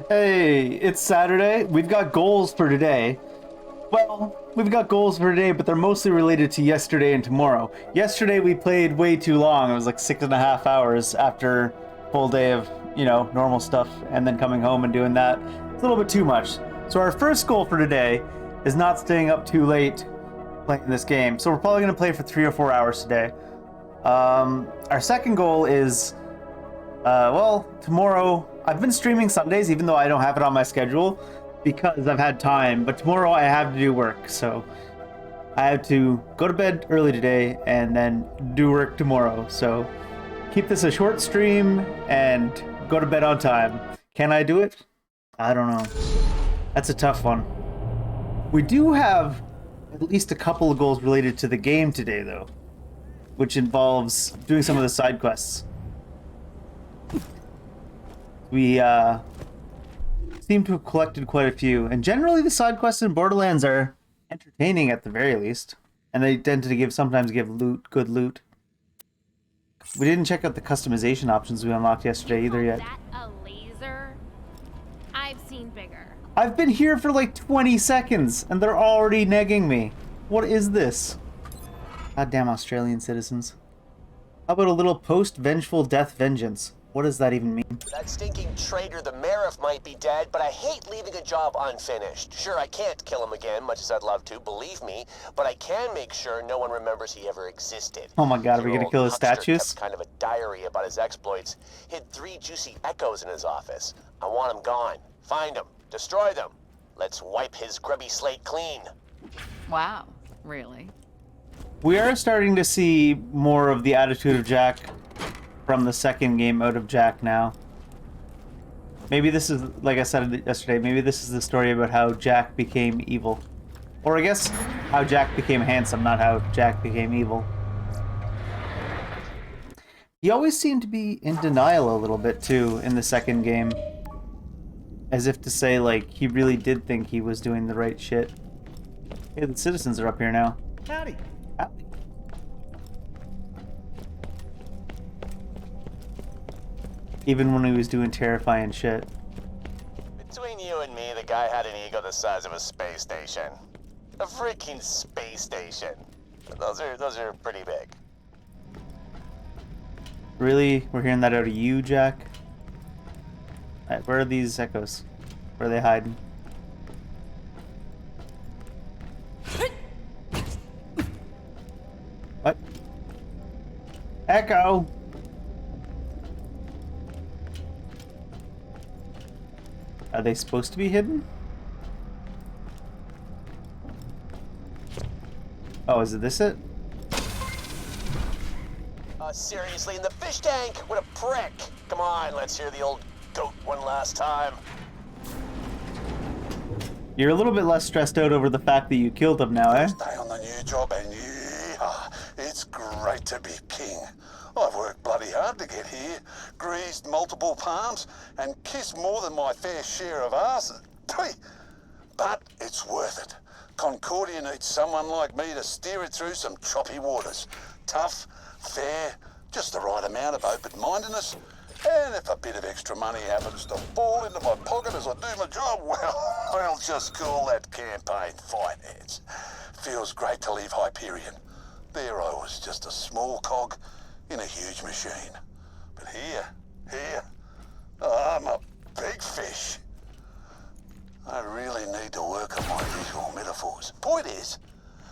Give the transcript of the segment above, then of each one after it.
Hey, it's Saturday. We've got goals for today. Well, we've got goals for today, but they're mostly related to yesterday and tomorrow. Yesterday we played way too long. It was like 6.5 hours after a full day of, normal stuff, and then coming home and doing that. It's a little bit too much. So our first goal for today is not staying up too late playing this game. So we're probably going to play for 3 or 4 hours today. Our second goal is, tomorrow. I've been streaming Sundays, even though I don't have it on my schedule, because I've had time. But tomorrow I have to do work, so I have to go to bed early today and then do work tomorrow. So keep this a short stream and go to bed on time. Can I do it? I don't know. That's a tough one. We do have at least a couple of goals related to the game today, though, which involves doing some of the side quests. We seem to have collected quite a few, and generally the side quests in Borderlands are entertaining at the very least, and they tend to sometimes give good loot. We didn't check out the customization options we unlocked yesterday either yet. That a laser? I've seen bigger. I've been here for like 20 seconds, and they're already negging me. What is this? Goddamn Australian citizens. How about a little post-vengeful death vengeance? What does that even mean? That stinking traitor, the Marif, might be dead, but I hate leaving a job unfinished. Sure, I can't kill him again, much as I'd love to, believe me, but I can make sure no one remembers he ever existed. Oh my god, are we gonna kill his statues? Kept kind of a diary about his exploits. Hid 3 juicy echoes in his office. I want him gone. Find him. Destroy them. Let's wipe his grubby slate clean. Wow, really? We are starting to see more of the attitude of Jack from the second game out of Jack now. Maybe this is, like I said yesterday, maybe this is the story about how Jack became evil. Or I guess how Jack became handsome, not how Jack became evil. He always seemed to be in denial a little bit too in the second game. As if to say, like, he really did think he was doing the right shit. Hey, the citizens are up here now. Howdy. Howdy. Even when he was doing terrifying shit. Between you and me, the guy had an ego the size of a space station. A freaking space station. Those are pretty big. Really? We're hearing that out of you, Jack? Alright, where are these echoes? Where are they hiding? What? Echo! Are they supposed to be hidden? Oh, is it? Seriously, in the fish tank? What a prick! Come on, let's hear the old goat one last time. You're a little bit less stressed out over the fact that you killed him now, eh? Stay on the new job and yeah, it's great to be king. I've worked bloody hard to get here, greased multiple palms, and kissed more than my fair share of asses. But it's worth it. Concordia needs someone like me to steer it through some choppy waters. Tough, fair, just the right amount of open-mindedness. And if a bit of extra money happens to fall into my pocket as I do my job, well, I'll just call that campaign finance. Feels great to leave Hyperion. There I was, just a small cog in a huge machine. But here, I'm a big fish. I really need to work on my visual metaphors. Point is,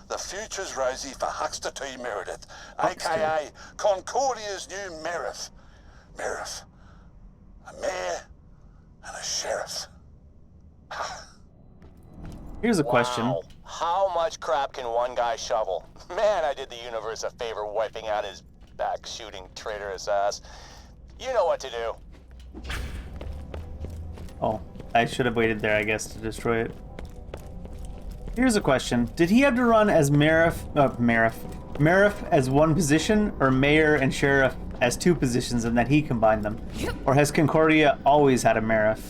the future's rosy for Huckster T. Meredith, aka Concordia's new Marif. Marif. A mayor and a sheriff. Here's a question. Wow. How much crap can one guy shovel? Man, I did the universe a favor wiping out his back-shooting traitorous ass. You know what to do. Oh, I should have waited there, I guess, to destroy it. Here's a question. Did he have to run as Marif as one position, or mayor and sheriff as 2 positions, and that he combined them? Or has Concordia always had a Marif?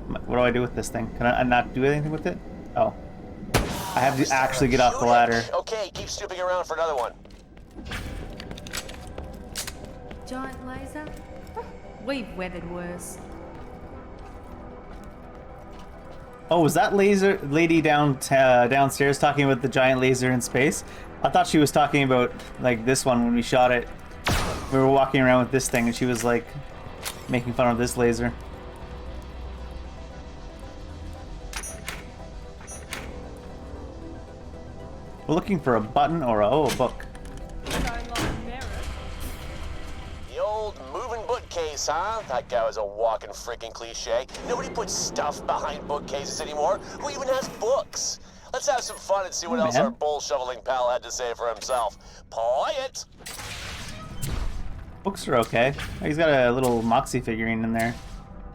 What do I do with this thing? Can I not do anything with it? Oh. I have to actually get off the ladder. Okay, keep snooping around for another one. Giant laser? We've weathered worse. Oh, was that laser lady downstairs talking about the giant laser in space? I thought she was talking about like this one when we shot it. We were walking around with this thing and she was like making fun of this laser. We're looking for a button or a book. The old moving bookcase, huh? That guy was a walking freaking cliche. Nobody puts stuff behind bookcases anymore. Who even has books? Let's have some fun and see what else our bull shoveling pal had to say for himself. Play it! Books are okay. He's got a little Moxie figurine in there.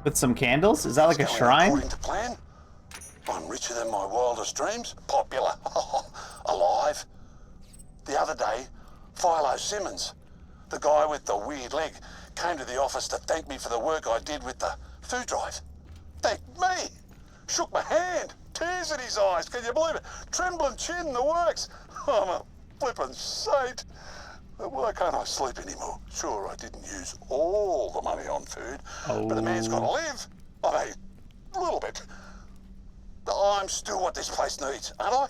With some candles? Is that like a shrine? According to plan. I'm richer than my wildest dreams. Popular. Alive. The other day, Philo Simmons, the guy with the weird leg, came to the office to thank me for the work I did with the food drive. Thanked me. Shook my hand. Tears in his eyes. Can you believe it? Trembling chin, the works. I'm a flippin' saint. Why can't I sleep anymore? Sure, I didn't use all the money on food, but the man's got to live. I mean, a little bit. I'm still what this place needs, aren't I?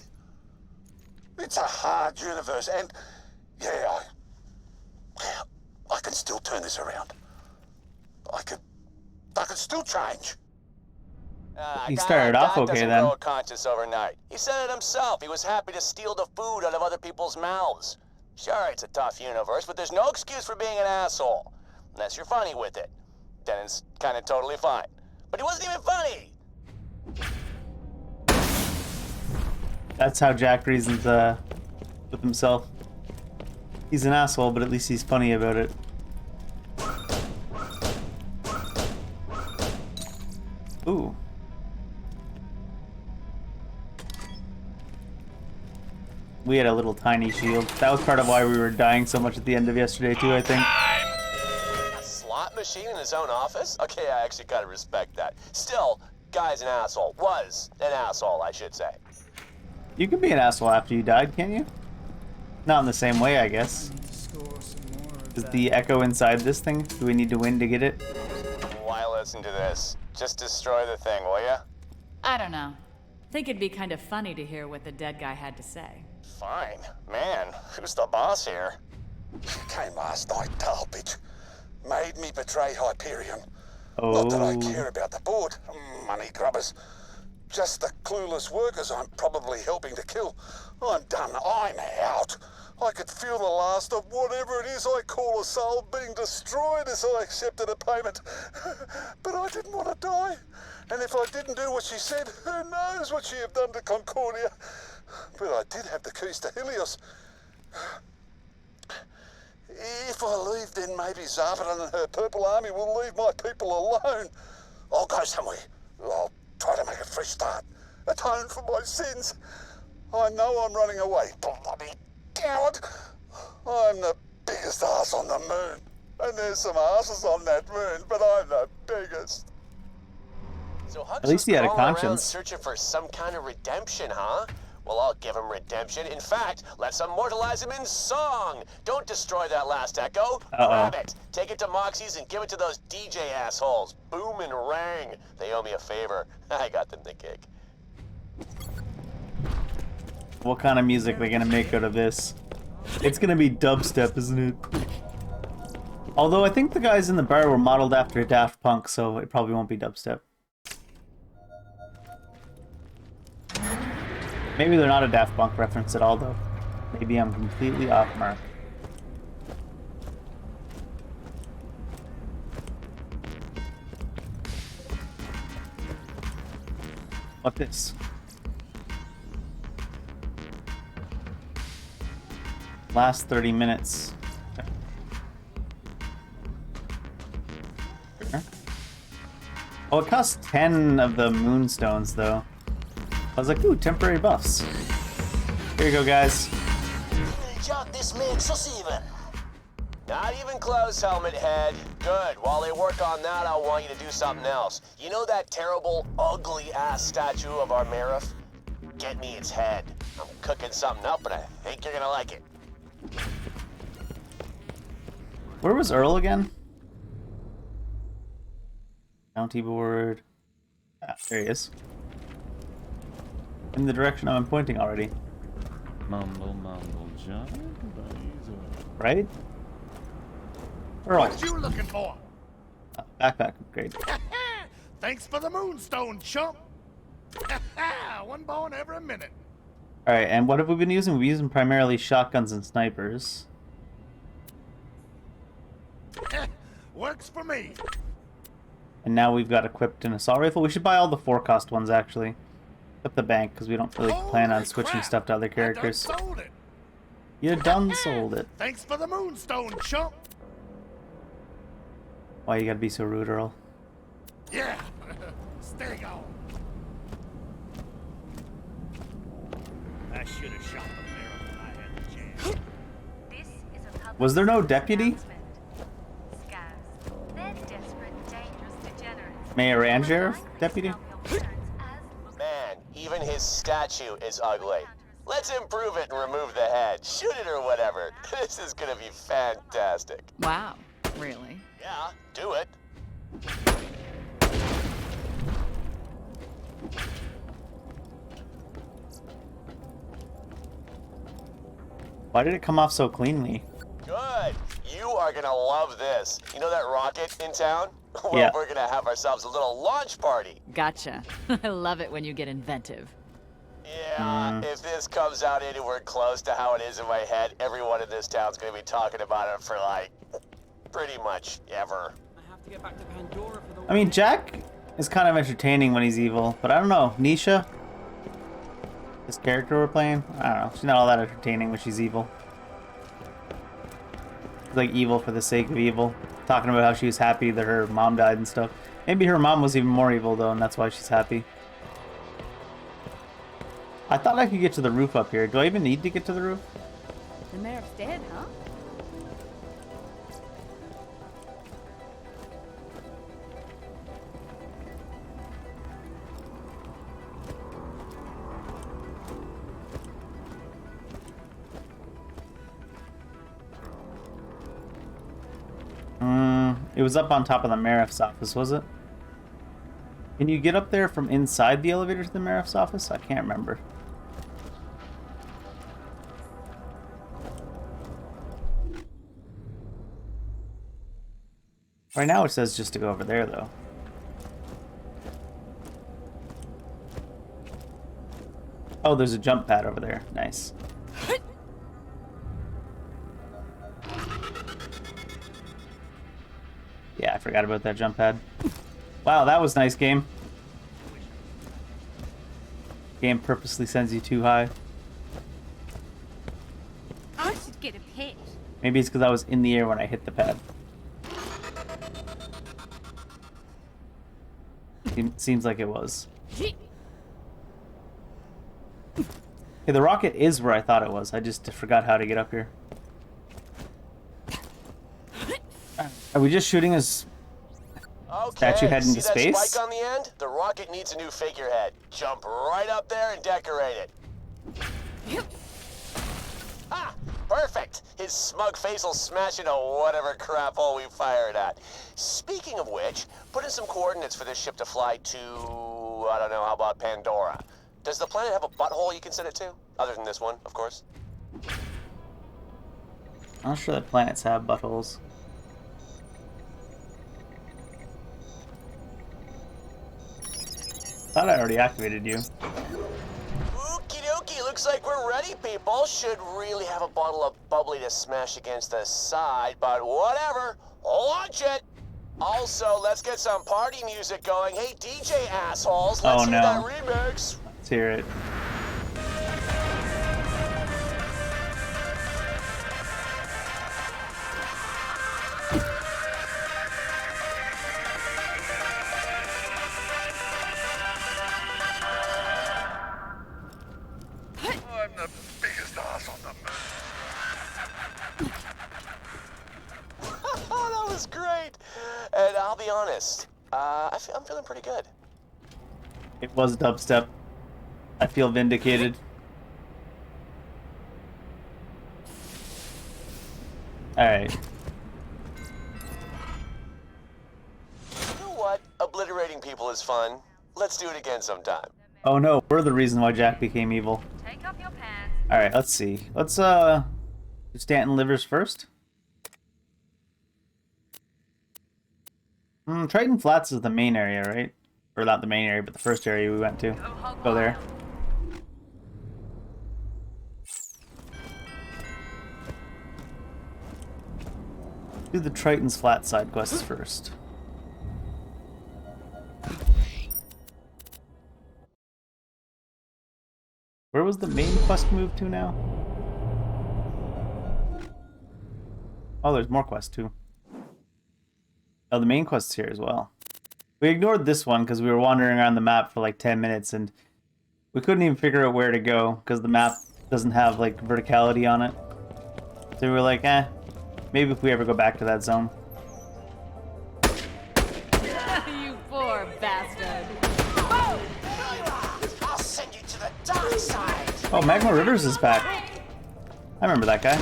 It's a hard universe, and yeah, I can still turn this around. I could still change. He started off okay then. Grow a conscience overnight. He said it himself. He was happy to steal the food out of other people's mouths. Sure, it's a tough universe, but there's no excuse for being an asshole. Unless you're funny with it. Then it's kind of totally fine. But he wasn't even funny! That's how Jack reasons with himself. He's an asshole, but at least he's funny about it. Ooh. We had a little tiny shield. That was part of why we were dying so much at the end of yesterday too, I think. A slot machine in his own office? Okay, I actually gotta respect that. Still, guy's an asshole. Was an asshole, I should say. You can be an asshole after you died, can't you? Not in the same way, I guess. Is the echo inside this thing? Do we need to win to get it? Why listen to this? Just destroy the thing, will ya? I don't know. Think it'd be kind of funny to hear what the dead guy had to say. Fine. Man, who's the boss here? Came last night, dull bitch. Made me betray Hyperion. Oh. Not that I care about the board. Money grubbers. Just the clueless workers I'm probably helping to kill. I'm done. I'm out. I could feel the last of whatever it is I call a soul being destroyed as I accepted a payment. But I didn't want to die. And if I didn't do what she said, who knows what she'd have done to Concordia. But I did have the keys to Helios. If I leave, then maybe Zarbaton and her Purple Army will leave my people alone. I'll go somewhere. I'll try to make a fresh start. Atone for my sins. I know I'm running away. Bloody coward. I'm the biggest ass on the moon. And there's some asses on that moon, but I'm the biggest. So Hux At least he had a was crawling around conscience. searching for some kind of redemption, huh? Well, I'll give him redemption. In fact, let's immortalize him in song. Don't destroy that last echo. Grab it, take it to Moxie's, and give it to those DJ assholes. Boom and rang. They owe me a favor. I got them the gig. What kind of music are they gonna make out of this? It's gonna be dubstep, isn't it? Although I think the guys in the bar were modeled after Daft Punk, so it probably won't be dubstep. Maybe they're not a Daft Punk reference at all, though. Maybe I'm completely off mark. What this? Last 30 minutes. Sure. Oh, it costs 10 of the moonstones, though. I was like, ooh, temporary buffs. Here you go, guys. Chuck, this makes us even. Not even close, Helmet Head. Good. While they work on that, I want you to do something else. You know that terrible, ugly-ass statue of our Marif? Get me its head. I'm cooking something up, and I think you're gonna like it. Where was Earl again? Bounty board. Ah, there he is. in the direction I'm pointing already. Mumble, John. Right? Earl. What you looking for? Backpack upgrade. Thanks for the moonstone, chump. One bone every minute. Alright, and what have we been using? We've been using primarily shotguns and snipers. Works for me. And now we've got equipped an assault rifle. We should buy all the 4-cost ones, actually. Up the bank, because we don't really plan on switching crap. stuff to other I done characters. sold it. You done sold it. Thanks for the moonstone, chump. Why you gotta be so rude, Earl? Yeah. Stay gone. I should have shot the mayor when I had the chance. This is a public Was there no service deputy? announcement. Scavs. They're desperate, dangerous degenerates. Mayor and Most sheriff? likely Deputy? smell your words as Man, even his statue is ugly. Let's improve it and remove the head. Shoot it or whatever. This is gonna be fantastic. Wow, really? Yeah, do it. Why did it come off so cleanly? Good. You are gonna love this. You know that rocket in town? Well, Yeah. we're gonna have ourselves a little launch party. Gotcha. I love it when you get inventive. Yeah, if this comes out anywhere close to how it is in my head, everyone in this town's gonna be talking about it for like pretty much ever. I have to get back to Pandora for the I mean, Jack is kind of entertaining when he's evil, but I don't know. Nisha? This character we're playing? I don't know. She's not all that entertaining when she's evil. She's like evil for the sake of evil. Talking about how she was happy that her mom died and stuff. Maybe her mom was even more evil though, and that's why she's happy. I thought I could get to the roof up here. Do I even need to get to the roof? The mayor's dead, huh? It was up on top of the Mariff's office, was it? Can you get up there from inside the elevator to the Mariff's office? I can't remember. Right now it says just to go over there, though. Oh, there's a jump pad over there. Nice. Yeah, I forgot about that jump pad. Wow, that was nice, game. Game purposely sends you too high. I should get a pet. Maybe it's because I was in the air when I hit the pad. Seems like it was. Okay, the rocket is where I thought it was. I just forgot how to get up here. Are we just shooting his statue head into See that space? spike on the end? The rocket needs a new figurehead. Jump right up there and decorate it. Ah, perfect. His smug face will smash into whatever crap hole we fire it at. Speaking of which, put in some coordinates for this ship to fly to, I don't know, how about Pandora? Does the planet have a butthole you can send it to? Other than this one, of course. I'm not sure that planets have buttholes. Thought I already activated you. Okie dokie, looks like we're ready, people. Should really have a bottle of bubbly to smash against the side, but whatever. Launch it! Also, let's get some party music going. Hey, DJ assholes, let's hear that remix. Let's hear it. I'm the biggest ass on the moon. That was great. And I'll be honest, I'm feeling pretty good. It was dubstep. I feel vindicated. Alright. You know what? Obliterating people is fun. Let's do it again sometime. Oh no, we're the reason why Jack became evil. Take off your pants. Alright, let's see. Let's do Stanton Livers first. Triton Flats is the main area, right? Or not the main area, but the first area we went to. Go there. Do the Triton's Flat side quests first. Where was the main quest moved to now? Oh, there's more quests too. Oh, the main quest's here as well. We ignored this one because we were wandering around the map for like 10 minutes and we couldn't even figure out where to go because the map doesn't have like verticality on it. So we were like, maybe if we ever go back to that zone. You poor bastard. I'll send you to the dark side. Oh, Magma Rivers is back. I remember that guy.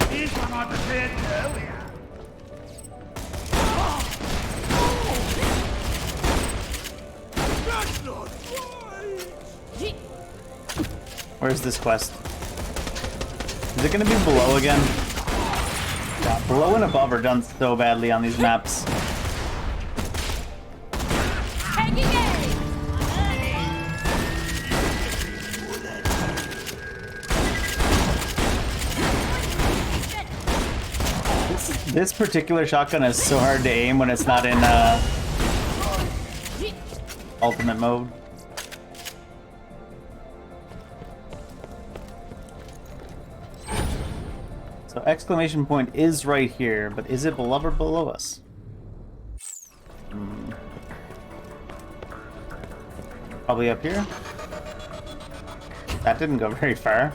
Here's one I prepared earlier. That's not right. Where's this quest? Is it gonna be below again? Yeah, below and above are done so badly on these maps. This particular shotgun is so hard to aim when it's not in ultimate mode. So exclamation point is right here, but is it above or below us? Probably up here. That didn't go very far.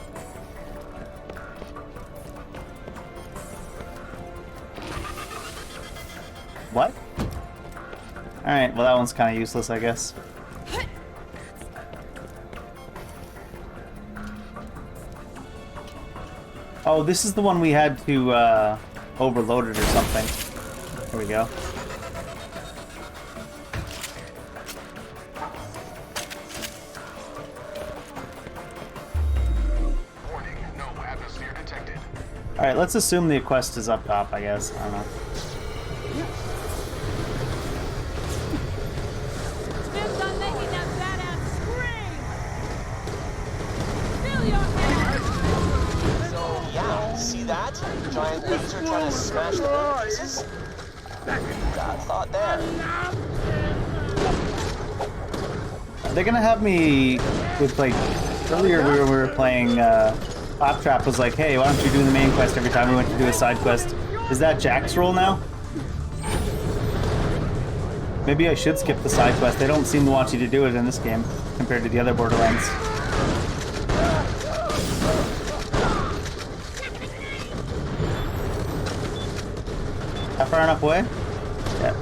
What? Alright, well that one's kind of useless, I guess. Oh, this is the one we had to overload it or something. There we go. Warning, no atmosphere detected. Alright, let's assume the quest is up top, I guess. I don't know. Dibs on making that badass scream! Fill your head! So, yeah, see that? Giant laser trying to smash the moon to pieces? Got thought there. They're gonna have me with, like, earlier we were playing, Claptrap was like, hey, why don't you do the main quest every time we went to do a side quest? Is that Jack's role now? Maybe I should skip the side quest. They don't seem to want you to do it in this game compared to the other Borderlands. That far enough away? Yep.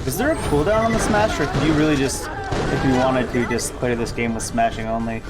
Is there a cooldown on the smash, or could you really just, if you wanted to, just play this game with smashing only?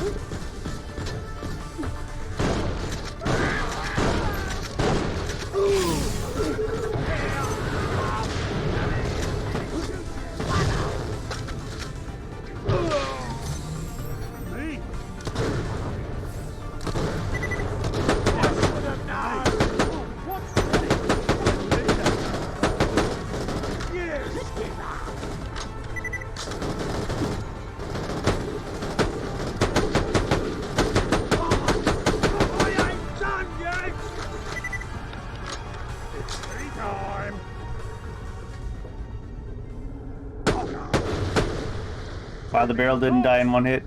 Wow, the barrel didn't die in one hit.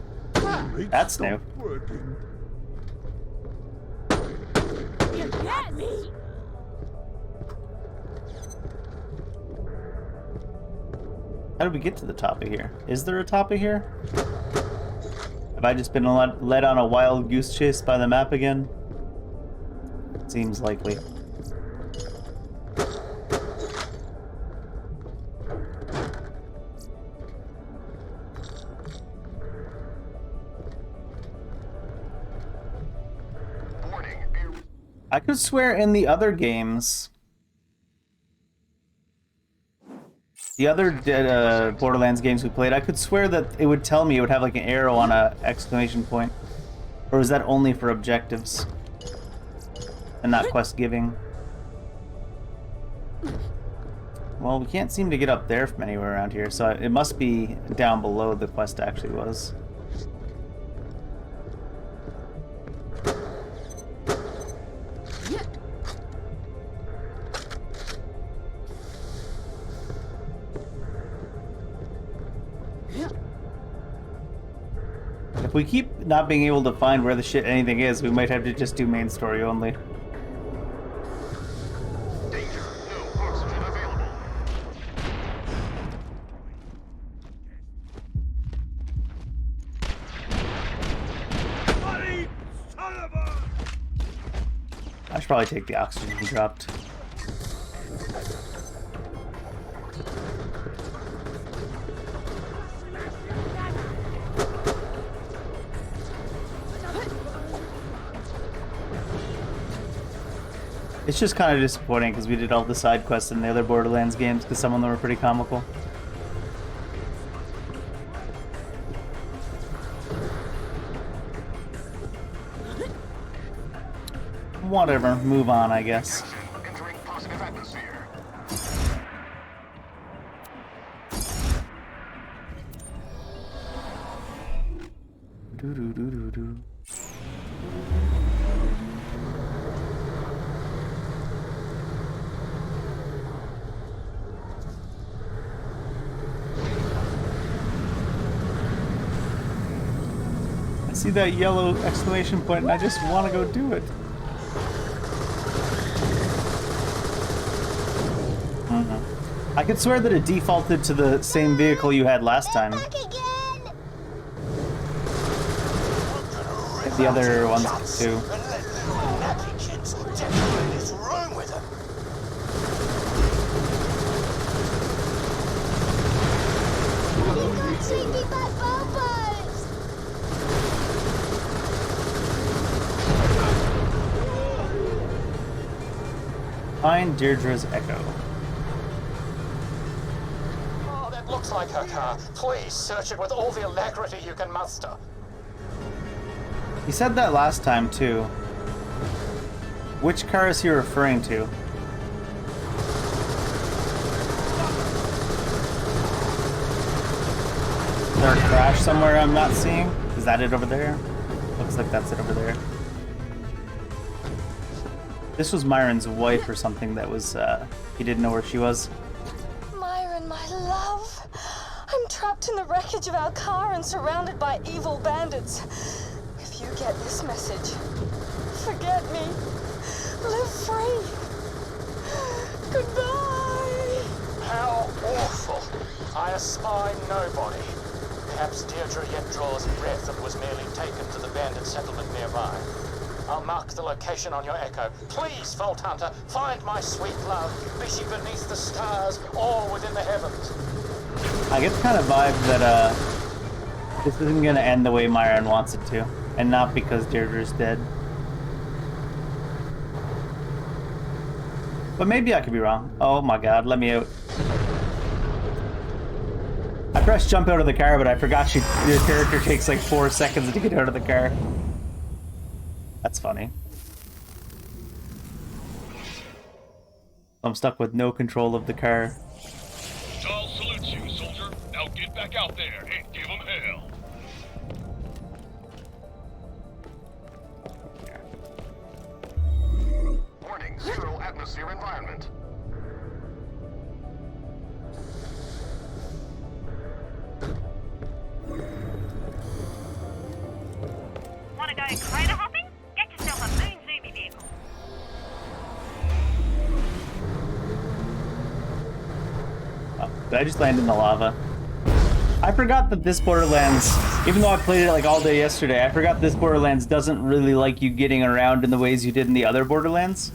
That's new. You got me! How did we get to the top of here? Is there a top of here? Have I just been led on a wild goose chase by the map again? Seems likely. I could swear in the other games, the other Borderlands games we played, I could swear that it would tell me, it would have like an arrow on a exclamation point. Or is that only for objectives and not quest giving? Well, we can't seem to get up there from anywhere around here, so it must be down below the quest actually was. If we keep not being able to find where the shit anything is, we might have to just do main story only. Danger. No oxygen available. Bloody son of a... I should probably take the oxygen he dropped. It's just kind of disappointing because we did all the side quests in the other Borderlands games because some of them were pretty comical. Whatever, move on, I guess. Entering positive atmosphere. Do. I see that yellow exclamation point and I just want to go do it. I could swear that it defaulted to the same vehicle you had last time. If the other ones too. And let little nappy kids decorate this room with them. Find Deirdre's Echo. Oh, that looks like her car. Please search it with all the alacrity you can muster. He said that last time too. Which car is he referring to? Is there a crash somewhere I'm not seeing? Is that it over there? Looks like that's it over there. This was Myron's wife or something that was, he didn't know where she was. Myron, my love. I'm trapped in the wreckage of our car and surrounded by evil bandits. If you get this message, forget me. Live free. Goodbye. How awful. I espy nobody. Perhaps Deirdre yet draws breath and was merely taken to the bandit settlement nearby. I'll mark the location on your echo. Please, Vault Hunter, find my sweet love. Be she beneath the stars or within the heavens. I get the kind of vibe that this isn't gonna end the way Myron wants it to, and not because Deirdre's dead. But maybe I could be wrong. Oh my god, let me out. I pressed jump out of the car, but I forgot your character takes like 4 seconds to get out of the car. That's funny. I'm stuck with no control of the car. Charles salutes you, soldier. Now get back out there and give them hell. Warning, 0 atmosphere environment. Want to go crater hopping? Get yourself a moon zoomy vehicle. Oh, did I just land in the lava? I forgot that this Borderlands, even though I played it like all day yesterday, I forgot this Borderlands doesn't really like you getting around in the ways you did in the other Borderlands.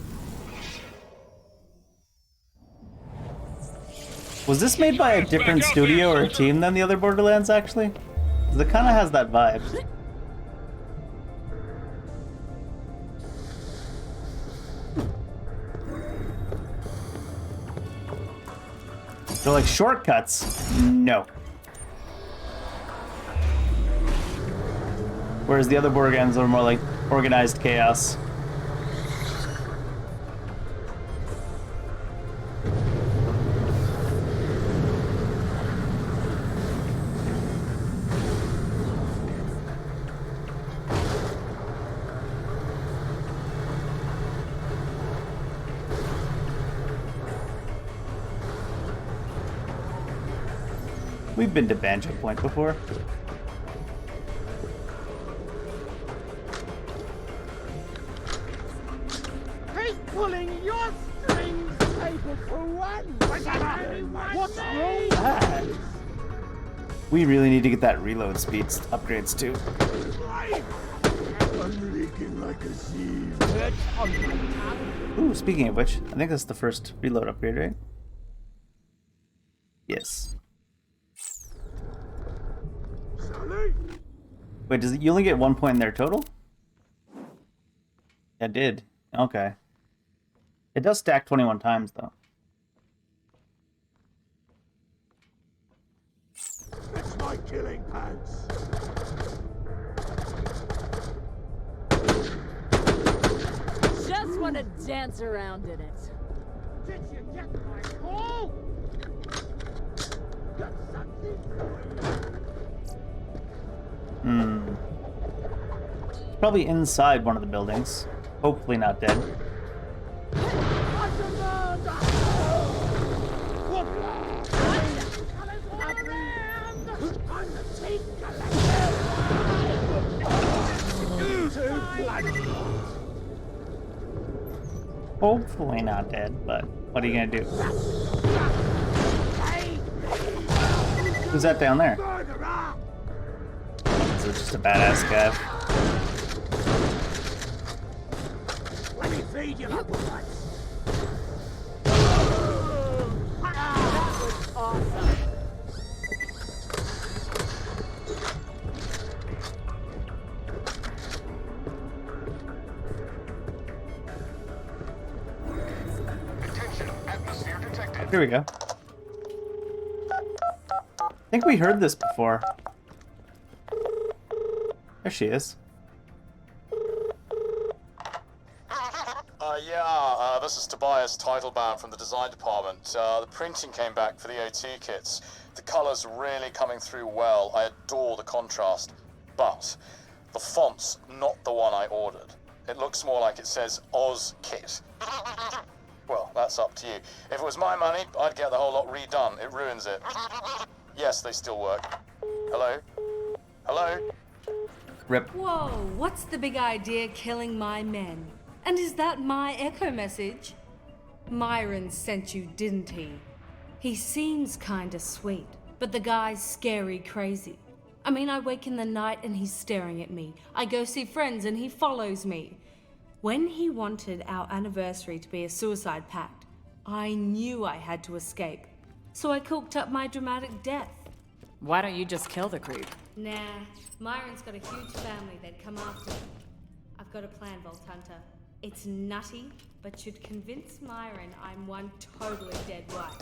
Was this made by a different studio or a team than the other Borderlands, actually? 'Cause it kind of has that vibe. So like shortcuts, no. Whereas the other Borderlands are more like organized chaos. We've been to Banjo Point before. Keep pulling your strings, table for one. What's wrong? We really need to get that reload speed upgrades too. I'm leaking like a sieve. Ooh, speaking of which, I think that's the first reload upgrade, right? Yes. Wait, does it, you only get 1 point in there total? I did. Okay. It does stack 21 times though. It's my killing pants. Just want to dance around in it. Did you get my call? Got something for you. It's probably inside one of the buildings. Hopefully not dead. Hopefully not dead, but what are you gonna do? Who's that down there? Is it just a badass cav? Let me feed you up once. That was awesome. Here we go. I think we heard this before. There she is. This is Tobias Titlebaum from the design department. The printing came back for the O2 kits. The color's really coming through well. I adore the contrast. But the font's not the one I ordered. It looks more like it says Oz Kit. Well, that's up to you. If it was my money, I'd get the whole lot redone. It ruins it. Yes, they still work. Hello? Hello? Rip. Whoa, what's the big idea killing my men? And is that my echo message? Myron sent you, didn't he? He seems kinda sweet, but the guy's scary crazy. I mean, I wake in the night and he's staring at me. I go see friends and he follows me. When he wanted our anniversary to be a suicide pact, I knew I had to escape. So I cooked up my dramatic death. Why don't you just kill the creep? Nah, Myron's got a huge family that'd come after me. I've got a plan, Vault Hunter. It's nutty, but should convince Myron I'm one totally dead wife.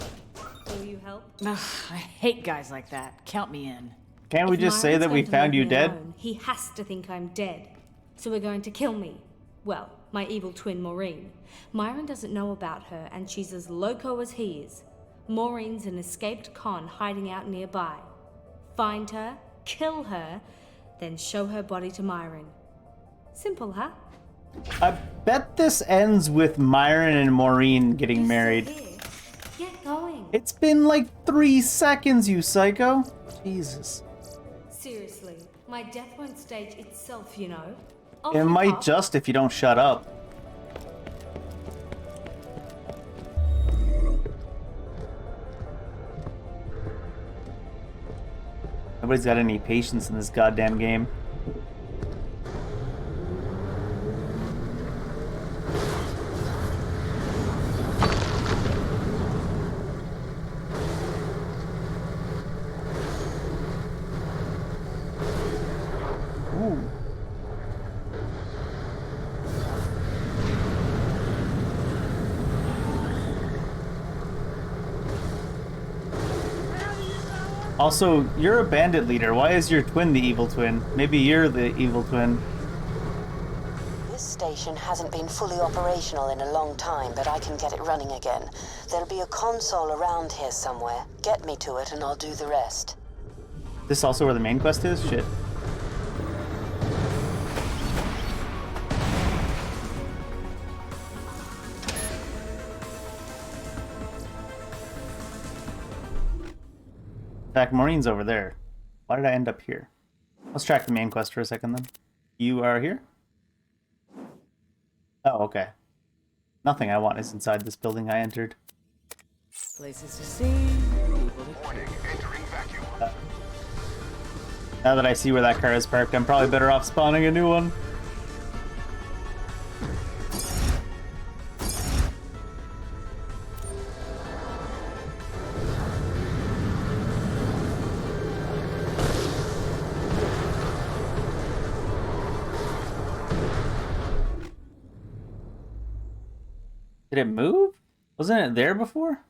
Will you help? Ugh, I hate guys like that. Count me in. Can't we just say that we found you dead? He has to think I'm dead. So we're going to kill me. Well, my evil twin Maureen. Myron doesn't know about her, and she's as loco as he is. Maureen's an escaped con hiding out nearby. Find her, kill her, then show her body to Myron. Simple, huh? I bet this ends with Myron and Maureen getting married. Get going. It's been like 3 seconds, you psycho. Jesus. Seriously, my death won't stage itself, you know. It might just if you don't shut up. Nobody's got any patience in this goddamn game. Ooh. Also, you're a bandit leader. Why is your twin the evil twin? Maybe you're the evil twin. This station hasn't been fully operational in a long time, but I can get it running again. There'll be a console around here somewhere. Get me to it and I'll do the rest. This also where the main quest is? Shit. In fact, Maureen's over there. Why did I end up here? Let's track the main quest for a second then. You are here? Oh, okay. Nothing I want is inside this building I entered. Places to see. Warning, entering vacuum. Now that I see where that car is parked, I'm probably better off spawning a new one. Did it move? Wasn't it there before?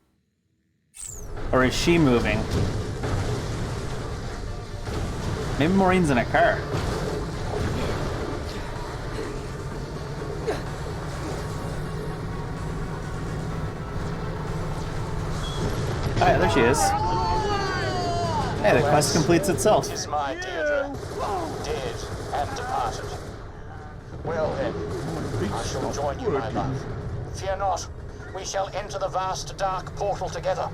Or is she moving? Maybe Maureen's in a car. Alright, there she is. Hey, the quest completes itself. Is my Deirdre dead and departed? Well then, I shall join you, my love. Fear not, we shall enter the vast dark portal together.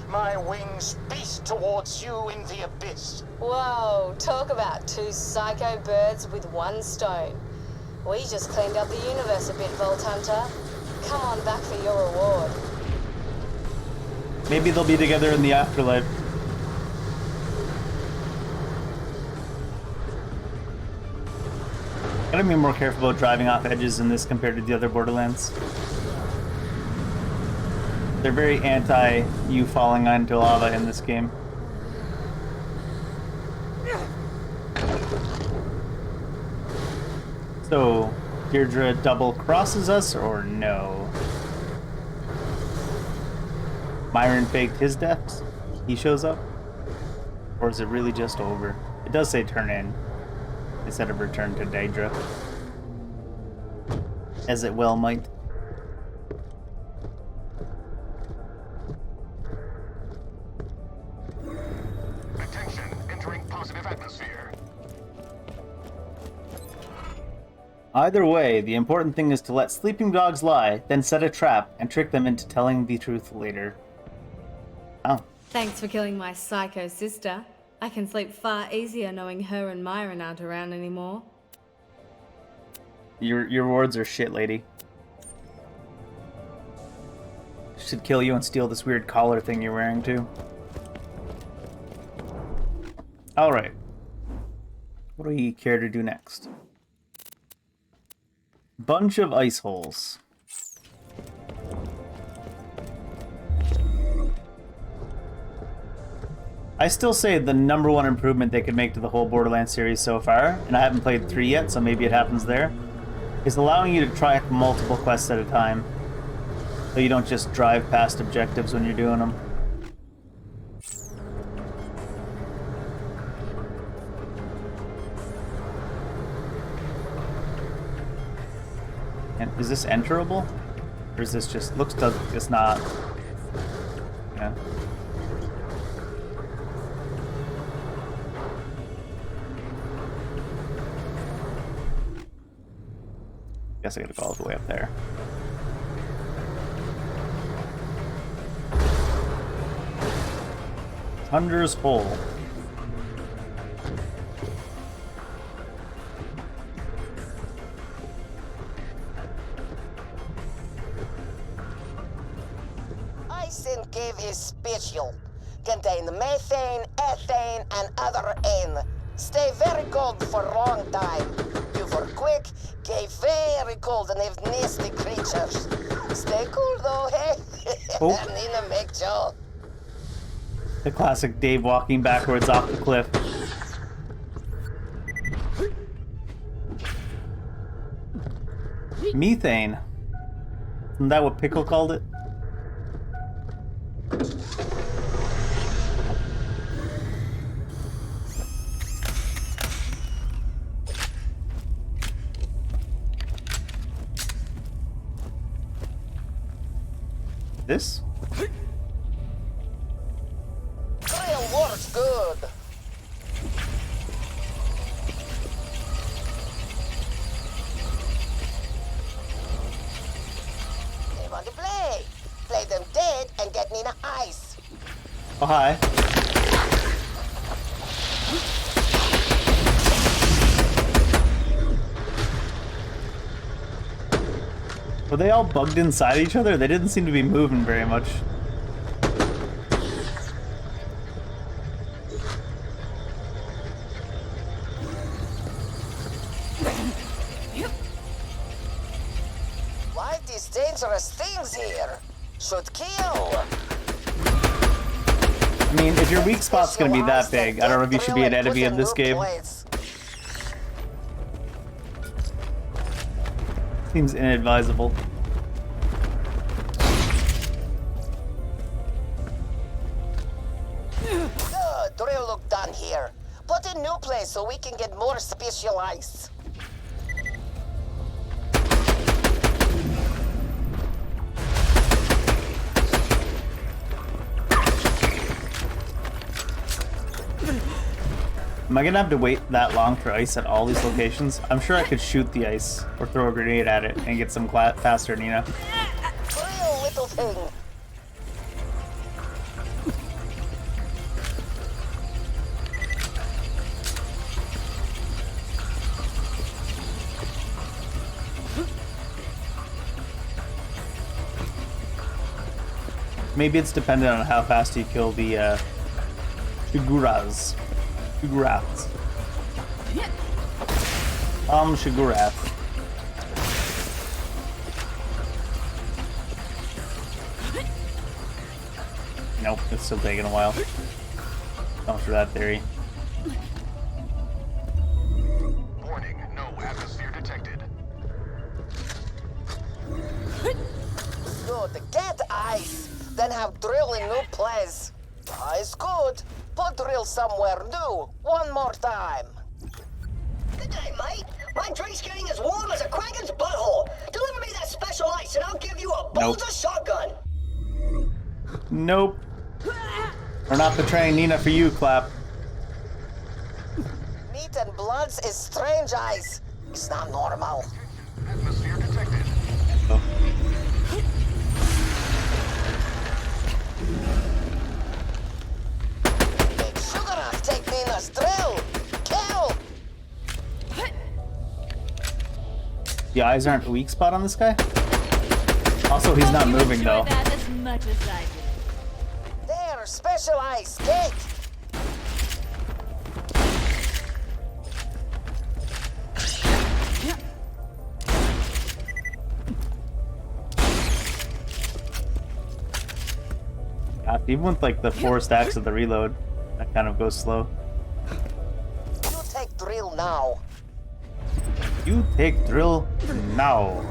My wings beat towards you in the abyss. Whoa, talk about two psycho birds with one stone. We just cleaned up the universe a bit, Vault Hunter. Come on back for your reward. Maybe they'll be together in the afterlife. Gotta be more careful about driving off edges in this compared to the other Borderlands. They're very anti you falling onto lava in this game. So, Deirdre double crosses us or no? Myron faked his death? He shows up? Or is it really just over? It does say turn in instead of return to Deirdre. As it well might. Attention, entering positive atmosphere. Either way, the important thing is to let sleeping dogs lie, then set a trap and trick them into telling the truth later. Oh. Thanks for killing my psycho sister. I can sleep far easier knowing her and Myron aren't around anymore. Your words are shit, lady. Should kill you and steal this weird collar thing you're wearing too. Alright. What do we care to do next? Bunch of ice holes. I still say the #1 improvement they could make to the whole Borderlands series so far, and I haven't played 3 yet, so maybe it happens there, is allowing you to track multiple quests at a time. So you don't just drive past objectives when you're doing them. And is this enterable? Or is this just looks like it's not? Yeah. Guess I gotta go all the way up there. Hunter's Hole. Eisenk gave his special, contain methane, ethane, and other N. Stay very cold for a long time. You for quick, get very cold and have nasty creatures. Stay cool though, hey? Oh. Nina make Joe. The classic Dave walking backwards off the cliff. Methane. Isn't that what Pickle called it? This? Trail works good. They want to play. Play them dead and get Nina ice. Oh, hi. Were they all bugged inside each other? They didn't seem to be moving very much. Why these dangerous things here? Should kill. I mean, if your weak spot's gonna be that big, I don't know if you should be an enemy of this game. Seems inadvisable. Good, drill look done here. Put a new place so we can get more special ice. Am I gonna have to wait that long for ice at all these locations? I'm sure I could shoot the ice or throw a grenade at it and get some faster, Nina. Real little thing. Maybe it's dependent on how fast you kill the Shiguras. Shiguraths. Shigurath. Nope, it's still taking a while. Don't for that theory. Warning, no atmosphere detected. Good, get ice. Then have drill in new place. Ice good. Put drill somewhere new. One more time. Good day, mate. My drink's getting as warm as a Kraken's butthole. Deliver me that special ice and I'll give you a Bolter shotgun. Nope. We're not betraying Nina for you, Clap. Meat and bloods is strange ice. It's not normal. Atmosphere detected. Oh. Big sugar, take Nina's drill. Kill. The eyes aren't a weak spot on this guy? Also, he's not moving though. That as much as I do. There, special ice. Get. God, even with like the 4 stacks of the reload, that kind of goes slow. You take drill now. You take drill now.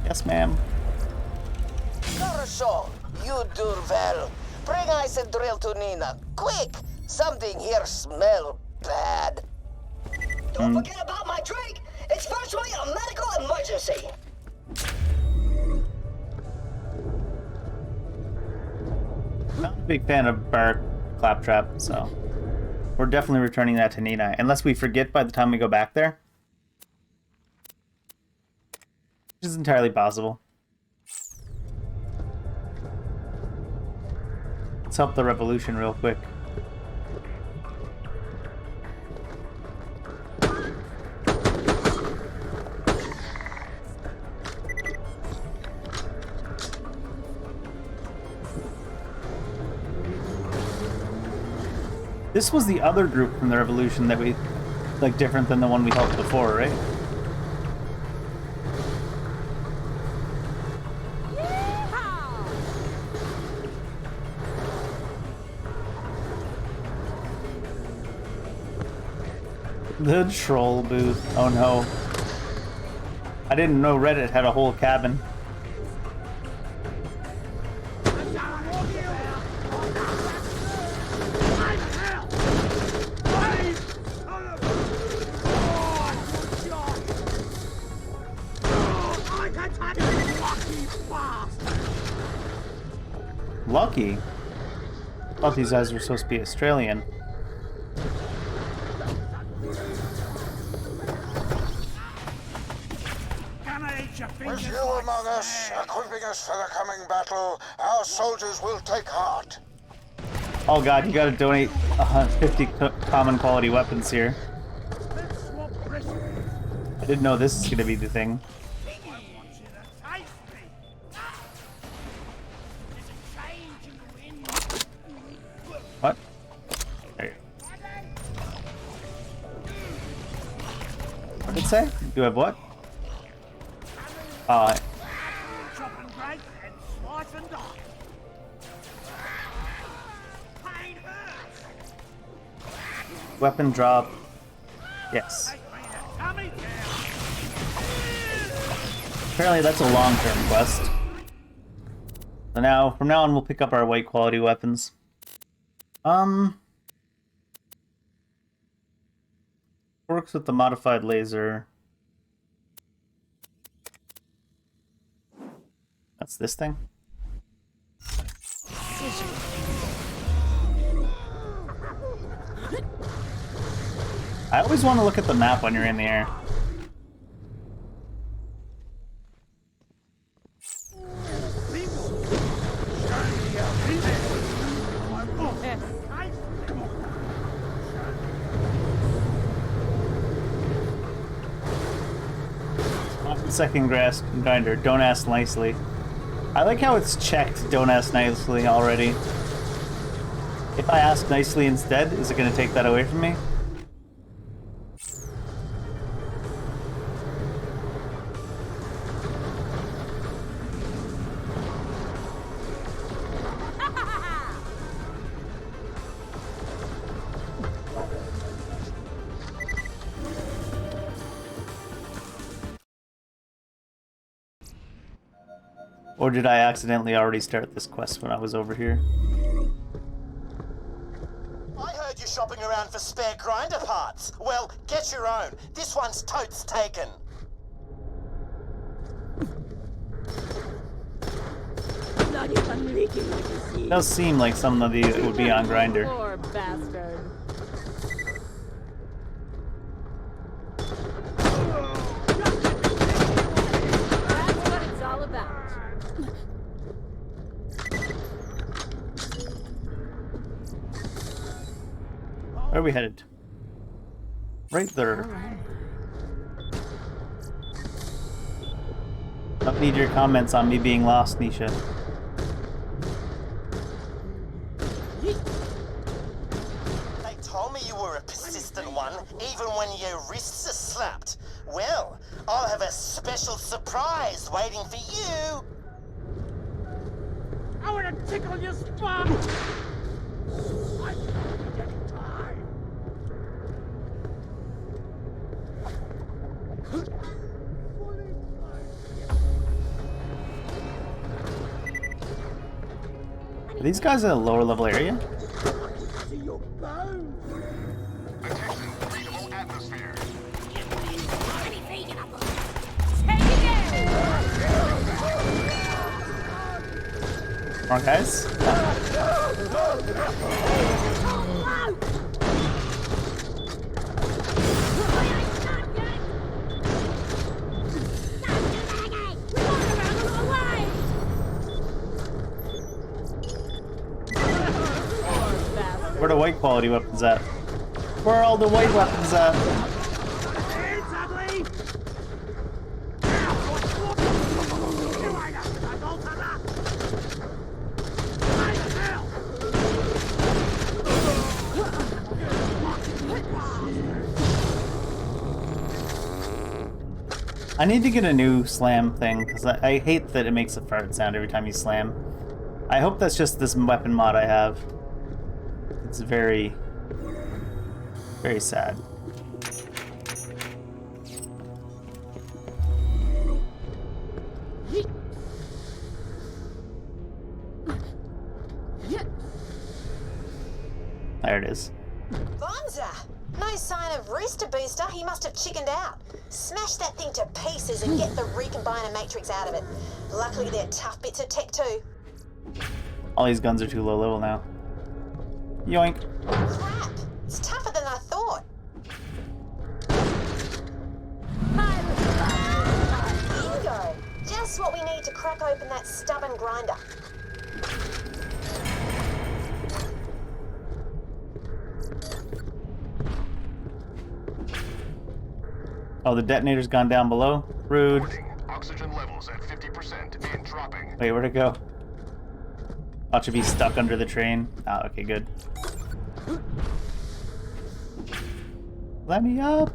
Yes, ma'am. Хорошо. You do well. Bring ice and drill to Nina. Quick! Something here smell bad. Don't forget about my drink. It's virtually a medical emergency. Not a big fan of Bar Claptrap, so we're definitely returning that to Nina, unless we forget by the time we go back there. Which is entirely possible. Let's help the revolution real quick. This was the other group from the revolution that we, like, different than the one we helped before, right? The troll booth. Oh no. I didn't know Reddit had a whole cabin. Lucky? I thought these guys were supposed to be Australian. With you among us, equipping us for the coming battle, our soldiers will take heart. Oh god, you gotta donate 50 common quality weapons here. I didn't know this is gonna be the thing. What? There you go. What did it say? Do I have what? Weapon drop. Yes. Apparently that's a long-term quest. So now, from now on, we'll pick up our white quality weapons. Works with the modified laser. That's this thing. I always want to look at the map when you're in the air. Second grass grinder, don't ask nicely. I like how it's checked don't ask nicely already. If I ask nicely instead, is it going to take that away from me? Or did I accidentally already start this quest when I was over here? I heard you shopping around for spare grinder parts. Well, get your own. This one's totes taken. It does seem like some of these would be on Grindr. Poor bastard. That's what it's all about. Where are we headed? Right there. Don't need your comments on me being lost, Nisha. They told me you were a persistent one, even when your wrists are slapped. Well, I'll have a special surprise waiting for you. I want to tickle your spine! Are these guys in a lower level area? More guys? Where are the white quality weapons at? Where are all the white weapons at? I need to get a new slam thing, because I hate that it makes a fart sound every time you slam. I hope that's just this weapon mod I have. It's very, very sad. There it is. Bonza! No sign of Rooster Booster. He must have chickened out. Smash that thing to pieces and get the recombiner matrix out of it. Luckily, they're tough bits of tech too. All these guns are too low level now. Yoink. Crap! It's tougher than I thought. Bingo! Just what we need to crack open that stubborn grinder. Oh, the detonator's gone down below? Rude. Oxygen levels at 50% and dropping. Wait, where'd it go? Oh, it should be stuck under the train. Oh, okay, good. Let me up!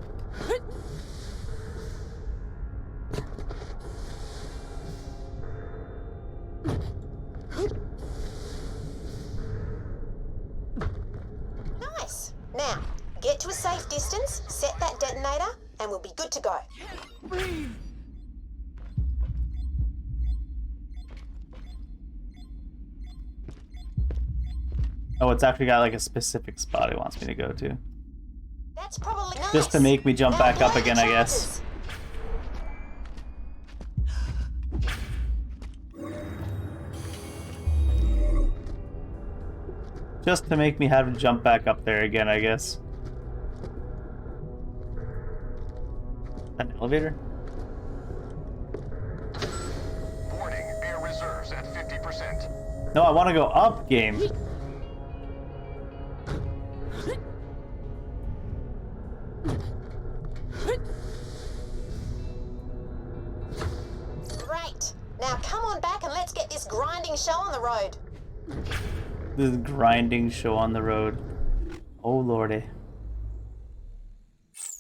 Nice. Now, get to a safe distance, set that detonator, and we'll be good to go. Oh, it's actually got like a specific spot it wants me to go to. That's probably nice. Just to make me jump Now back up blow the again, I guess. Just to make me have to jump back up there again, I guess. An elevator? Warning, air reserves at 50%. No, I want to go up, game. Great. Now come on back and let's get this grinding show on the road. This grinding show on the road. Oh lordy.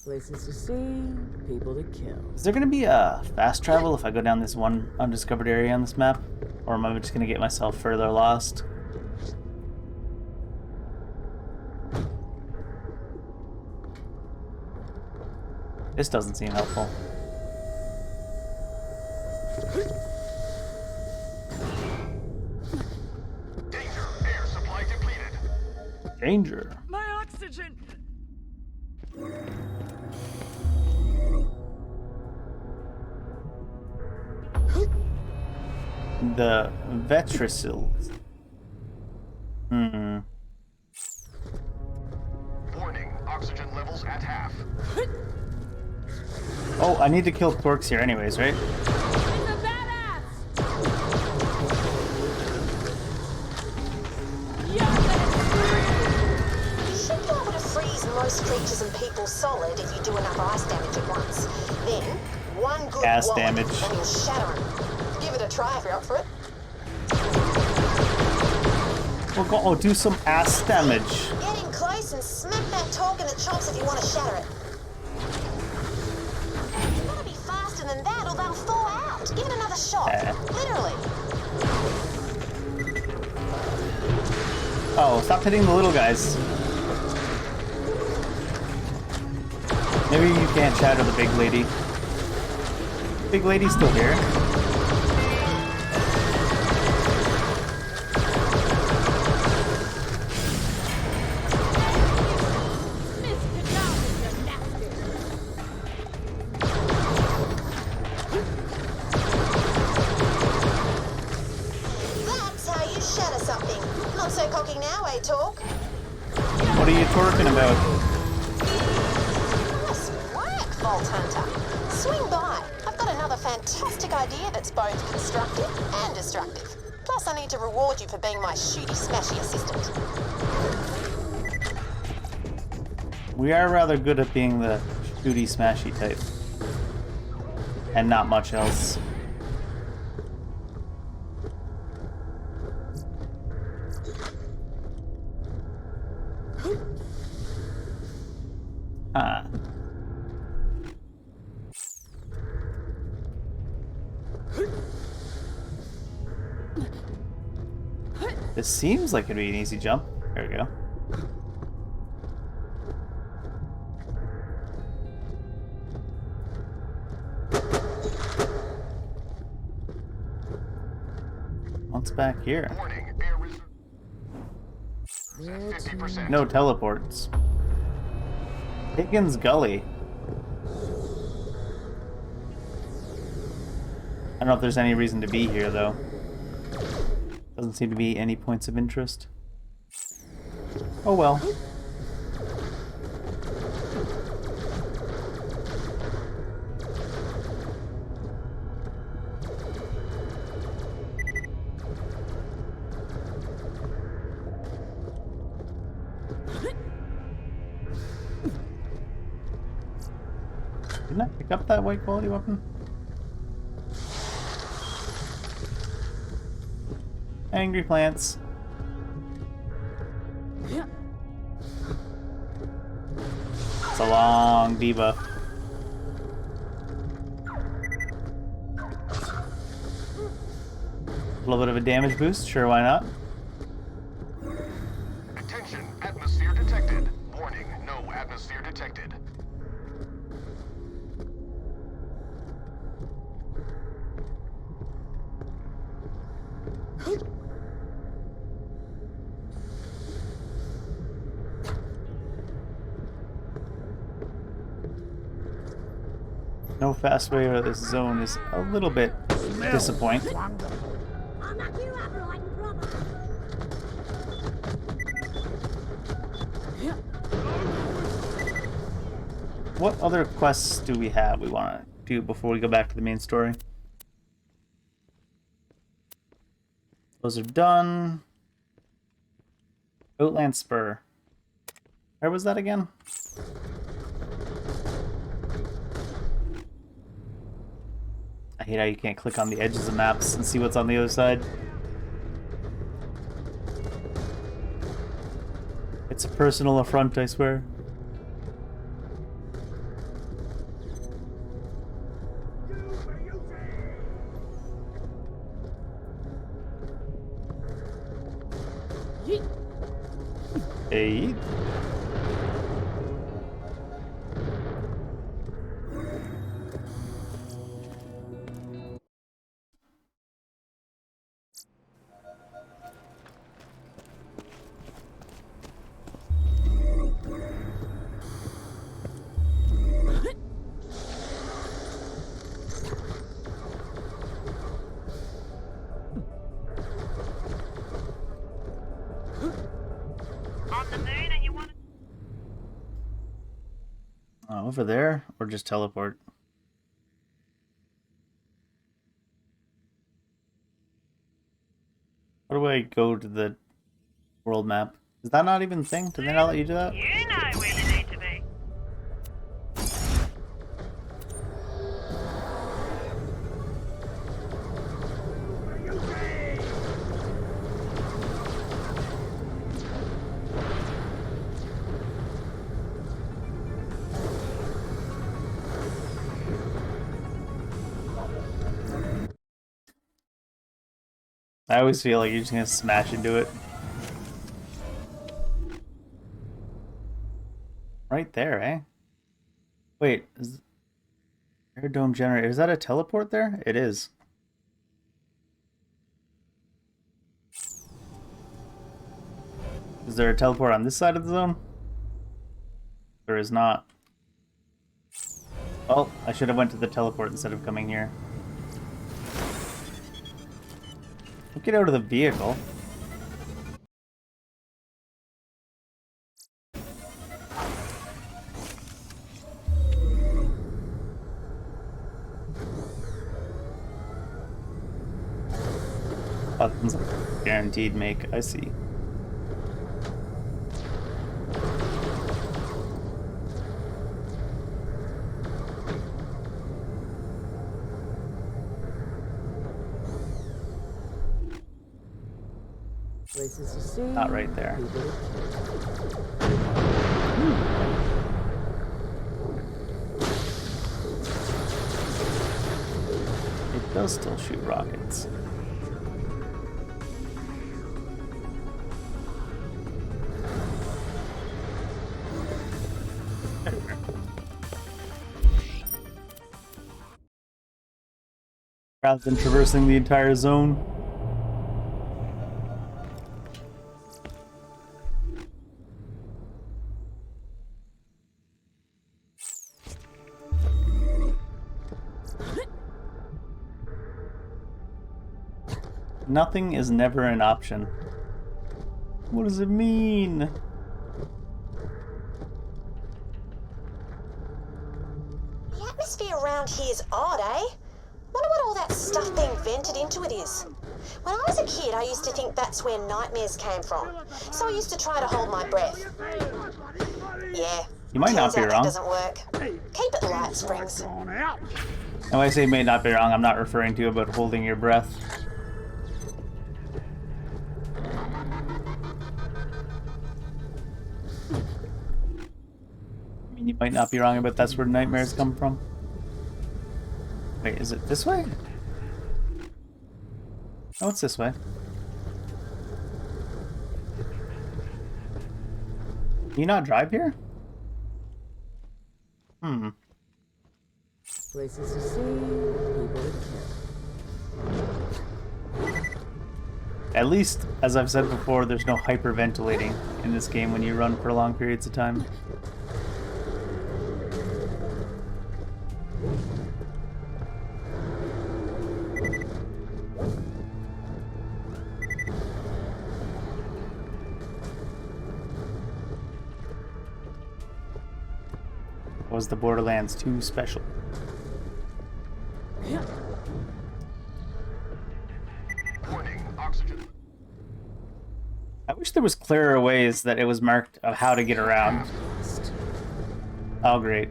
Places to see, people to kill. Is there gonna be a fast travel if I go down this one undiscovered area on this map? Or am I just gonna get myself further lost? This doesn't seem helpful. Danger, air supply depleted. Danger. My oxygen! The Vetricils. Warning, oxygen levels at half. Oh, I need to kill Quarks here anyways, right? You should be able to freeze most creatures and people solid if you do enough ice damage at once. Then, one good Gas wallop damage. and you'll shatter them. Give it a try if you're up for it. We'll go, oh, do some ass damage. Get in close and smack that torque in the chops if you want to shatter it. You gotta be faster than that or they'll fall out. Give it another shot. Literally. Oh, stop hitting the little guys. Maybe you can't shatter the big lady. Big lady's still here. That's how you shatter something. Not so cocky now, eh, Torque? What are you talking about? Nice work, Vault Hunter. Swing by. I've got another fantastic idea that's both constructive and destructive. Plus, I need to reward you for being my shooty smashy assistant. We are rather good at being the shooty smashy type. And not much else. This seems like it'd be an easy jump. There we go. What's back here? No teleports. Higgins Gully. I don't know if there's any reason to be here, though. Doesn't seem to be any points of interest. Oh well. Didn't I pick up that white quality weapon? Angry plants. It's a long debuff. A little bit of a damage boost, sure, why not? Attention, atmosphere detected. Warning, no atmosphere detected. No fast way out of this zone is a little bit disappointing. What other quests do we have we want to do before we go back to the main story? Those are done. Outland Spur. Where was that again? I hate how you can't click on the edges of maps and see what's on the other side. It's a personal affront, I swear. Hey. Over there, or just teleport? How do I go to the world map? Is that not even a thing? Did they not let you do that? You know where you need to be. I always feel like you're just gonna smash into it. Right there, eh? Wait, is air dome generator? Is that a teleport there? It is. Is there a teleport on this side of the zone? There is not. Well, I should have went to the teleport instead of coming here. Get out of the vehicle. Buttons guaranteed make, I see. Places to see. Not right there. It does still shoot rockets. rather than traversing the entire zone. Nothing is never an option. What does it mean? The atmosphere around here is odd, eh? Wonder what all that stuff being vented into it is. When I was a kid, I used to think that's where nightmares came from. So I used to try to hold my breath. Yeah. You might not be Turns out wrong. that doesn't work. Keep it light, Springs. And when I say may not be wrong, I'm not referring to about holding your breath. I mean, you might not be wrong, but that's where nightmares come from. Wait, is it this way? Oh, it's this way. Can you not drive here? Hmm. Places to see, people to kill. At least, as I've said before, there's no hyperventilating in this game when you run for long periods of time. Was the Borderlands 2 special? Warning, oxygen. I wish there was clearer ways that it was marked of how to get around. Oh, great.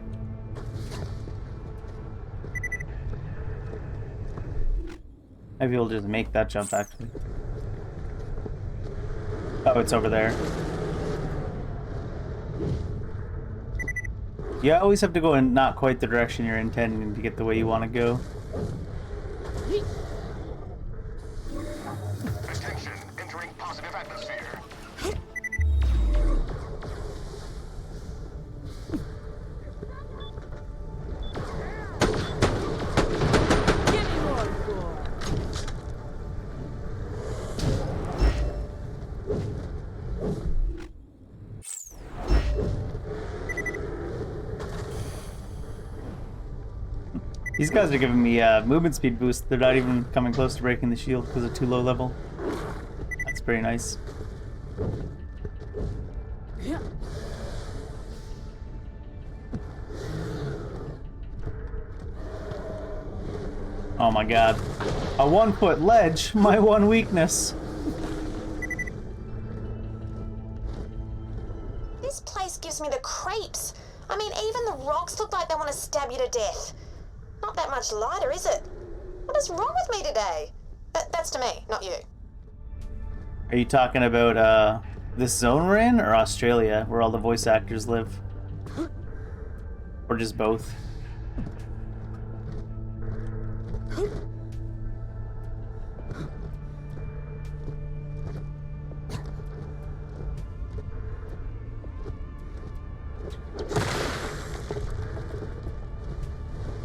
Maybe we'll just make that jump, actually. Oh, it's over there. You always have to go in not quite the direction you're intending to get the way you want to go. Attention, entering positive atmosphere. These guys are giving me a movement speed boost. They're not even coming close to breaking the shield because of too low level. That's pretty nice. Oh my god. A 1-foot ledge, my one weakness. This place gives me the creeps. I mean, even the rocks look like they want to stab you to death. Not that much lighter, is it? What is wrong with me today? That's to me, not you. Are you talking about this zone we're in, or Australia, where all the voice actors live? Or just both?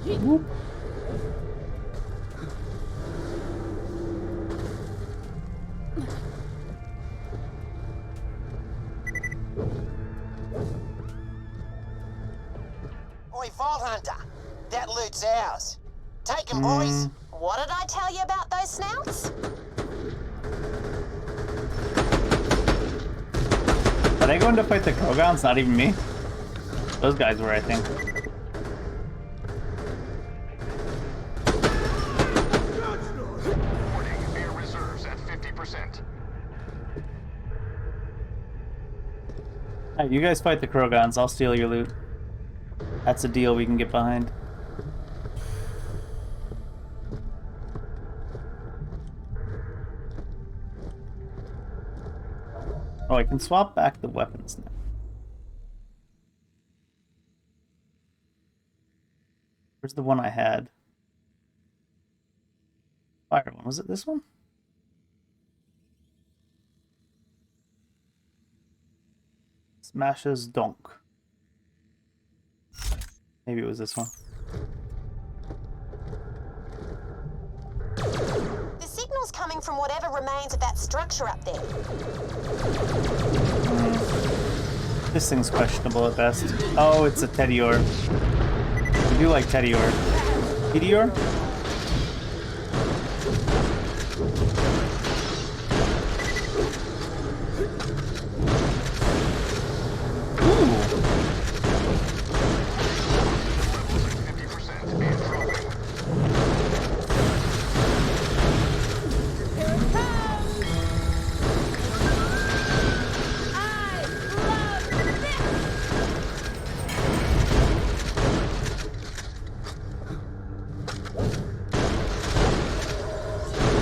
Whoop. Oi, Vault Hunter. That loot's ours. Take 'em, boys. What did I tell you about those snouts? Are they going to fight the Krogans? Not even me. Those guys were, I think. Warning, air reserves at 50%. Hey, you guys fight the Krogans. I'll steal your loot. That's a deal we can get behind. Oh, I can swap back the weapons now. Where's the one I had? Fire one. Was it this one? Smashes donk. Maybe it was this one. from whatever remains of that structure up there. This thing's questionable at best. Oh, it's a teddy ore. I do like teddy ore. Teddy ore?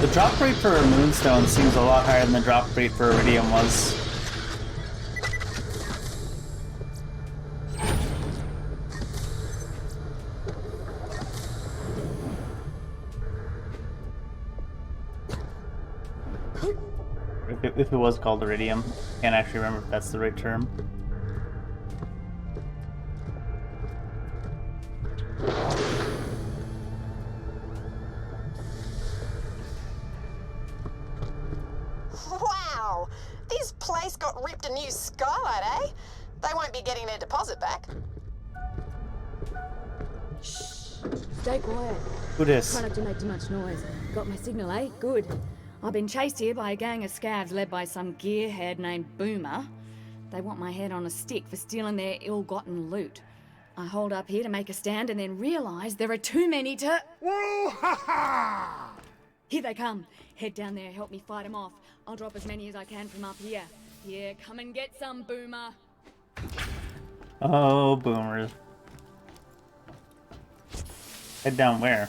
The drop rate for Moonstone seems a lot higher than the drop rate for Iridium was. If it was called Iridium. Can't actually remember if that's the right term. Wow! This place got ripped a new skylight, eh? They won't be getting their deposit back. Stay quiet. Who dis? Try not to make too much noise. Got my signal, eh? Good. I've been chased here by a gang of scavs led by some gearhead named Boomer. They want my head on a stick for stealing their ill-gotten loot. I hold up here to make a stand and then realise there are too many to... Whoa, ha ha! Here they come. Head down there, help me fight them off. I'll drop as many as I can from up here. Yeah, come and get some, Boomer. Oh, boomers. Head down where?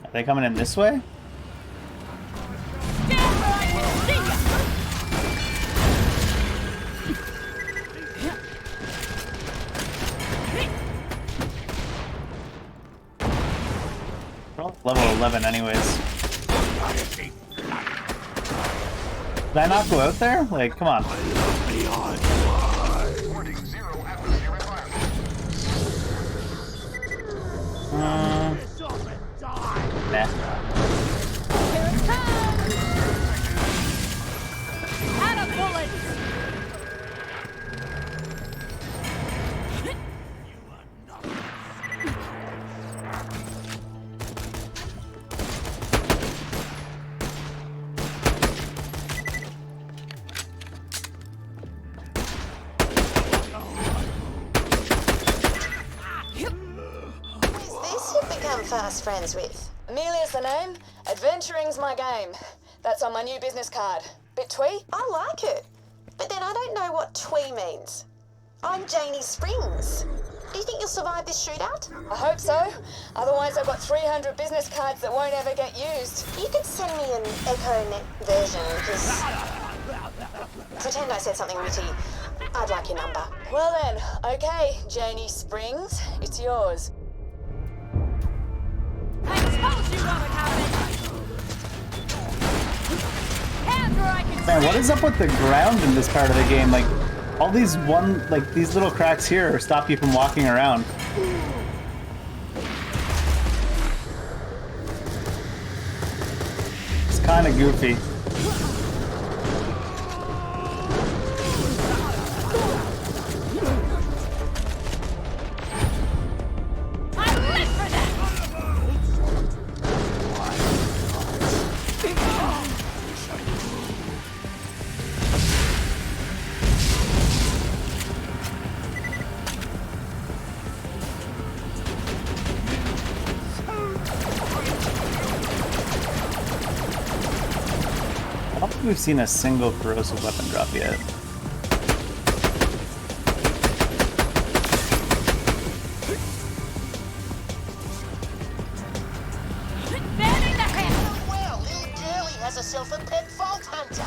Are they coming in this way? We're all level 11 anyways. Did I not go out there? Like, come on. Nah. Here it comes! Out of bullets! Fast friends with. Amelia's the name. Adventuring's my game. That's on my new business card. Bit twee? I like it. But then I don't know what twee means. I'm Janie Springs. Do you think you'll survive this shootout? I hope so. Otherwise I've got 300 business cards that won't ever get used. You could send me an EchoNet version, because... Pretend I said something witty. I'd like your number. Well then, okay, Janie Springs, it's yours. Man, what is up with the ground in this part of the game? Like, all these these little cracks here stop you from walking around. It's kind of goofy. I don't think we've seen a single corrosive weapon drop yet. Well, little girlie has herself a pet vault hunter.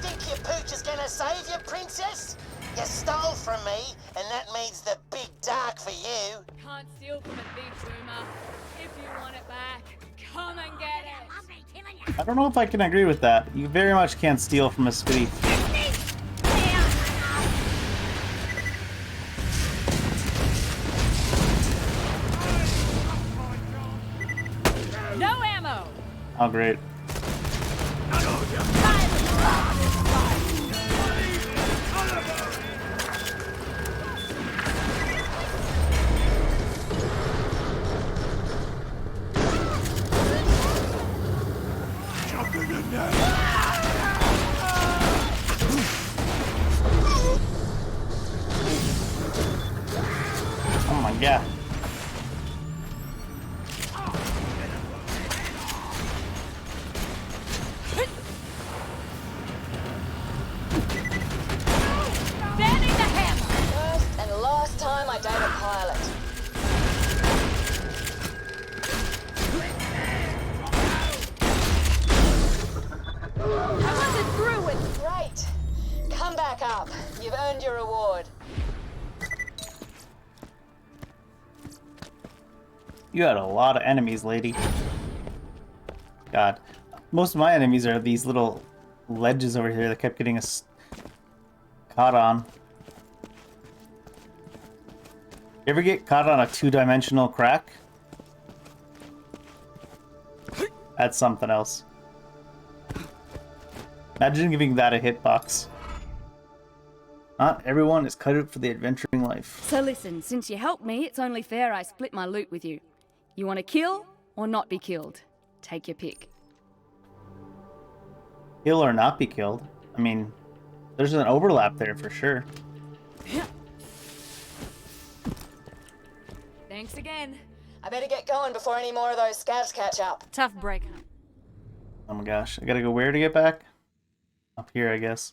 Think your pooch is gonna save you, princess? You stole from me, and that means the big dark for you. Can't steal from a thief, Boomer. If you want it back, come and get it. I don't know if I can agree with that. You very much can't steal from a spitty. Oh, great. Oh my god. First and last time I date a pilot. I wasn't through with. Great. Come back up. You've earned your reward. You had a lot of enemies, lady. God. Most of my enemies are these little ledges over here that kept getting us caught on. You ever get caught on a two-dimensional crack? That's something else. Imagine giving that a hitbox. Not everyone is cut out for the adventuring life. So listen, since you helped me, it's only fair I split my loot with you. You want to kill or not be killed? Take your pick. Kill or not be killed? I mean, there's an overlap there for sure. Thanks again. I better get going before any more of those scavs catch up. Tough break. Oh my gosh, I gotta go where to get back? Up here, I guess.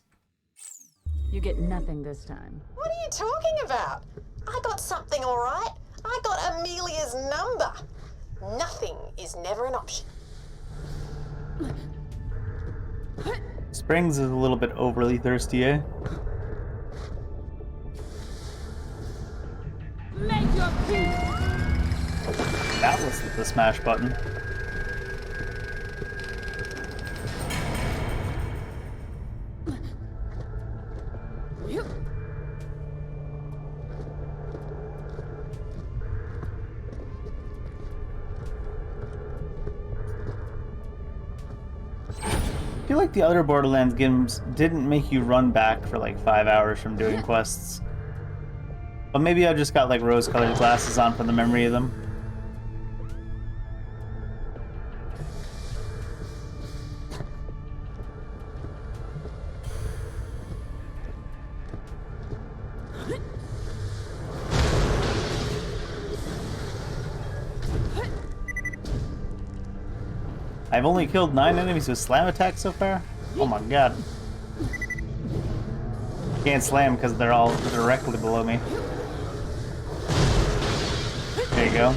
You get nothing this time. What are you talking about? I got something all right. I got Amelia's number. Nothing is never an option. Springs is a little bit overly thirsty, eh? Make your peace. That was the smash button. I feel like the other Borderlands games didn't make you run back for like 5 hours from doing quests. But maybe I just got like rose-colored glasses on from the memory of them. I've only killed 9 enemies with slam attacks so far? Oh my god. I can't slam because they're all directly below me. There you go.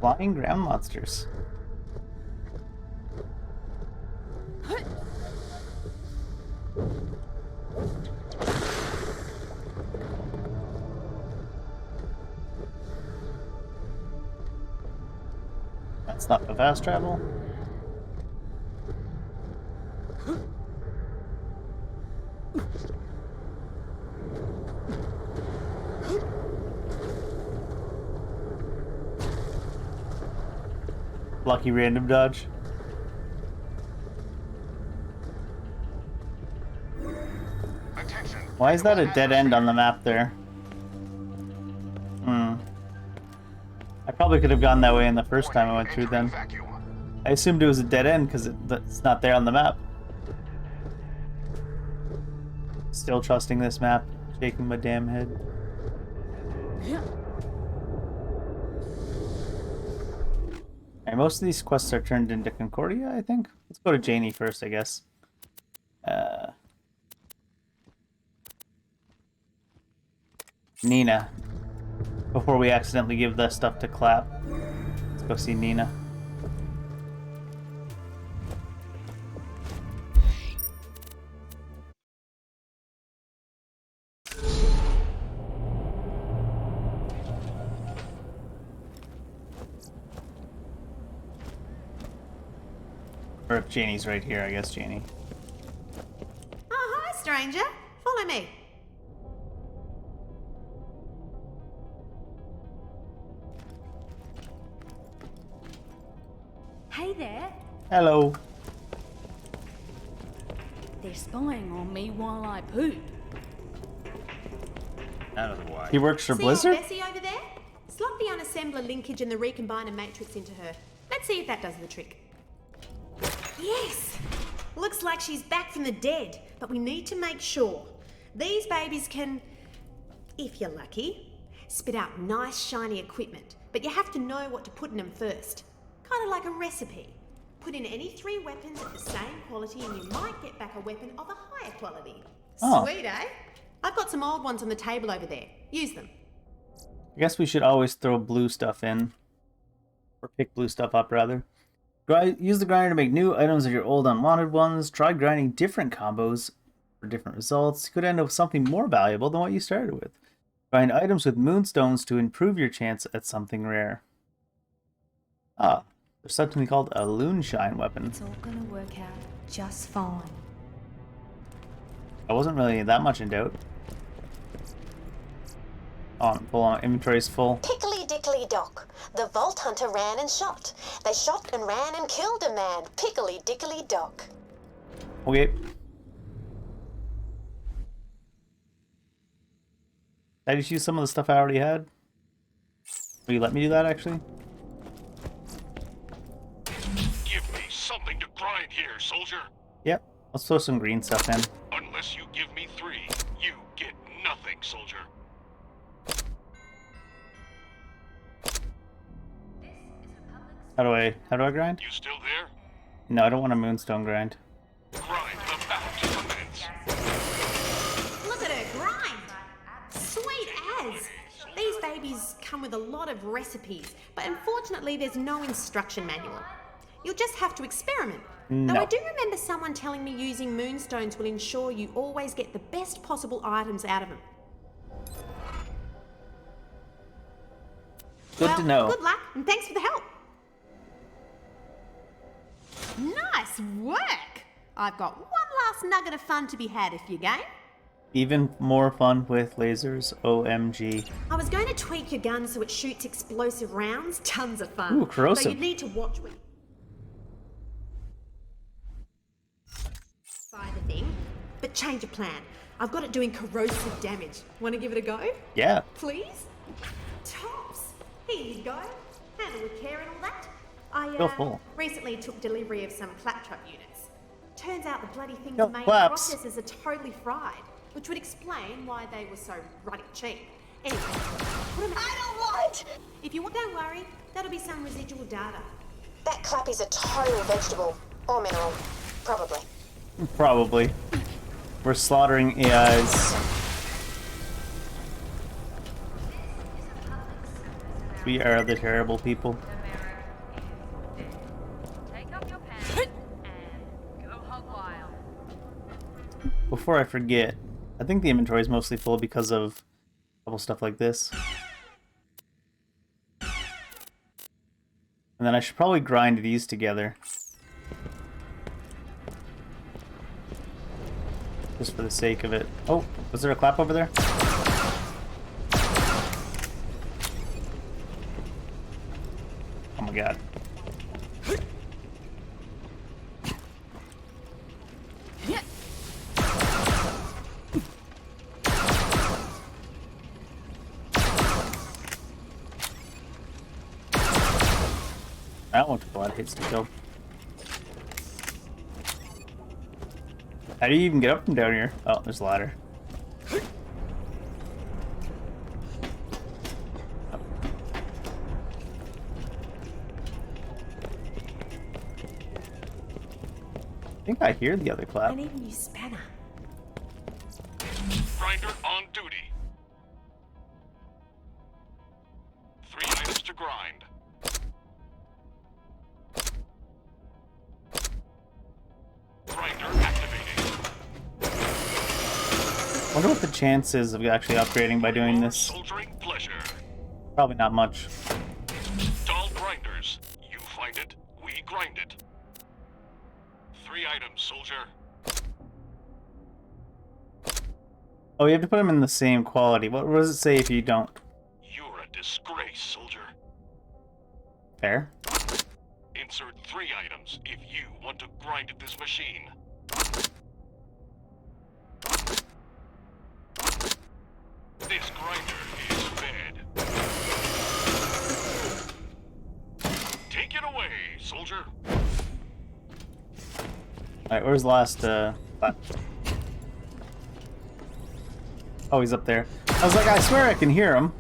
Flying ground monsters. That's not the fast travel. Lucky random dodge. Why is that a dead end on the map there? I probably could have gone that way in the first time I went through then. I assumed it was a dead end because it's not there on the map. Still trusting this map, shaking my damn head. Alright, most of these quests are turned into Concordia, I think. Let's go to Janie first, I guess. Nina. Before we accidentally give the stuff to Clap. Let's go see Nina. Or if Janie's right here, I guess Janie. Oh, hi, stranger. Follow me. Hey there. Hello. They're spying on me while I poop. Out of the way. He works for See Blizzard? old Bessie over there? Slot the unassembler linkage and the recombiner matrix into her. Let's see if that does the trick. Yes! Looks like she's back from the dead, but we need to make sure. These babies can, if you're lucky, spit out nice shiny equipment, but you have to know what to put in them first. Kind of like a recipe. Put in any 3 weapons of the same quality and you might get back a weapon of a higher quality. Oh. Sweet, eh? I've got some old ones on the table over there. Use them. I guess we should always throw blue stuff in. Or pick blue stuff up, rather. Use the grinder to make new items of your old unwanted ones. Try grinding different combos for different results. You could end up with something more valuable than what you started with. Grind items with moonstones to improve your chance at something rare. Ah, there's something called a loonshine weapon. It's all gonna work out just fine. I wasn't really that much in doubt. Full on inventory's full. Pickly dickly dock. The Vault Hunter ran and shot. They shot and ran and killed a man. Pickly dickly dock. Okay. Did I just use some of the stuff I already had? Will you let me do that, actually? Give me something to grind here, soldier. Yep. Let's throw some green stuff in. Unless you give me 3, you get nothing, soldier. How do I grind? You still there? No, I don't want a moonstone grind. Grind the battle to commence. Look at her grind. Sweet as. These babies come with a lot of recipes, but unfortunately there's no instruction manual. You'll just have to experiment. No. Though I do remember someone telling me using moonstones will ensure you always get the best possible items out of them. Good to know. Good luck, and thanks for the help. Nice work! I've got one last nugget of fun to be had if you're game. Even more fun with lasers. OMG. I was going to tweak your gun so it shoots explosive rounds. Tons of fun. Ooh, corrosive. So you'd need to watch when... Buy the thing, but change your plan. I've got it doing corrosive damage. Want to give it a go? Yeah. Please? Tops! Here you go. Handle with care and all that. Go I full. recently took delivery of some claptrap units. Turns out the bloody thing's Yo, main claps. processors are totally fried, which would explain why they were so bloody cheap. Anyway, put 'em I don't want! If you want, don't worry. That'll be some residual data. That clappy's a total vegetable. Or mineral. Probably. Probably. We're slaughtering AIs. We are the terrible people. Before I forget, I think the inventory is mostly full because of a couple stuff like this. And then I should probably grind these together. Just for the sake of it. Oh, was there a clap over there? Oh my god. That one took a lot of hits to kill. How do you even get up from down here? Oh, there's a ladder. I think I hear the other clap. I need a new spanner. Grinder on duty. 3 items to grind. Grinder activating. Wonder what the chance is of actually upgrading by doing this. Soldiering pleasure. Probably not much. Dull grinders. You find it, we grind it. items, soldier. Oh, you have to put them in the same quality. What does it say if you don't? You're a disgrace, soldier. Fair. Insert 3 items if you want to grind at this machine. This grinder is fed. Take it away, soldier. Alright, where's the last, Oh, he's up there. I was like, I swear I can hear him.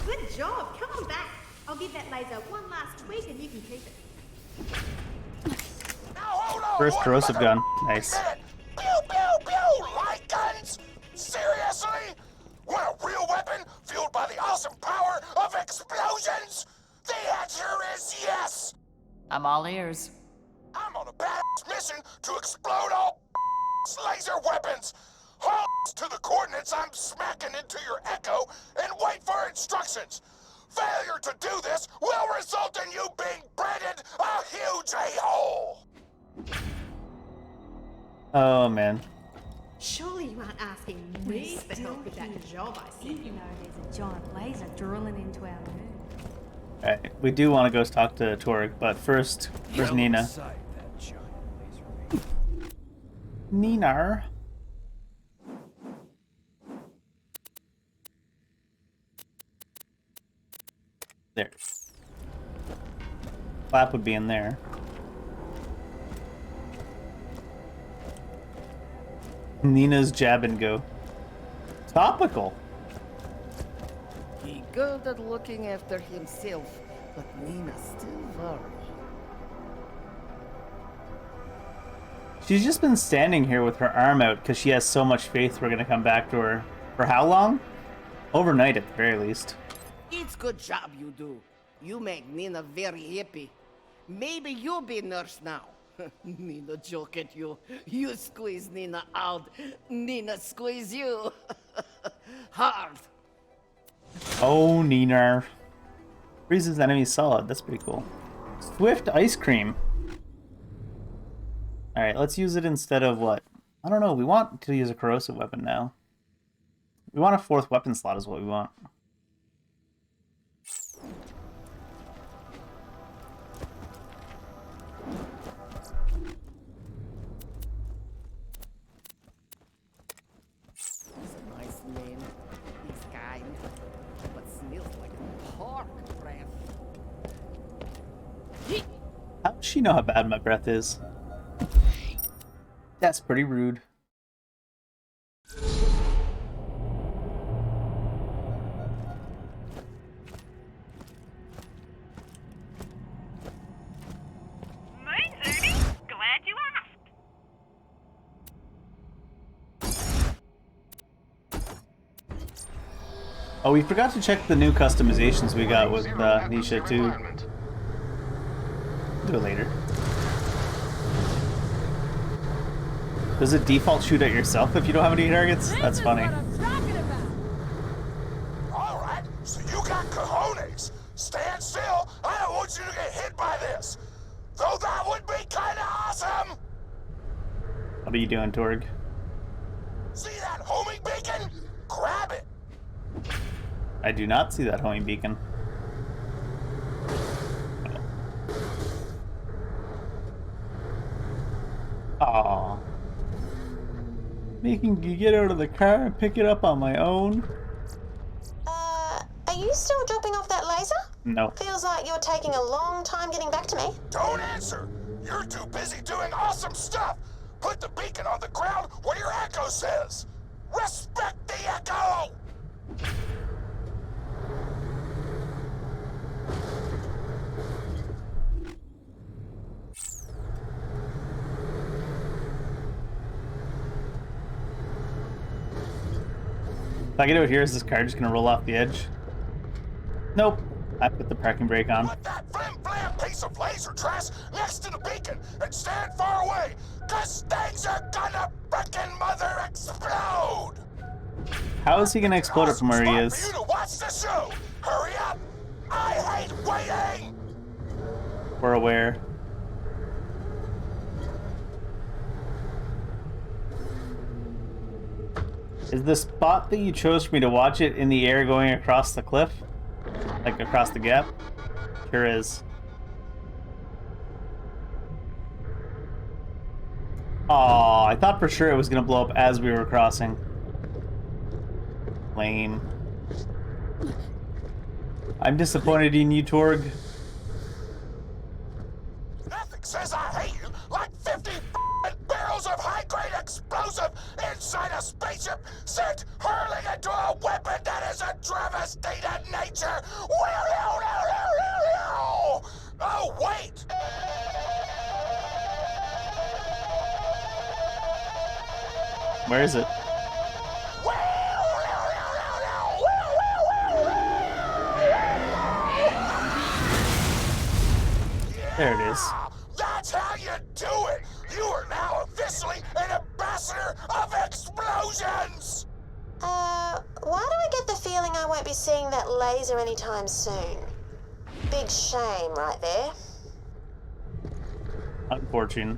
Good job. Come on back. I'll give that laser one last tweak and you can keep it. First corrosive gun. Nice. Pew, pew, pew! Light guns? Seriously? Want a real weapon fueled by the awesome power of explosions? The answer is yes! I'm all ears. I'm on a badass mission to explode all laser weapons! Hold to the coordinates I'm smacking into your echo and wait for instructions! Failure to do this will result in you being branded a huge a-hole! Oh, man. Surely you aren't asking me for help with that job I see. Even though there's a giant laser drilling into our moon. Alright, we do want to go talk to Torg, but first, where's Nina? Nina. There. Flap would be in there. Nina's jab and go. Topical. He good at looking after himself, but Nina's still worried. She's just been standing here with her arm out because she has so much faith we're gonna come back to her. For how long? Overnight at the very least. It's good job you do. You make Nina very happy. Maybe you'll be nurse now. Nina joke at you. You squeeze Nina out. Nina squeeze you. Hard. Oh, Nina. Freezes enemies solid. That's pretty cool. Swift ice cream. Alright, let's use it instead of what? I don't know. We want to use a corrosive weapon now. We want a 4th weapon slot is what we want. He's a nice man. He's kind. But smells like pork breath. How does she know how bad my breath is? That's pretty rude. Moon Zuni, glad you asked. Oh, we forgot to check the new customizations we got with Nisha too. Do it later. Does it default shoot at yourself if you don't have any targets? That's funny. Alright, so you got cojones. Stand still. I don't want you to get hit by this. Though that would be kinda awesome. What are you doing, Torg? See that homing beacon? Grab it. I do not see that homing beacon. Aww. Making you get out of the car and pick it up on my own? Are you still dropping off that laser? No. Feels like you're taking a long time getting back to me. Don't answer. You're too busy doing awesome stuff. Put the beacon on the ground where your echo says. Respect the echo! If I get out here, is this car just gonna roll off the edge? Nope. I put the parking brake on. Put that flim-flam piece of laser trash next to the beacon and stand far away, cause things are gonna frickin' mother explode! How is he gonna explode it from where he is? For you to watch the show! Hurry up! I hate waiting! We're aware. Is the spot that you chose for me to watch it in the air going across the cliff? Like across the gap? Sure is. Aw, I thought for sure it was gonna blow up as we were crossing. Lame. I'm disappointed in you, Torg. Nothing says I hate you like 50 barrels of high-grade explosive inside a spaceship sent hurling into a weapon that is a travesty to nature. Oh, wait! Where is it? There it is. That's how you do it! You are now officially an ambassador of explosions! Why do I get the feeling I won't be seeing that laser anytime soon? Big shame right there. Unfortunate.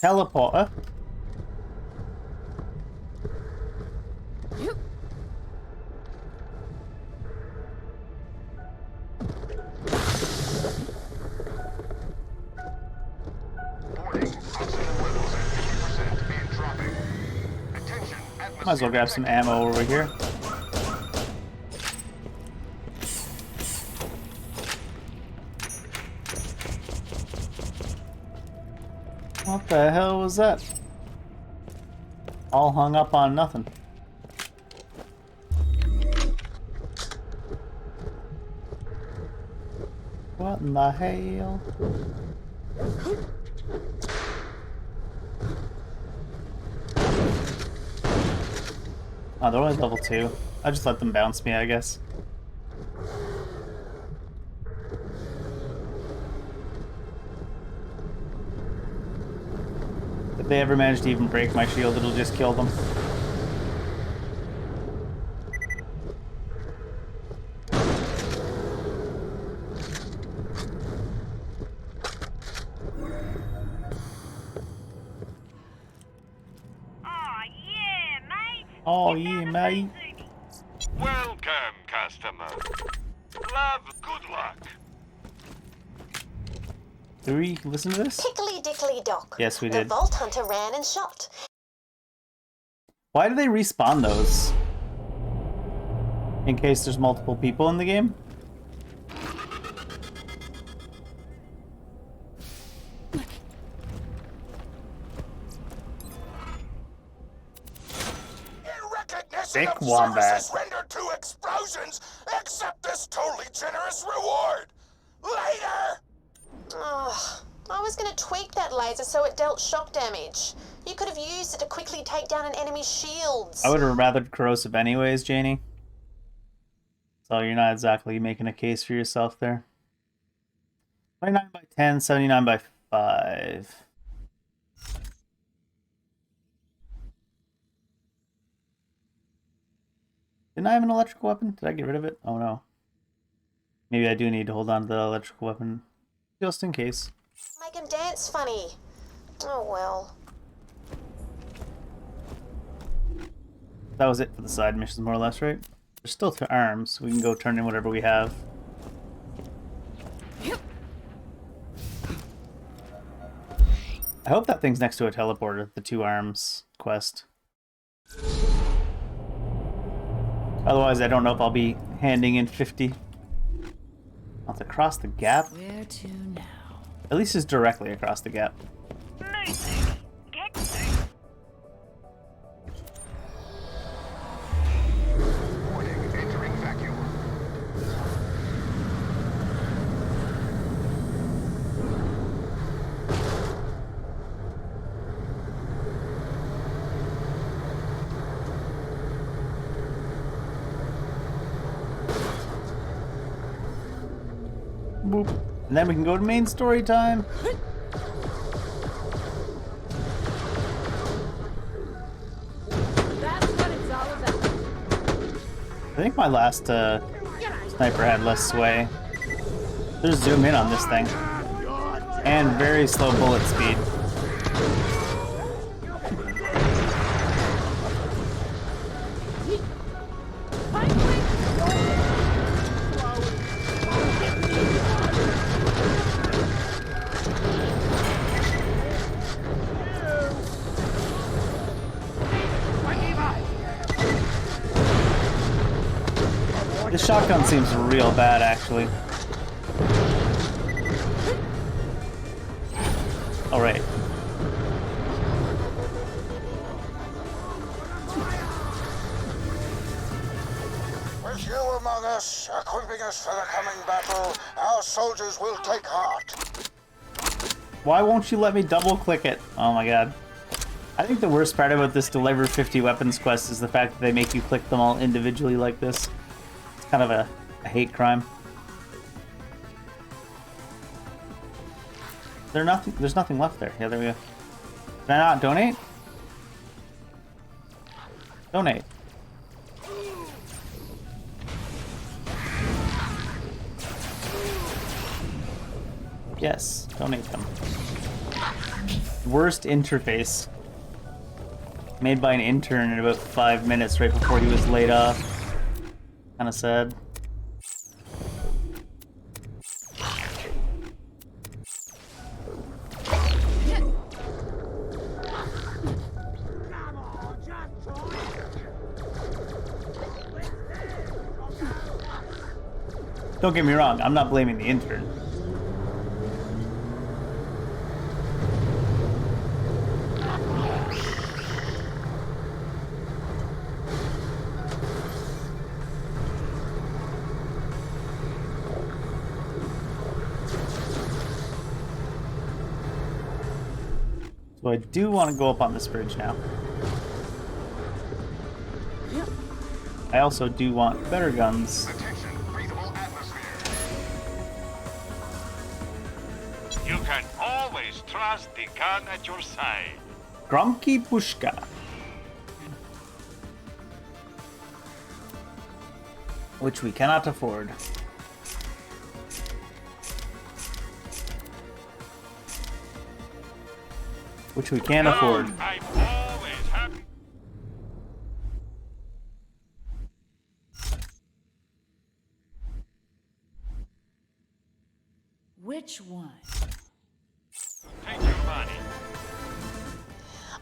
Teleporter. Might as well grab some ammo over here. What the hell was that? All hung up on nothing. What in the hell? Oh, they're only level 2. I just let them bounce me, I guess. If they ever manage to even break my shield, it'll just kill them. Oh yeah, mate. Welcome, customer. Love, good luck. Did we listen to this? Pickly dickly dock. Yes, we The did. Vault Hunter ran and shot. Why do they respawn those? In case there's multiple people in the game? Big wombat. Rendered to explosions, accept this totally generous reward. Later! Oh, I was gonna tweak that laser so it dealt shock damage. You could have used it to quickly take down an enemy's shields. I would have rather corrosive anyways, Janie. So you're not exactly making a case for yourself there. 29 by 10, 79 by 5. Didn't I have an electrical weapon? Did I get rid of it? Oh no. Maybe I do need to hold on to the electrical weapon. Just in case. Make him dance funny. Oh well. That was it for the side missions, more or less, right? There's still 2 arms, so we can go turn in whatever we have. I hope that thing's next to a teleporter, the 2 arms quest. Otherwise, I don't know if I'll be handing in 50. I'll have to cross the gap. Where to now? At least it's directly across the gap. Boop. And then we can go to main story time. That's what it's all about. I think my last sniper had less sway. Just zoom in on this thing. And very slow bullet speed. This shotgun seems real bad, actually. All right. With you among us, equipping us for the coming battle, our soldiers will take heart. Why won't you let me double click it? Oh my god. I think the worst part about this deliver 50 weapons quest is the fact that they make you click them all individually like this. It's kind of a hate crime. There's nothing left there. Yeah, there we go. Can I not donate? Donate. Yes, donate them. Worst interface. Made by an intern in about 5 minutes right before he was laid off. Kinda sad. Don't get me wrong, I'm not blaming the intern. So I do want to go up on this bridge now. I also do want better guns. You can always trust the gun at your side. Gromky Pushka. Which we cannot afford. Which we can't afford. I'm always happy. Which one? Take your money.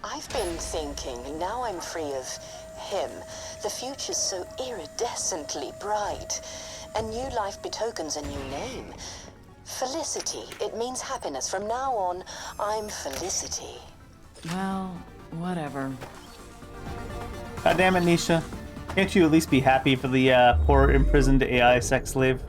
I've been thinking, now I'm free of him, the future's so iridescently bright. A new life betokens a new name. Felicity. It means happiness. From now on, I'm Felicity. Well, whatever. God damn it, Nisha. Can't you at least be happy for the poor imprisoned AI sex slave?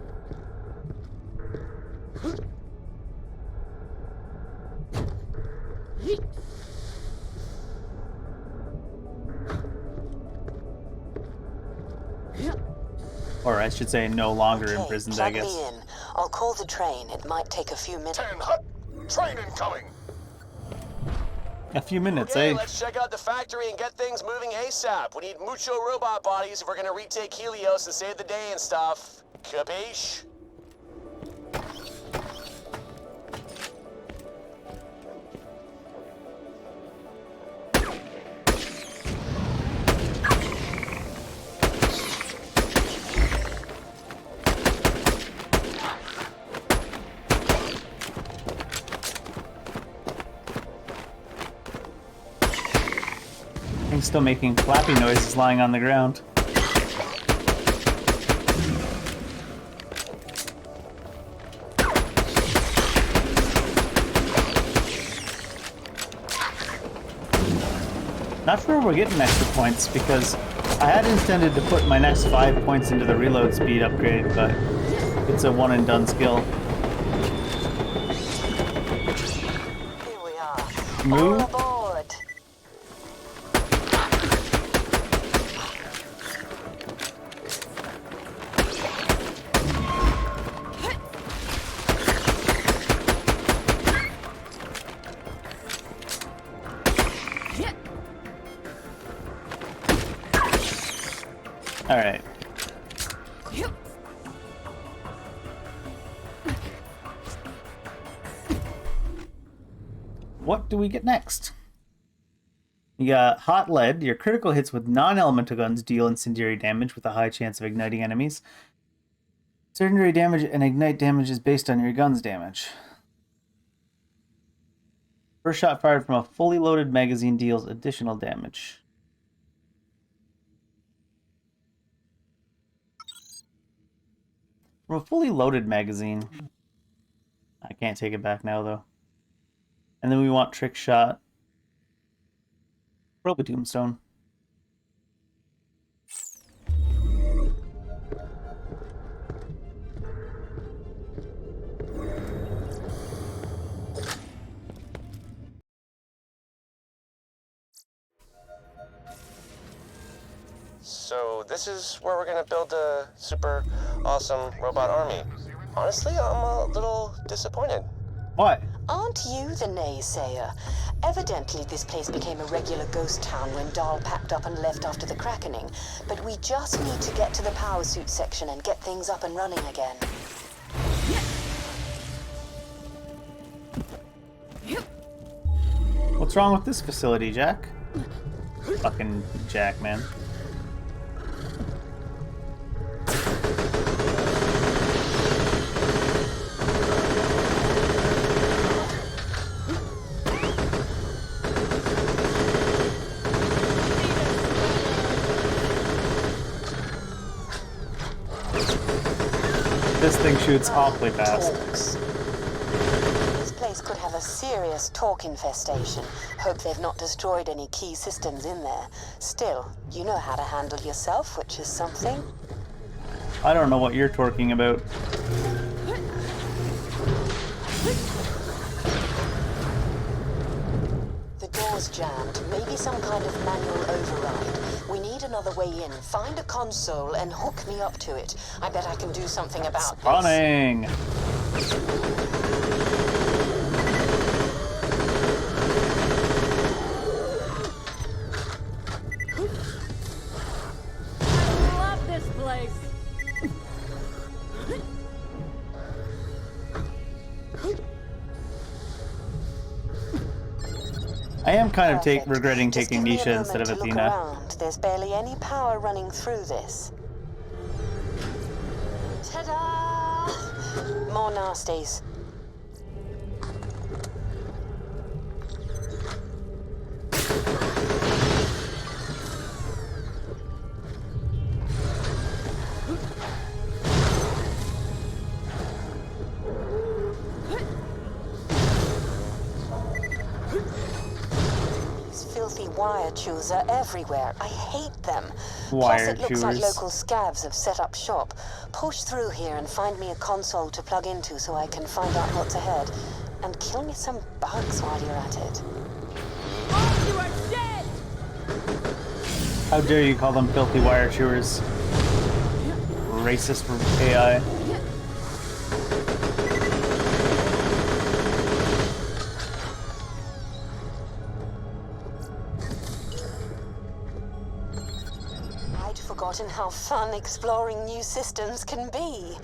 Or I should say no longer imprisoned, I guess. Plug me in. I'll call the train. It might take a few minutes. Train incoming! A few minutes, Okay, eh? let's check out the factory and get things moving ASAP. We need mucho robot bodies if we're gonna retake Helios and save the day and stuff. Capiche? Thing's still making flappy noises lying on the ground. Not sure we're getting extra points because I had intended to put my next 5 points into the reload speed upgrade, but it's a one and done skill. Here we are. Move. All aboard. All right. what do we get next? You got Hot Lead. Your critical hits with non-elemental guns deal incendiary damage with a high chance of igniting enemies. Incendiary damage and ignite damage is based on your gun's damage. First shot fired from a fully loaded magazine deals additional damage. From a fully loaded magazine. I can't take it back now, though. And then we want trick shot. Probably tombstone. So this is where we're gonna build a super awesome robot army. Honestly, I'm a little disappointed. Why? Aren't you the naysayer? Evidently, this place became a regular ghost town when Dahl packed up and left after the crackening. But we just need to get to the power suit section and get things up and running again. What's wrong with this facility, Jack? Fucking Jack, man. This thing shoots awfully fast. This place could have a serious talk infestation. Hope they've not destroyed any key systems in there. Still, you know how to handle yourself, which is something. I don't know what you're talking about. The door's jammed. Maybe some kind of manual override. We need another way in. Find a console and hook me up to it. I bet I can do something about this. Spawning! I love this place. I am kind of regretting taking Give me a Nisha moment instead of to look Athena. around. There's barely any power running through this. Ta-da! More nasties. Wire chewers are everywhere. I hate them. Plus, it looks like local scavs have set up shop. Push through here and find me a console to plug into so I can find out what's ahead. And kill me some bugs while you're at it. Oh, you are dead! How dare you call them filthy wire chewers? Racist for AI. Forgotten how fun exploring new systems can be.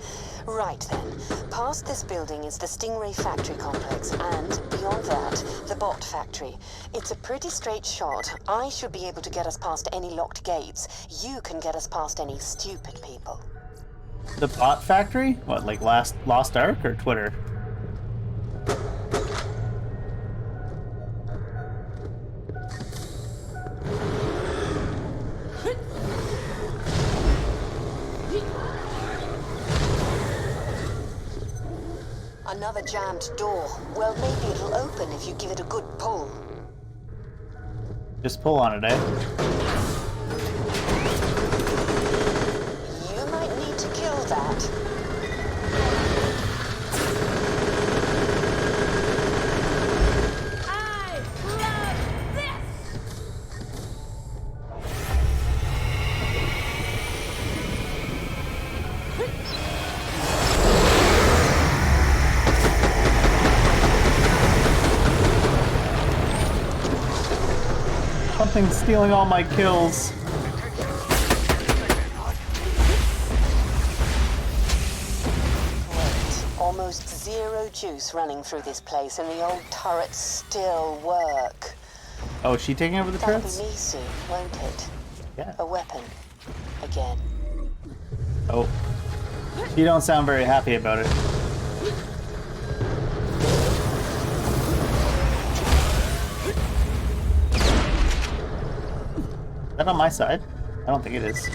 Right then, past this building is the Stingray factory complex, and beyond that, the bot factory. It's a pretty straight shot. I should be able to get us past any locked gates. You can get us past any stupid people. The bot factory? What, like Lost Ark or Twitter? Another jammed door. Well, maybe it'll open if you give it a good pull. Just pull on it, eh? You might need to kill that. I love this! Something's stealing all my kills. Great. almost zero juice running through this place, and the old turrets still work. Oh, is she taking over the That'll turrets? be me soon, won't it? Yeah. A weapon. Again. Oh. You don't sound very happy about it. Is that on my side? I don't think it is.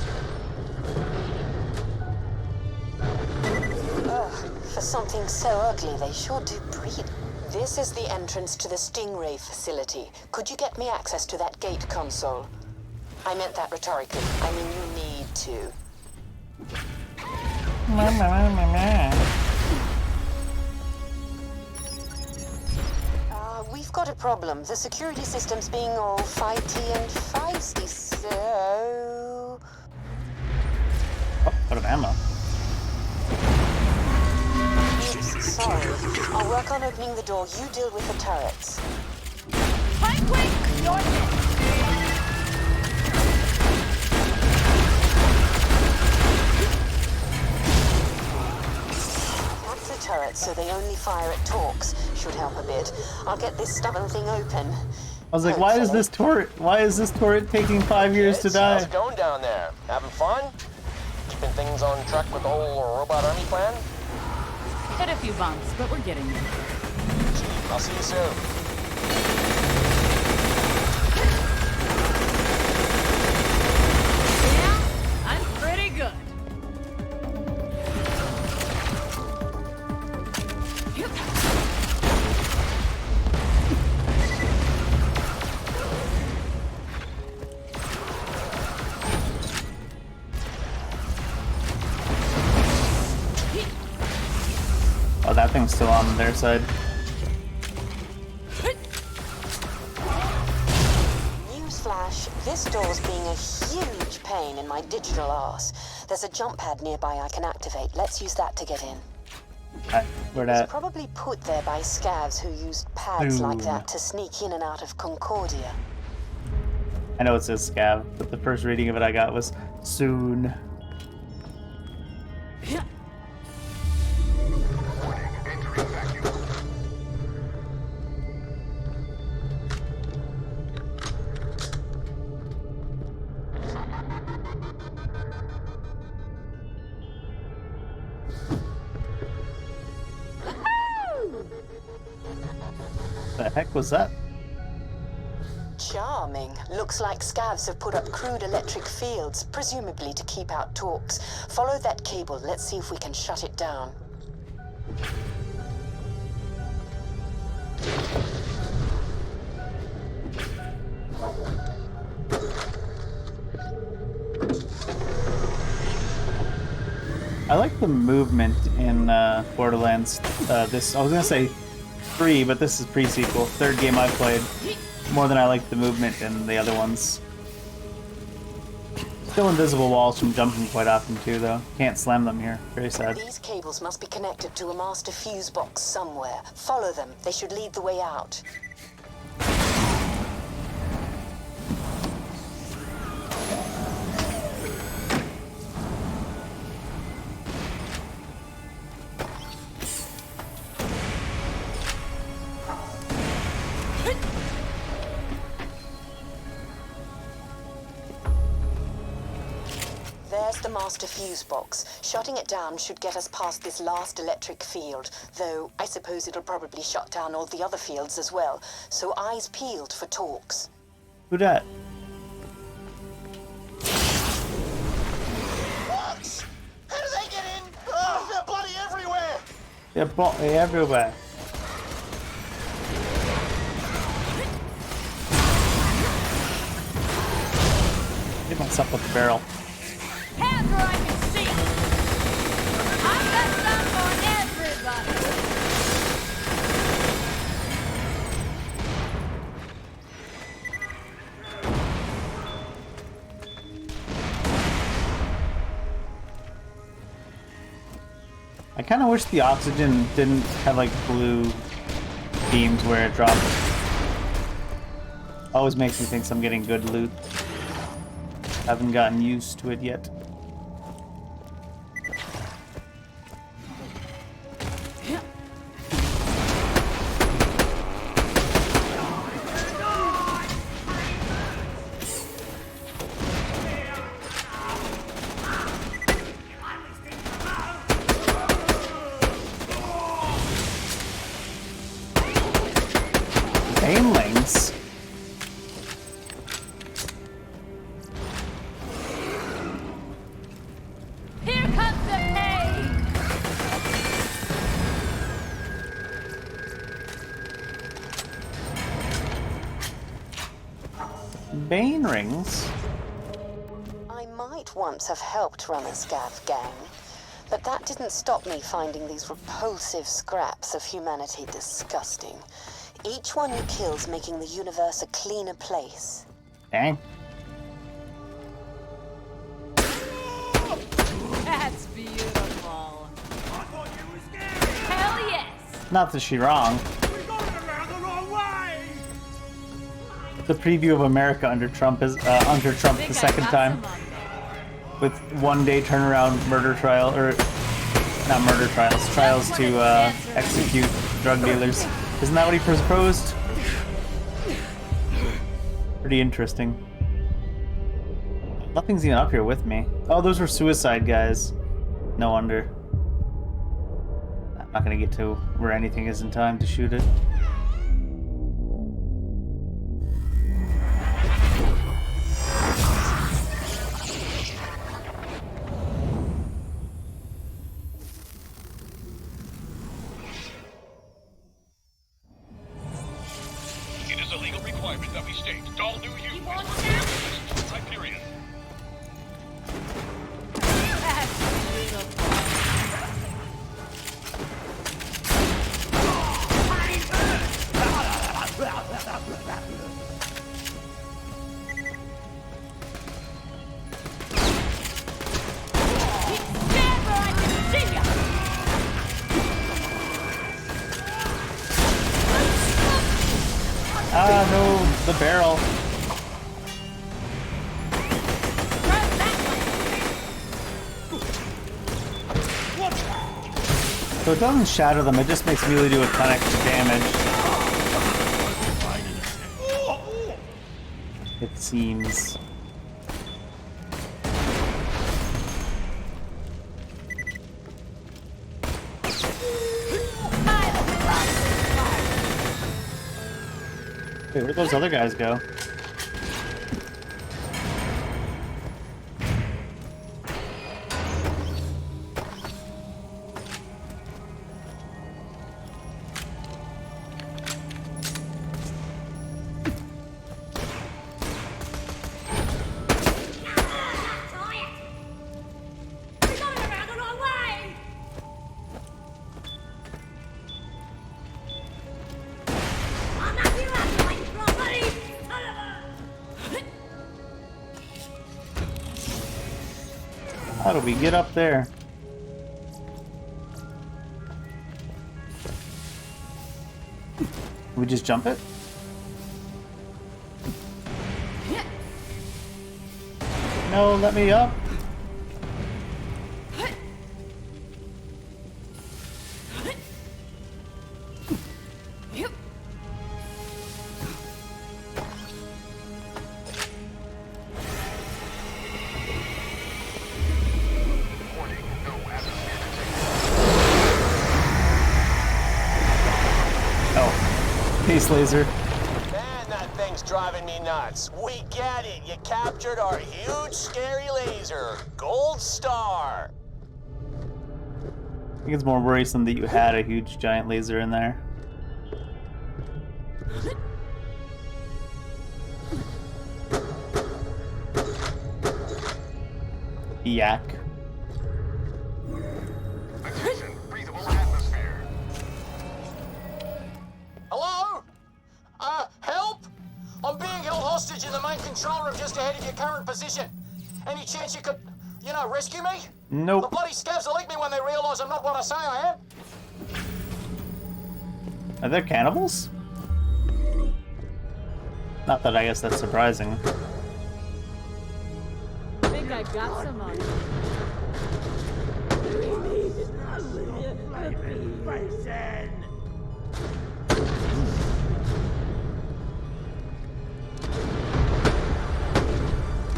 Ugh, for something so ugly, they sure do breed. This is the entrance to the Stingray facility. Could you get me access to that gate console? I meant that rhetorically. I mean, you need to. We've got a problem. The security system's being all fighty and feisty, so... Oh, out of ammo. Oops, sorry. I'll work on opening the door. You deal with the turrets. Pipe wing, you're next. Turrets, so they only fire at talks. Should help a bit. I'll get this stubborn thing open. I was like, why is this turret taking 5 years to die? How's it going down there? Having fun? Keeping things on track with the whole robot army plan? Hit a few bumps, but we're getting there. I'll see you soon. Yeah, I'm pretty good. Oh, that thing's still on their side. Newsflash, this door's being a huge pain in my digital arse. There's a jump pad nearby I can activate. Let's use that to get in. Where It's that? probably put there by scavs who used pads like that to sneak in and out of Concordia. I know it says scav, but the first reading of it I got was soon. The heck was that? Charming. Looks like scavs have put up crude electric fields, presumably to keep out talks. Follow that cable. Let's see if we can shut it down. I like the movement in Borderlands. This, I was gonna say 3, but this is pre-sequel. Third game I've played. More than I like the movement in the other ones. Still invisible walls from jumping quite often too, though. Can't slam them here. Very sad. These cables must be connected to a master fuse box somewhere. Follow them. They should lead the way out. There's the master fuse box. Shutting it down should get us past this last electric field, though I suppose it'll probably shut down all the other fields as well. So eyes peeled for talks. Who dat? Bugs! How do they get in? Oh, they're bloody everywhere! They're bloody everywhere. Hit myself with the barrel. Hands where I can see 'em. I've got some for everybody. I kind of wish the oxygen didn't have like blue beams where it drops. Always makes me think I'm getting good loot. Haven't gotten used to it yet. Banelings? Here comes the pain! Bane rings? I might once have helped run a scav gang, but that didn't stop me finding these repulsive scraps of humanity disgusting. Each one you kill's making the universe a cleaner place. Dang. That's beautiful. Hell yes! Not that she's wrong. The preview of America under Trump is under Trump the second time, with 1 day turnaround murder trial, or not murder trials to execute drug dealers. Isn't that what he proposed? Pretty interesting. Nothing's even up here with me. Oh, those were suicide guys. No wonder. I'm not gonna get to where anything is in time to shoot it. It is a legal requirement that we state all new use is Hyperion. Ah, no, the barrel. So it doesn't shatter them, it just makes melee do a ton extra damage. It seems. Wait, where'd those other guys go? How do we get up there? We just jump it? No, let me up. Peace, laser. Man, that thing's driving me nuts. We get it. You captured our huge, scary laser. Gold star. I think it's more worrisome that you had a huge giant laser in there. Yak. Attention, breathable atmosphere. Hello? Help? I'm being held hostage in the main control room just ahead of your current position. Any chance you could, rescue me? Nope. The bloody scavs will lick me when they realize I'm not what I say I am. Are there cannibals? Not that I guess that's surprising. I think I got some on.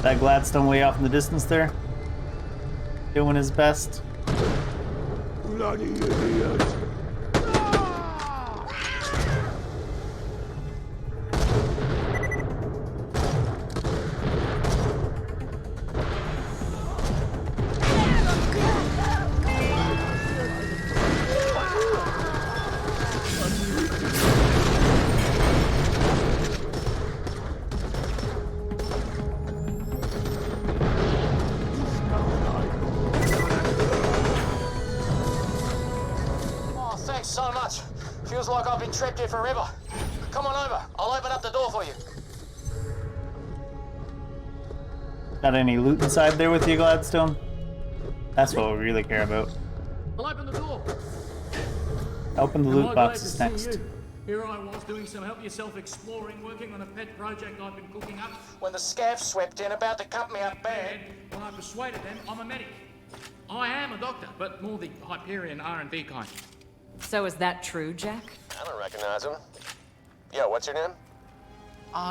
That Gladstone way off in the distance there, doing his best. Bloody idiot! Thanks so much. Feels like I've been trapped here forever. Come on over. I'll open up the door for you. Got any loot inside there with you, Gladstone? That's what we really care about. I'll open the door. Open the loot boxes next. Here I was doing some help-yourself exploring, working on a pet project I've been cooking up. When the scavs swept in, about to cut me up bad. When I persuaded them, I'm a medic. I am a doctor, but more the Hyperion R&D kind. So is that true, Jack? I don't recognize him. Yo, what's your name?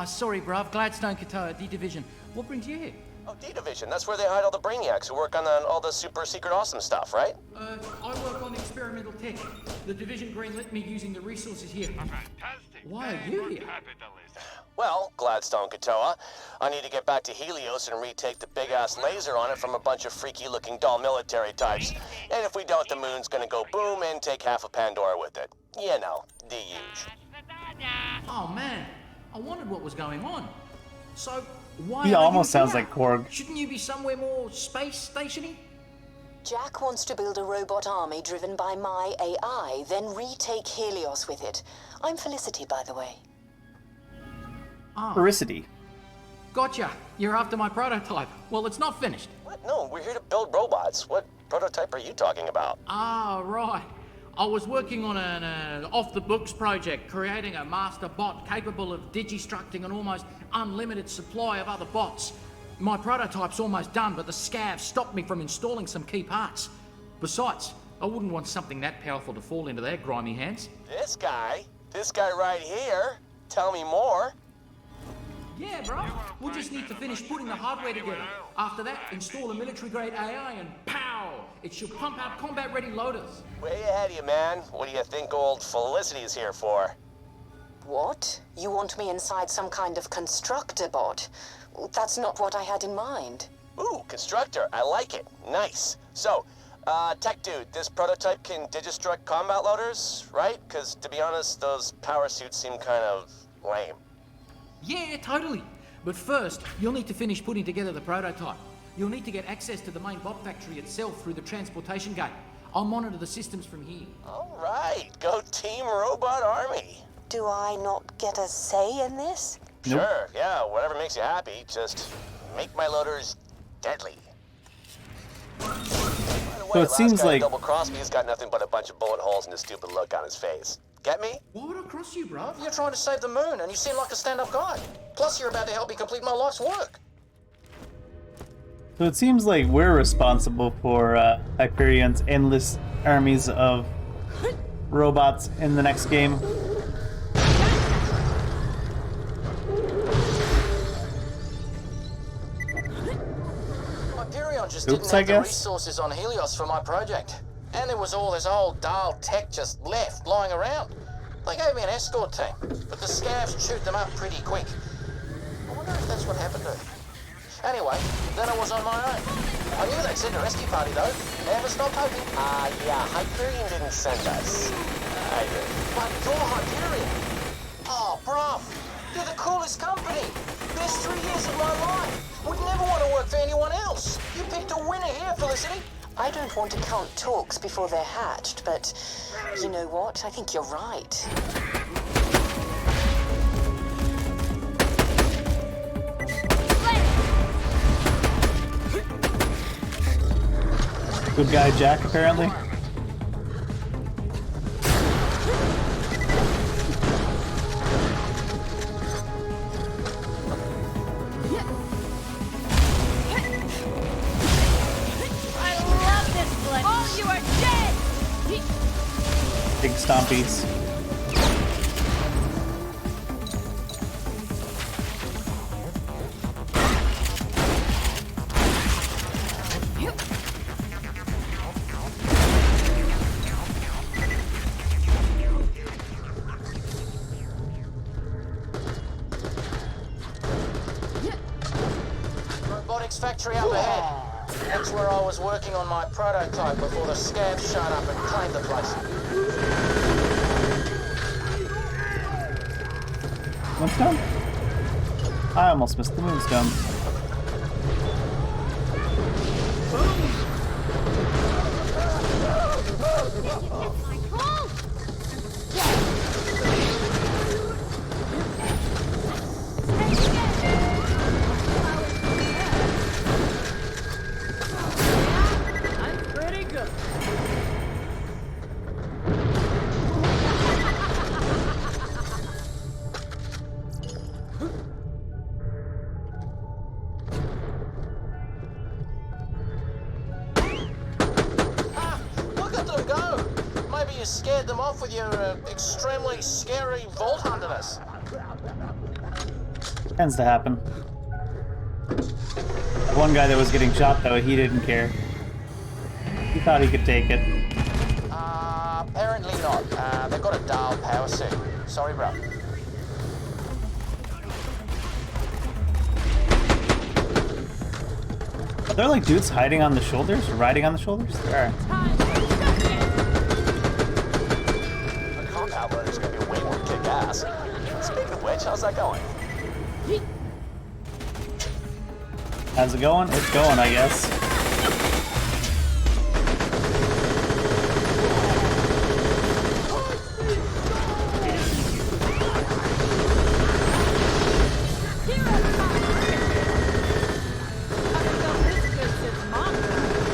Sorry, bruv. Gladstone Katoa, D Division. What brings you here? Oh, D-Division. That's where they hide all the brainiacs who work on all the super secret awesome stuff, right? I work on experimental tech. The Division greenlit me using the resources here. Why are you here? Well, Gladstone Katoa, I need to get back to Helios and retake the big-ass laser on it from a bunch of freaky-looking dull military types. And if we don't, the moon's gonna go boom and take half of Pandora with it. You know, the huge. Oh, man. I wondered what was going on. So, why He are almost you sounds here? like Korg. Shouldn't you be somewhere more space stationy? Jack wants to build a robot army driven by my AI, then retake Helios with it. I'm Felicity, by the way. Oh. Felicity. Gotcha. You're after my prototype. Well, it's not finished. What? No, we're here to build robots. What prototype are you talking about? Ah, right. I was working on an off-the-books project, creating a master bot capable of digistructing an almost unlimited supply of other bots. My prototype's almost done, but the scavs stopped me from installing some key parts. Besides, I wouldn't want something that powerful to fall into their grimy hands. This guy right here. Tell me more. Yeah, bro. We'll just need to finish putting the hardware together. After that, install a military-grade AI and pow! It should pump out combat-ready loaders. Way ahead of you, man. What do you think old Felicity's here for? What? You want me inside some kind of constructor bot? That's not what I had in mind. Ooh, constructor. I like it. Nice. So, tech dude, this prototype can digistruct combat loaders, right? Because, to be honest, those power suits seem kind of lame. Yeah, totally. But first, you'll need to finish putting together the prototype. You'll need to get access to the main bot factory itself through the transportation gate. I'll monitor the systems from here. All right. Go Team Robot Army. Do I not get a say in this? Nope. Sure, yeah, whatever makes you happy. Just make my loaders deadly. By the way, So it seems guy like double crossed me. He's got nothing but a bunch of bullet holes and a stupid look on his face. Get me? Why would I cross you, bro? You're trying to save the moon, and you seem like a stand-up guy. Plus, you're about to help me complete my life's work. So it seems like we're responsible for Hyperion's endless armies of robots in the next game. Hyperion just Oops, didn't I have the guess. resources on Helios for my project. And there was all this old dull tech just left lying around. They gave me an escort team, but the scavs chewed them up pretty quick. I wonder if that's what happened to them. Anyway, then I was on my own. I knew they'd send a rescue party though. Never stopped hoping. Yeah, Hyperion didn't send us. I did. But you're Hyperion. Oh, bruv, you're the coolest company. Best 3 years of my life. Would never want to work for anyone else. You picked a winner here, Felicity. I don't want to count talks before they're hatched, but you know what? I think you're right. Good guy Jack, apparently. Oh, you are dead! Big stompies. Robotics factory up ahead. That's where I was working on my prototype before the scavs showed up and claimed the place. Moonstone? I almost missed the Moonstone. you scared them off with your extremely scary vault hunterness. Tends to happen. One guy that was getting shot, though, he didn't care. He thought he could take it. Apparently not. They've got a Dahl power suit. Sorry, bro. Are there like dudes hiding on the shoulders or riding on the shoulders? There are. The compound loader's gonna be way more kick-ass. Speaking of which, how's that going? How's it going? It's going, I guess.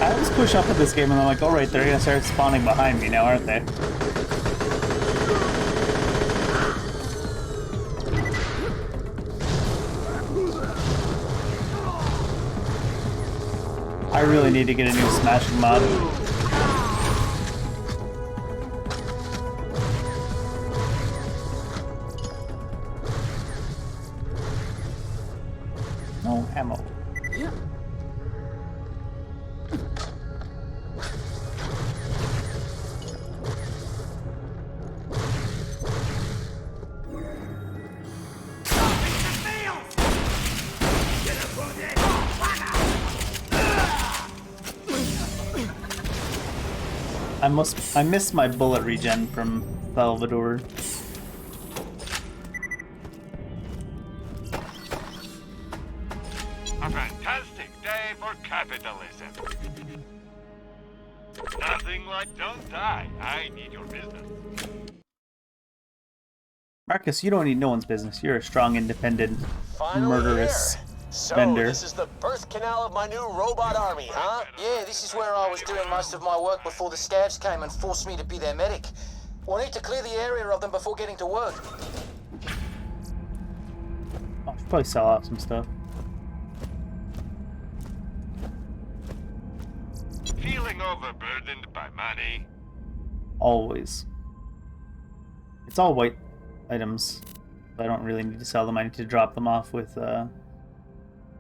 I always push up with this game and I'm like, oh right, they're gonna start spawning behind me now, aren't they? I really need to get a new smashing mod. No ammo. I missed my bullet regen from Salvador. A fantastic day for capitalism. Nothing like don't die. I need your business. Marcus, you don't need no one's business. You're a strong, independent, Finally murderous here. So, vendor. this is the birth canal of my new robot army, huh? Yeah, this is where I was doing most of my work before the scavs came and forced me to be their medic. We'll need to clear the area of them before getting to work. I should probably sell out some stuff. Feeling overburdened by money? Always. It's all white items. I don't really need to sell them. I need to drop them off with,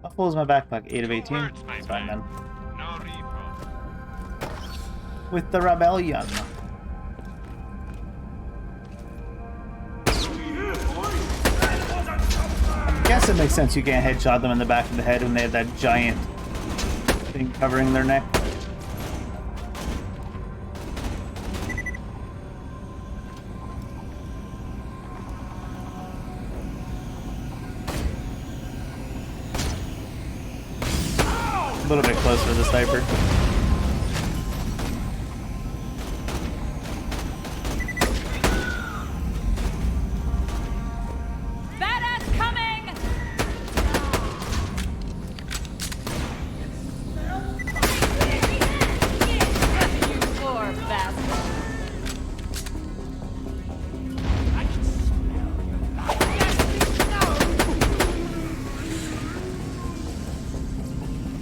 how full is my backpack? 8 of 18? That's fine then. With the rebellion. I guess it makes sense you can't headshot them in the back of the head when they have that giant thing covering their neck. A little bit closer to the sniper. Badass coming! You poor bastard.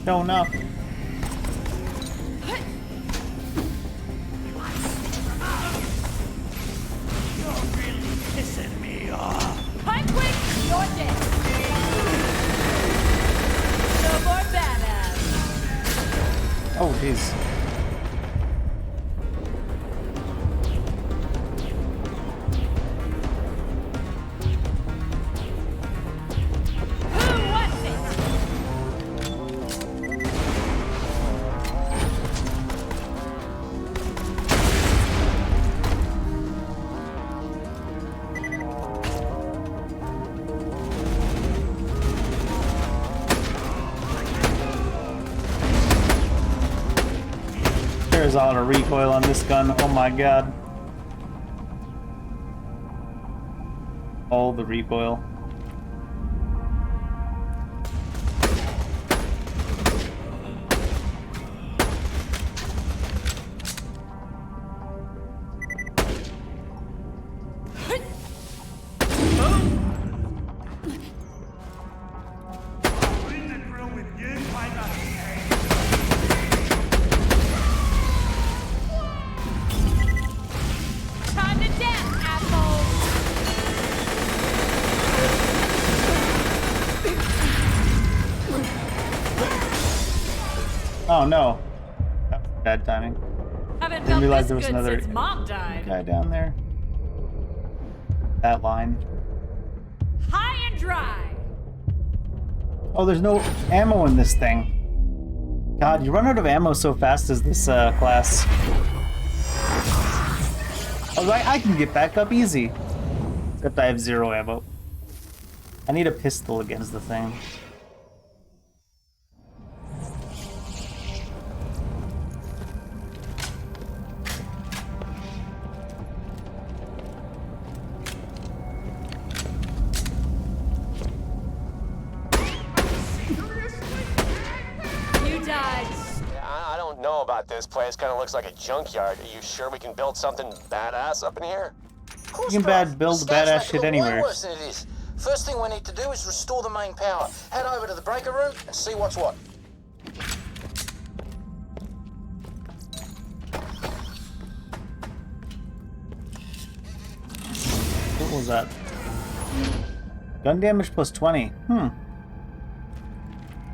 Showing up. Pissing me off. I'm quick, you're dead. No more badass. Oh, jeez. Who wants it? There's a lot of recoil on this gun. Oh my god. All the recoil. Oh no. That was bad timing. Haven't Didn't felt realize this there was good another since Mom died. guy down there. That line. High and dry. Oh, there's no ammo in this thing. God, you run out of ammo so fast as this class. Oh, I can get back up easy. Except I have 0 ammo. I need a pistol against the thing. You died. I don't know about this place. Kind of looks like a junkyard. Are you sure we can build something badass up in here? You can build badass shit anywhere. Worse than it is. First thing we need to do is restore the main power. Head over to the breaker room and see what's what. What was that? Gun damage plus 20.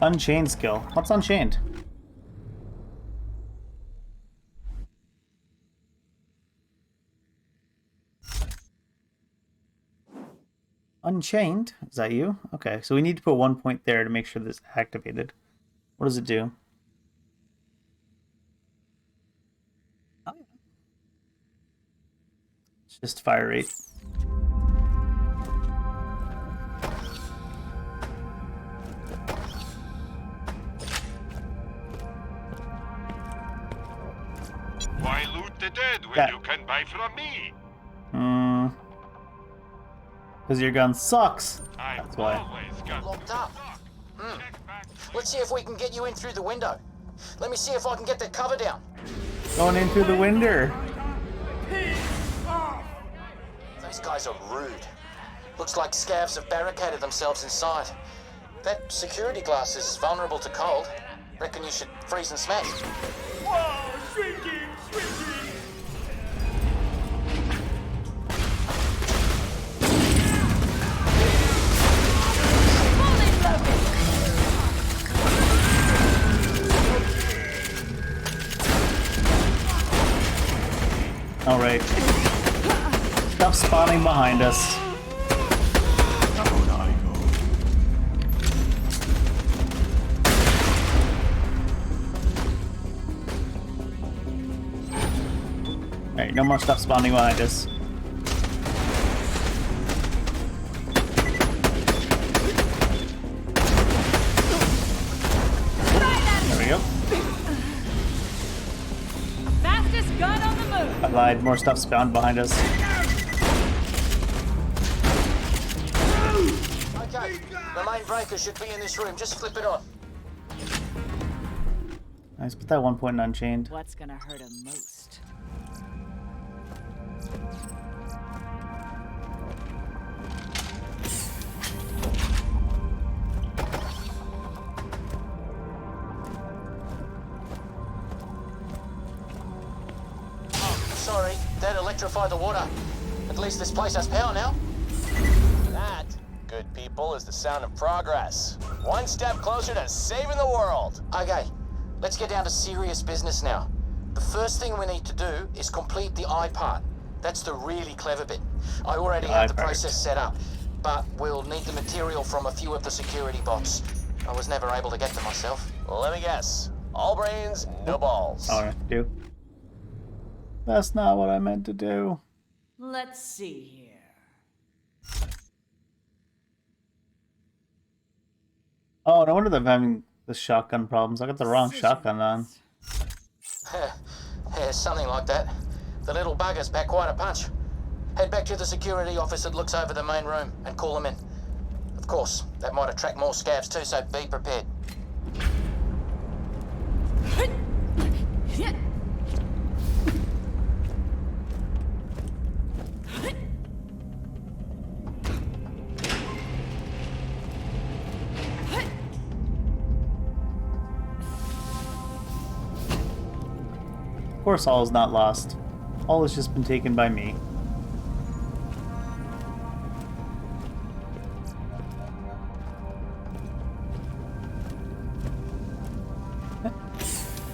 Unchained skill. What's unchained? Unchained? Is that you? Okay, so we need to put 1 point there to make sure this is activated. What does it do? Oh, yeah. It's just fire rate. Why loot the dead when you can buy from me? Because your gun sucks. That's why. Locked up. Let's see if we can get you in through the window. Let me see if I can get the cover down. Going in through the window. Those guys are rude. Looks like scavs have barricaded themselves inside. That security glass is vulnerable to cold. Reckon you should freeze and smash. Whoa, shrinking, shrinking. Alright. Stuff spawning behind us. Alright, no more stuff spawning behind us. There we go. Fastest gun on the move. I lied, more stuff spawned behind us. Okay, the main breaker should be in this room. Just flip it on. Nice, put that 1 point in unchained. What's gonna hurt him most? Sorry, that electrified the water. At least this place has power now. That, good people, is the sound of progress. One step closer to saving the world. Okay, let's get down to serious business now. The first thing we need to do is complete the eye part. That's the really clever bit. I already have the process set up, but we'll need the material from a few of the security bots. I was never able to get them myself. Let me guess. All brains, no balls. All right, do. That's not what I meant to do. Let's see here. Oh, no wonder they're having the shotgun problems. I got the wrong shotgun on. Yeah, something like that. The little bugger's packed quite a punch. Head back to the security office that looks over the main room and call them in. Of course, that might attract more scavs too, so be prepared. Of course, all is not lost. All has just been taken by me.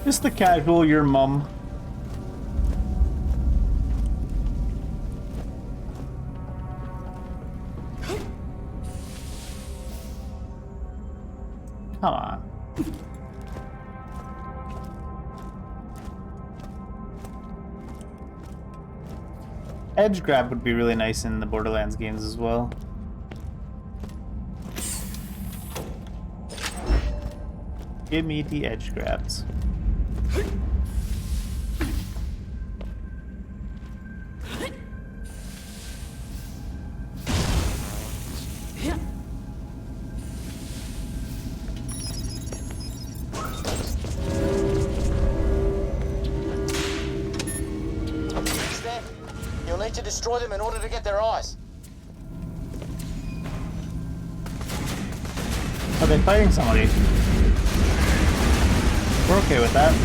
Just the casual, your mum. Come on. Edge grab would be really nice in the Borderlands games as well. Give me the edge grabs. You'll need to destroy them in order to get their eyes. Are they fighting somebody? We're okay with that.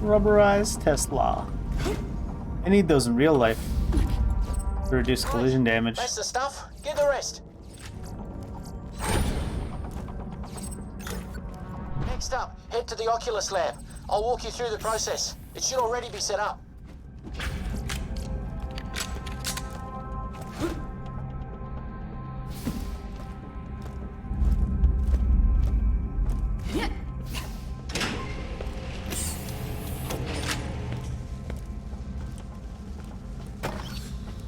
Rubberized Tesla. I need those in real life to reduce collision damage. That's the stuff. Get the rest. Next up, head to the Oculus lab. I'll walk you through the process. It should already be set up.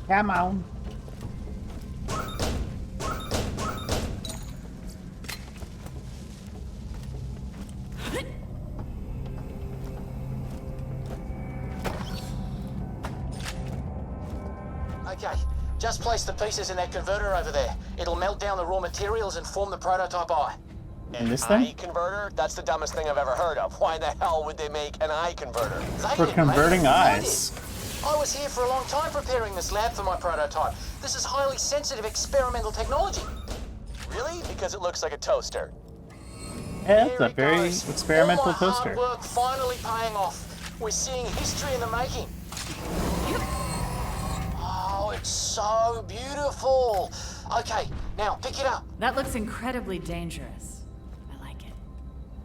Come on. Okay, just place the pieces in that converter over there. It'll melt down the raw materials and form the prototype eye. And this thing? Eye converter? That's the dumbest thing I've ever heard of. Why the hell would they make an eye converter? For converting eyes. I was here for a long time preparing this lab for my prototype. This is highly sensitive experimental technology. Really? Because it looks like a toaster. Yeah, that's a very experimental toaster. Hard work finally paying off. We're seeing history in the making. Oh, it's so beautiful. Okay, now pick it up. That looks incredibly dangerous. I like it.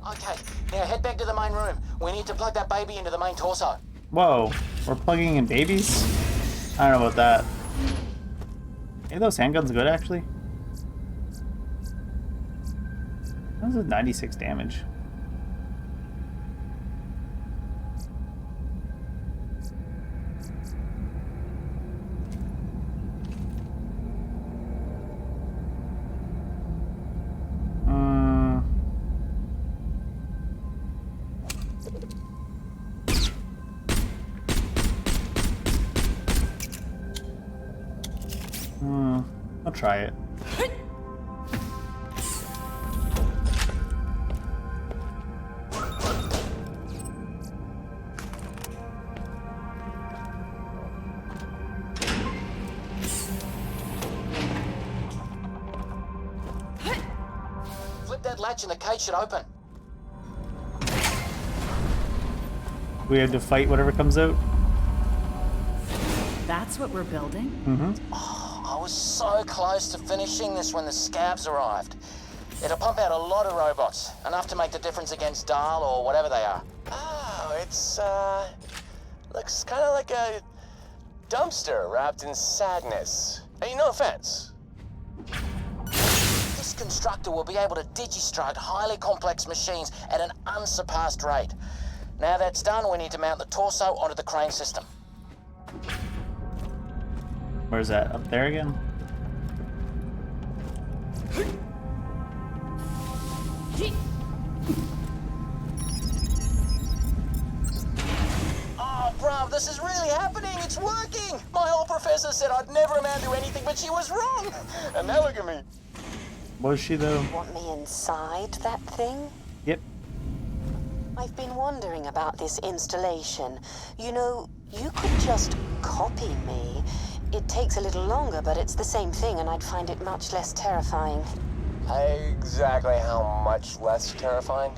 Okay, now head back to the main room. We need to plug that baby into the main torso. Whoa, we're plugging in babies? I don't know about that. Hey, those handguns good actually? That was 96 damage. I'll try it. Flip that latch and the cage should open. We have to fight whatever comes out. That's what we're building? Mm-hmm. I was so close to finishing this when the scabs arrived. It'll pump out a lot of robots, enough to make the difference against Dahl or whatever they are. Oh, it's, looks kind of like a dumpster wrapped in sadness. Hey, no offense. This constructor will be able to digistruct highly complex machines at an unsurpassed rate. Now that's done, we need to mount the torso onto the crane system. Where's that? Up there again? It's working! My old professor said I'd never amount to anything, but she was wrong! And now look at me. Was she though? Want me inside that thing? Yep. I've been wondering about this installation. You know, you could just copy me. It takes a little longer, but it's the same thing, and I'd find it much less terrifying. Exactly how much less terrifying?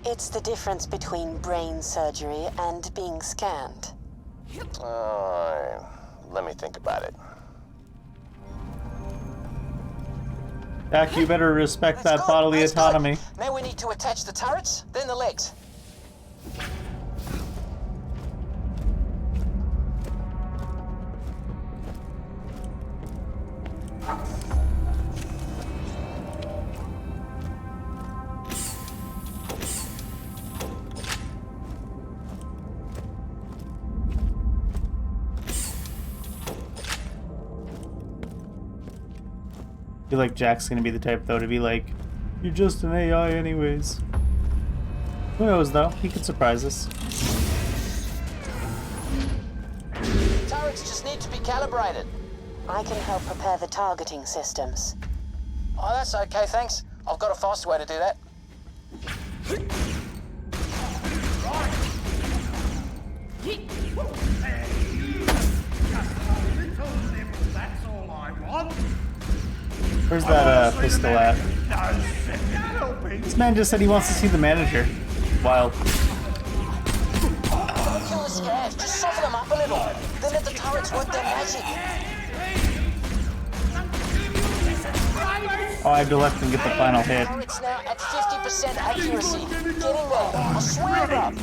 It's the difference between brain surgery and being scanned. Let me think about it. Jack, you better respect that bodily autonomy. Now we need to attach the turrets, then the legs. I feel like Jack's gonna be the type though to be like, "You're just an AI anyways." Who knows though? He could surprise us. Turrets just need to be calibrated. I can help prepare the targeting systems. Oh, that's okay, thanks. I've got a faster way to do that. That's all I want. Where's that pistol at? This man just said he wants to see the manager. Wild. Don't kill the scavs, just soften them up a little. Then let the turrets work their magic. Oh, I have to left and get the final hit. Turrets now at 50% accuracy. Getting there, I swear to God.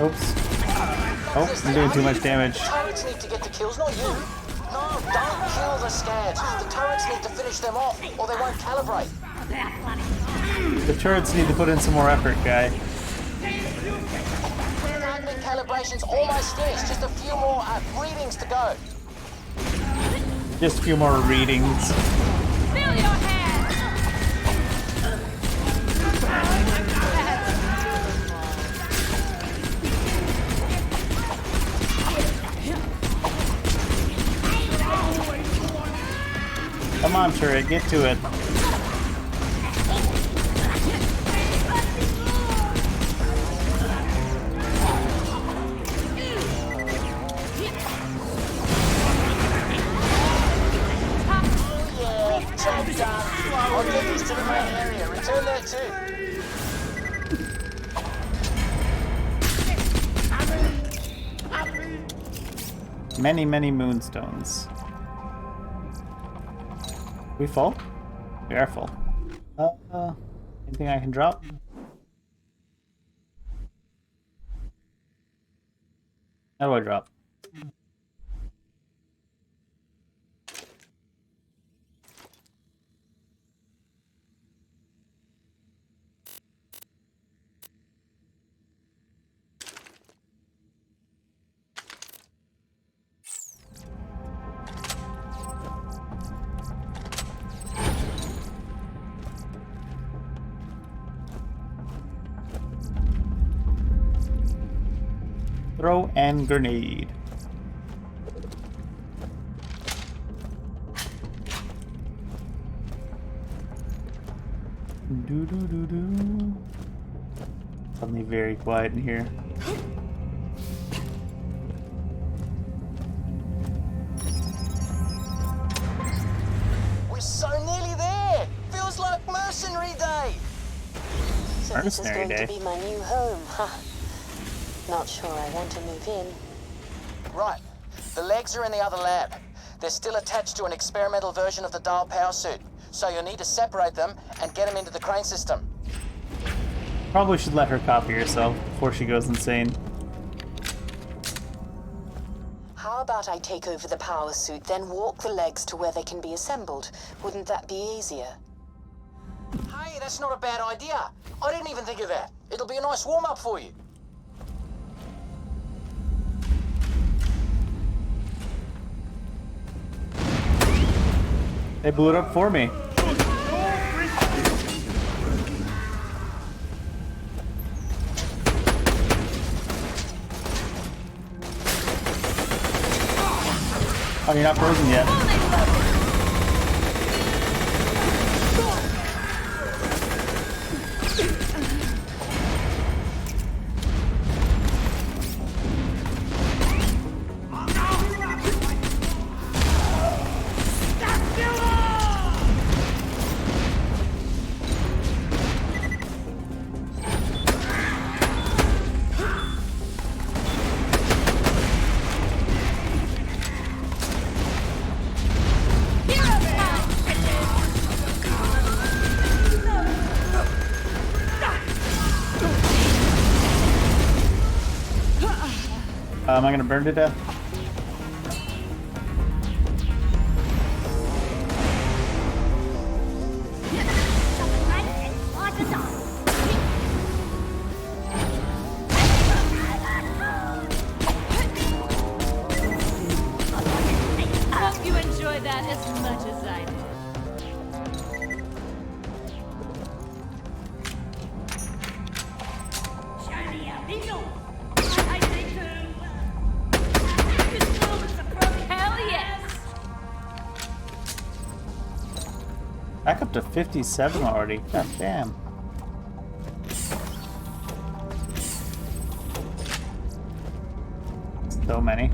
Oops. Oh, I'm doing too much damage. Turrets need to get the kills, not you. No, don't kill the scavs. The turrets need to finish them off, or they won't calibrate. The turrets need to put in some more effort, guy. Admin calibration's almost finished. Just a few more readings to go. Just a few more readings. Fill your hands! Come on, turret, get to it. Job done. I'll get these to the main area. Return there too. Many, many moonstones. We full? We are full. Anything I can drop? How do I drop? Throw and grenade. Do do do do. Suddenly very quiet in here. We're so nearly there. Feels like mercenary day. So this is going to be my new home, huh? Not sure I want to move in. Right. The legs are in the other lab. They're still attached to an experimental version of the Dahl power suit, so you'll need to separate them and get them into the crane system. Probably should let her copy herself before she goes insane. How about I take over the power suit, then walk the legs to where they can be assembled? Wouldn't that be easier? Hey, that's not a bad idea. I didn't even think of that. It'll be a nice warm-up for you. They blew it up for me. Oh, you're not frozen yet. Am I gonna burn to death? Hope you enjoy that as much as I do. Hell yes! Back up to 57 already. God damn. So many.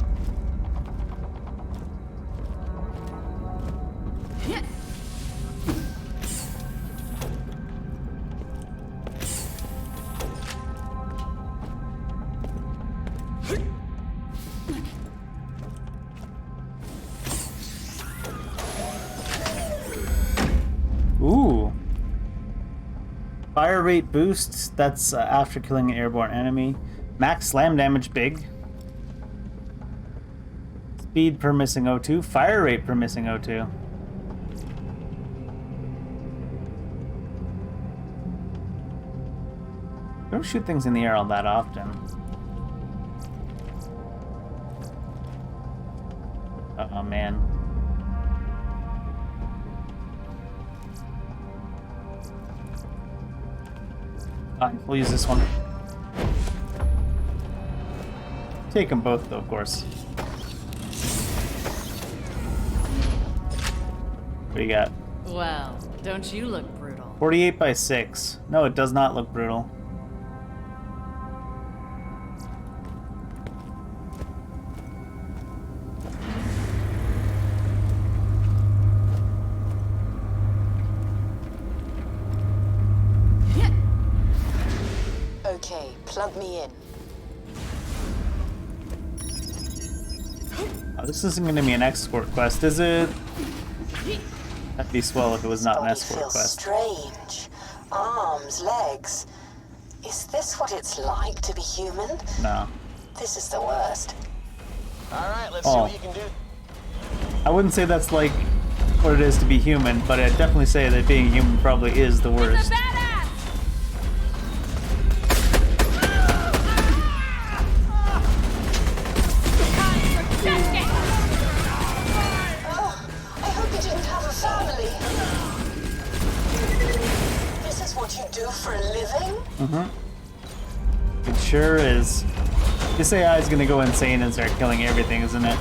Ooh. Fire rate boosts. That's after killing an airborne enemy. Max slam damage big. Speed per missing O2. Fire rate per missing O2. Don't shoot things in the air all that often. Oh man. Fine, we'll use this one. Take them both though, of course. What do you got? Well, don't you look brutal? 48 by 6. No, it does not look brutal. Okay, plug me in. Oh, this isn't going to be an escort quest, is it? That'd be swell if it was not an escort Feels quest. strange. Arms, legs. Is this what it's like to be human? No. This is the worst. Alright, let's see what you can do. I wouldn't say that's like what it is to be human, but I'd definitely say that being human probably is the worst. I hope you didn't have a family. This is what you do for a living? It sure is. This AI is gonna go insane and start killing everything, isn't it?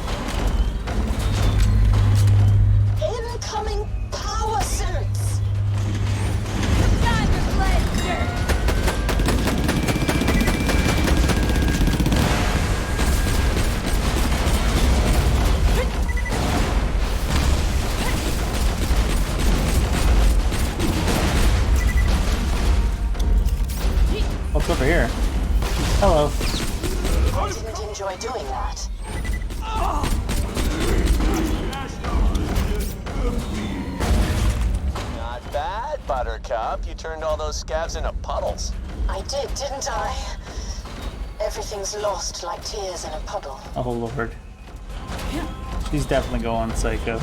Incoming power suits! Time to play dirt! What's over here? Hello. I didn't enjoy doing that. Not bad, Buttercup. You turned all those scabs into puddles. I did, didn't I? Everything's lost like tears in a puddle. Oh lord. She's definitely going psycho.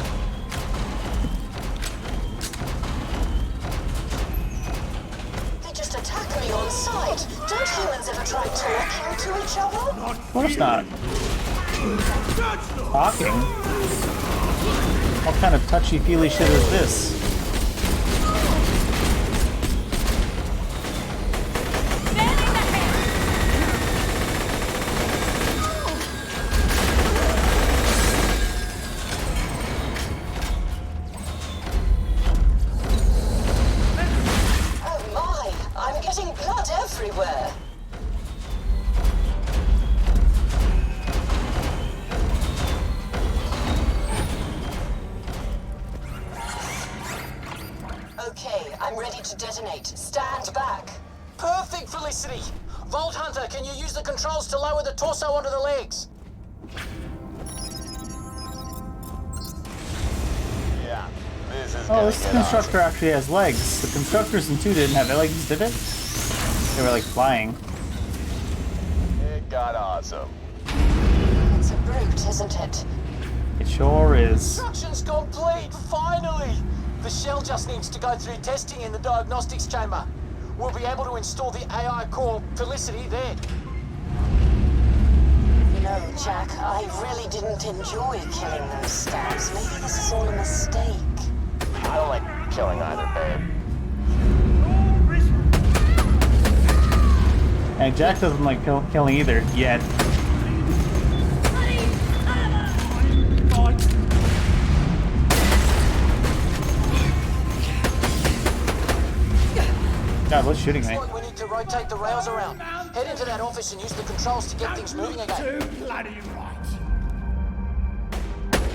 They just attack me on sight. Don't humans ever try talking to each other? Of course not. Talking? What kind of touchy-feely shit is this? everywhere. Okay, I'm ready to detonate. Stand back. Perfect, Felicity! Vault Hunter, can you use the controls to lower the torso onto the legs? Yeah, this is Oh, this constructor actually has legs. The constructors in 2 didn't have legs, did it? They were like flying. It got awesome. It's a brute, isn't it? It sure is. Construction's complete, finally! The shell just needs to go through testing in the diagnostics chamber. We'll be able to install the AI core Felicity there. You know, Jack, I really didn't enjoy killing those scabs. Maybe this is all a mistake. I don't like killing either, babe. And Jack doesn't like killing either, yet. God, what's shooting me? Looks like we need to rotate the rails around. Head into that office and use the controls to get things moving again. Too bloody right.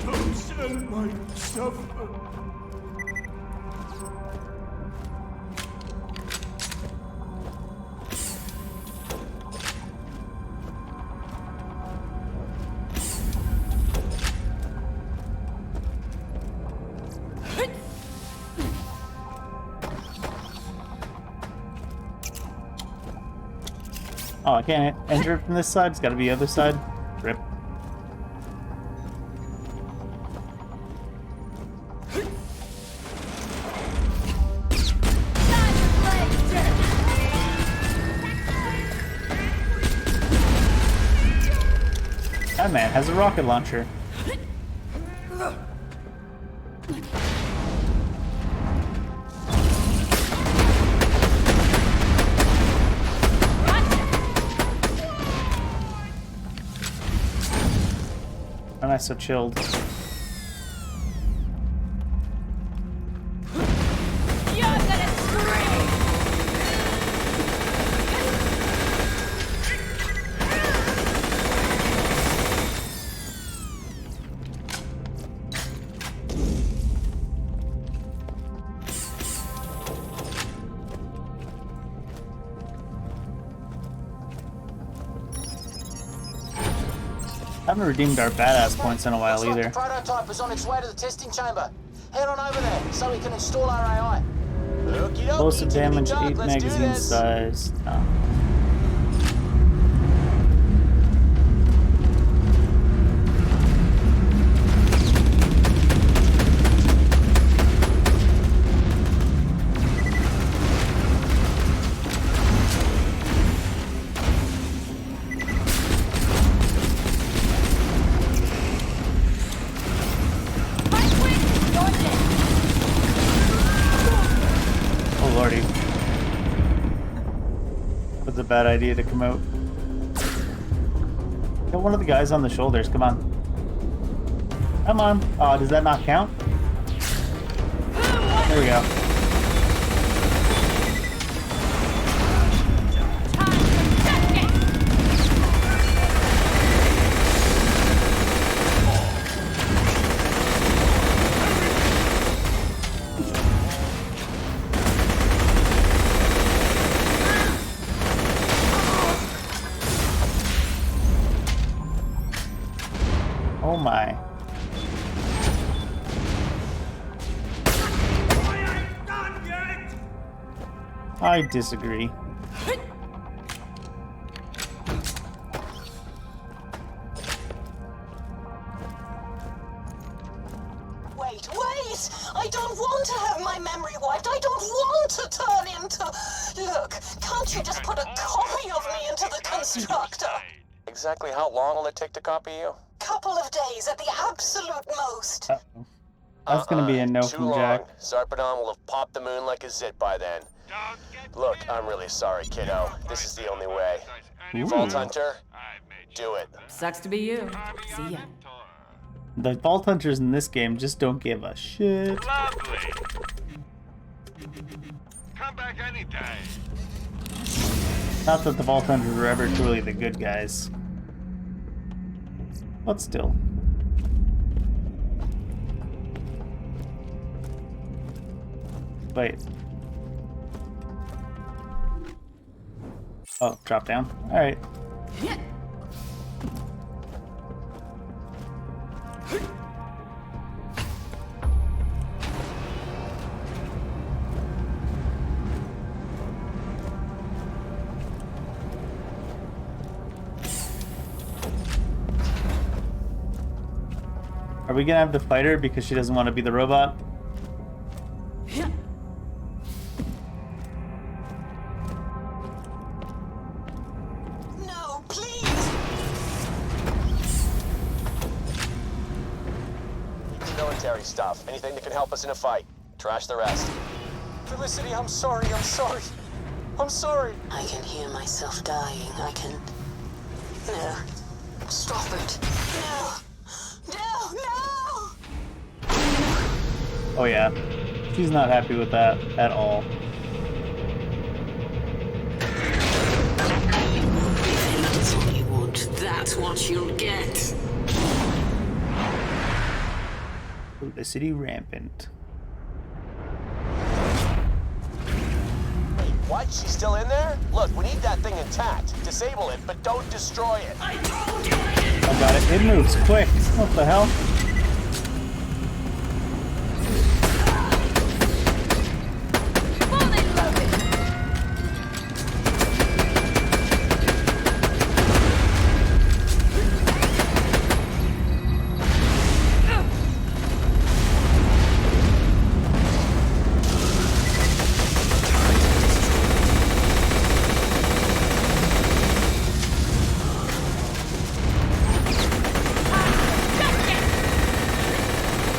Don't might suffer. Oh, I can't enter it from this side. It's got to be the other side. Rip. That man has a rocket launcher. Why am I so chilled? I haven't redeemed our badass points in a while either. The prototype is on its way to the testing chamber. Head on over there so we can install our AI. Explosive damage, 8 magazine size. No. That's a bad idea to come out. Kill one of the guys on the shoulders, come on. Come on. Oh, does that not count? There we go. Oh my. I disagree. Wait! I don't want to have my memory wiped. I don't want to turn into... Look, can't you just put a copy of me into the constructor? Exactly how long will it take to copy you? Couple of days at the absolute most. Uh-oh. That's gonna be a no Too from long. Jack. Sarpedon will have popped the moon like a zit by then. Look, I'm really sorry, kiddo. This is the only way. Ooh. Vault Hunter, do it. Sucks to be you. See ya. The Vault Hunters in this game just don't give a shit. Lovely. Come back anytime. Not that the Vault Hunters were ever truly the good guys. But still. Wait. Oh, drop down. Alright. Are we gonna have to fight her because she doesn't want to be the robot? No, please! Military stuff. Anything that can help us in a fight. Trash the rest. Felicity, I'm sorry. I'm sorry. I can hear myself dying. I can... No. Stop it. No. Oh yeah. She's not happy with that at all. That's what you want. That's what you'll get. Felicity rampant. Wait, what? She's still in there? Look, we need that thing intact. Disable it, but don't destroy it. I got it. It moves quick. What the hell?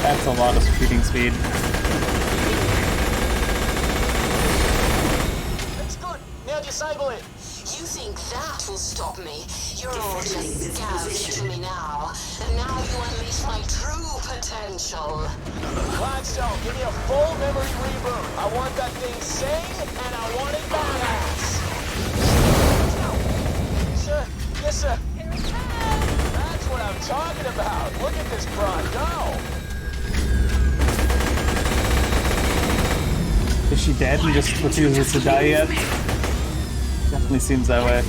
That's a lot of shooting speed. That's good. Now disable it. You think that will stop me? You're all just scavs to me now. And now you unleash my true potential. Gladstone, give me a full memory reboot. I want that thing sane, and I want it badass. Sir, yes, sir. That's what I'm talking about. Look at this broad. Go. Is she dead and just refuses to die yet? Definitely seems that way.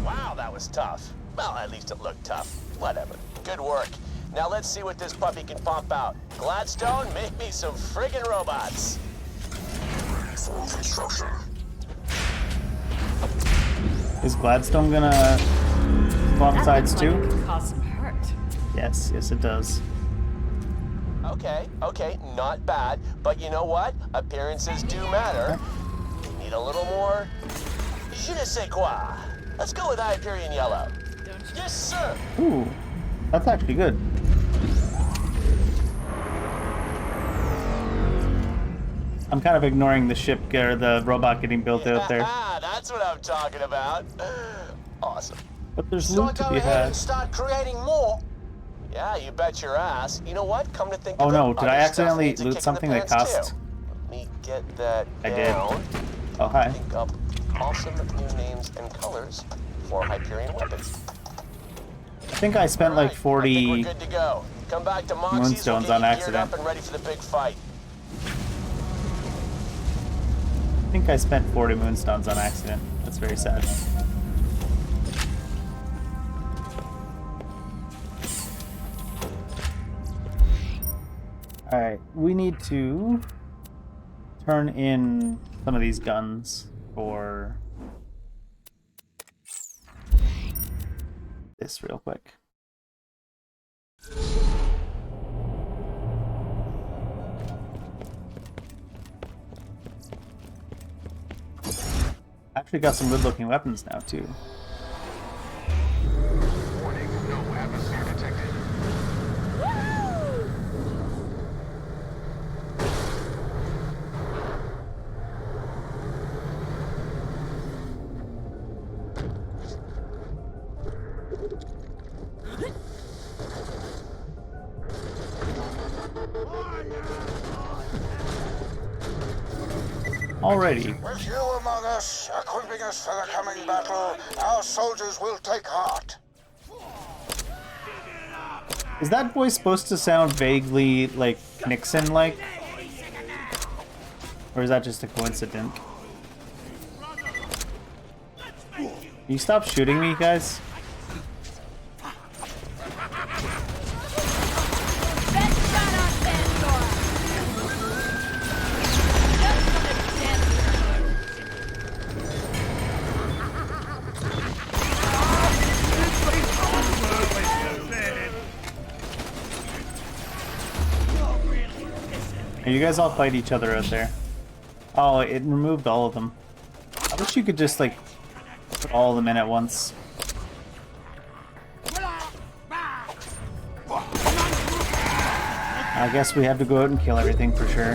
Wow, that was tough. Well, at least it looked tough. Whatever. Good work. Now let's see what this puppy can pump out. Gladstone, make me some friggin' robots. Full construction. Is Gladstone gonna swap sides too? Like it could cause some hurt. Yes, it does. Okay, not bad. But you know what? Appearances do matter. We need a little more je ne sais quoi. Let's go with Hyperion Yellow. Yes, sir. Ooh, that's actually good. I'm kind of ignoring the ship or the robot getting built out there. That's what I'm talking about. Awesome. But there's So loot to go be ahead had. and start creating more. Yeah, you bet your ass. You know what? Come to think Oh of no, it, did I other stuff accidentally needs a loot kick in the something that pants, cost? too. Let me get that I down. did. Oh, hi. Think up awesome new names and colors for Hyperion weapons. I think I spent like 40 We're good to go. Come back to Moxie's. We'll moonstones get on you geared accident. up and ready for the big fight. I think I spent 40 moonstones on accident. That's very sad. Alright, we need to turn in some of these guns for this real quick. Actually got some good looking weapons now too. Warning, no atmosphere detected. Alrighty. With you among us, equipping us for the coming battle, our soldiers will take heart. Is that voice supposed to sound vaguely like Nixon-like? Or is that just a coincidence? Can you stop shooting me, guys? You guys all fight each other out there. Oh, it removed all of them. I wish you could just, like, put all of them in at once. I guess we have to go out and kill everything for sure.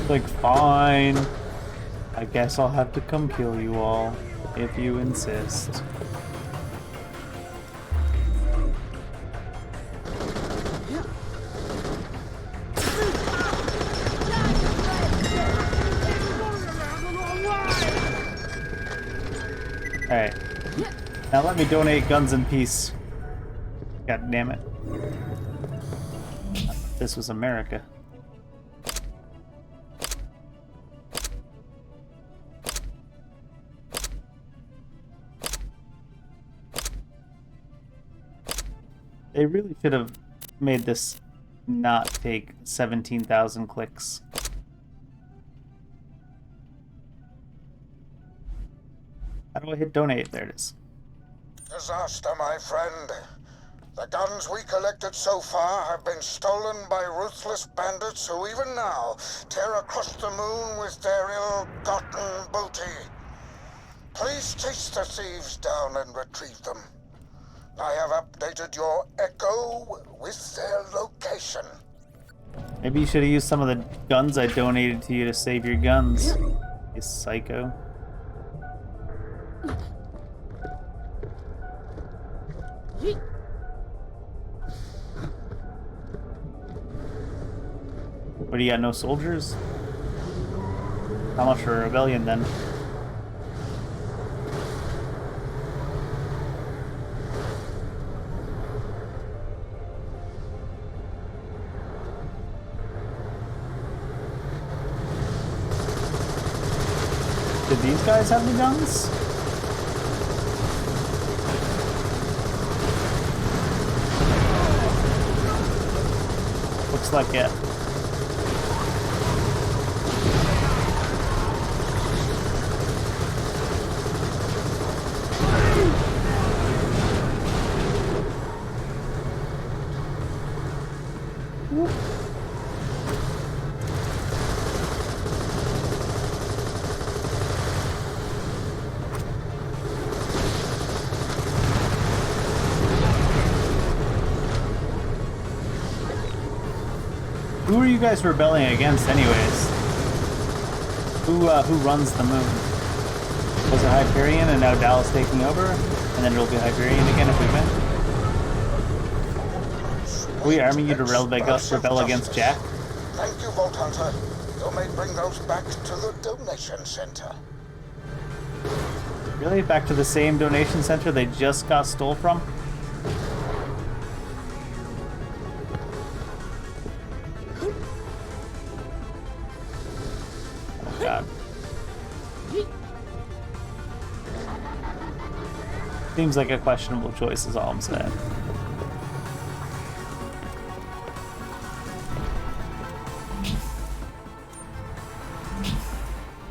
Like, fine. I guess I'll have to come kill you all, if you insist. Alright. Now let me donate guns in peace. God damn it. This was America. They really should have made this not take 17,000 clicks. How do I hit donate? There it is. Disaster, my friend. The guns we collected so far have been stolen by ruthless bandits who even now tear across the moon with their ill-gotten booty. Please chase the thieves down and retrieve them. I have updated your echo with their location. Maybe you should have used some of the guns I donated to you to save your guns. You psycho. What, do you got no soldiers? How much for a rebellion then? Did these guys have the guns? Looks like it. Who are you guys rebelling against, anyways? Who runs the moon? Was it Hyperion and now Dallas taking over? And then it'll be Hyperion again if we win? Are we arming you to rebel against Jack? Thank you, Vault Hunter. You may bring those back to the donation center. Really? Back to the same donation center they just got stole from? God. Seems like a questionable choice is all I'm saying.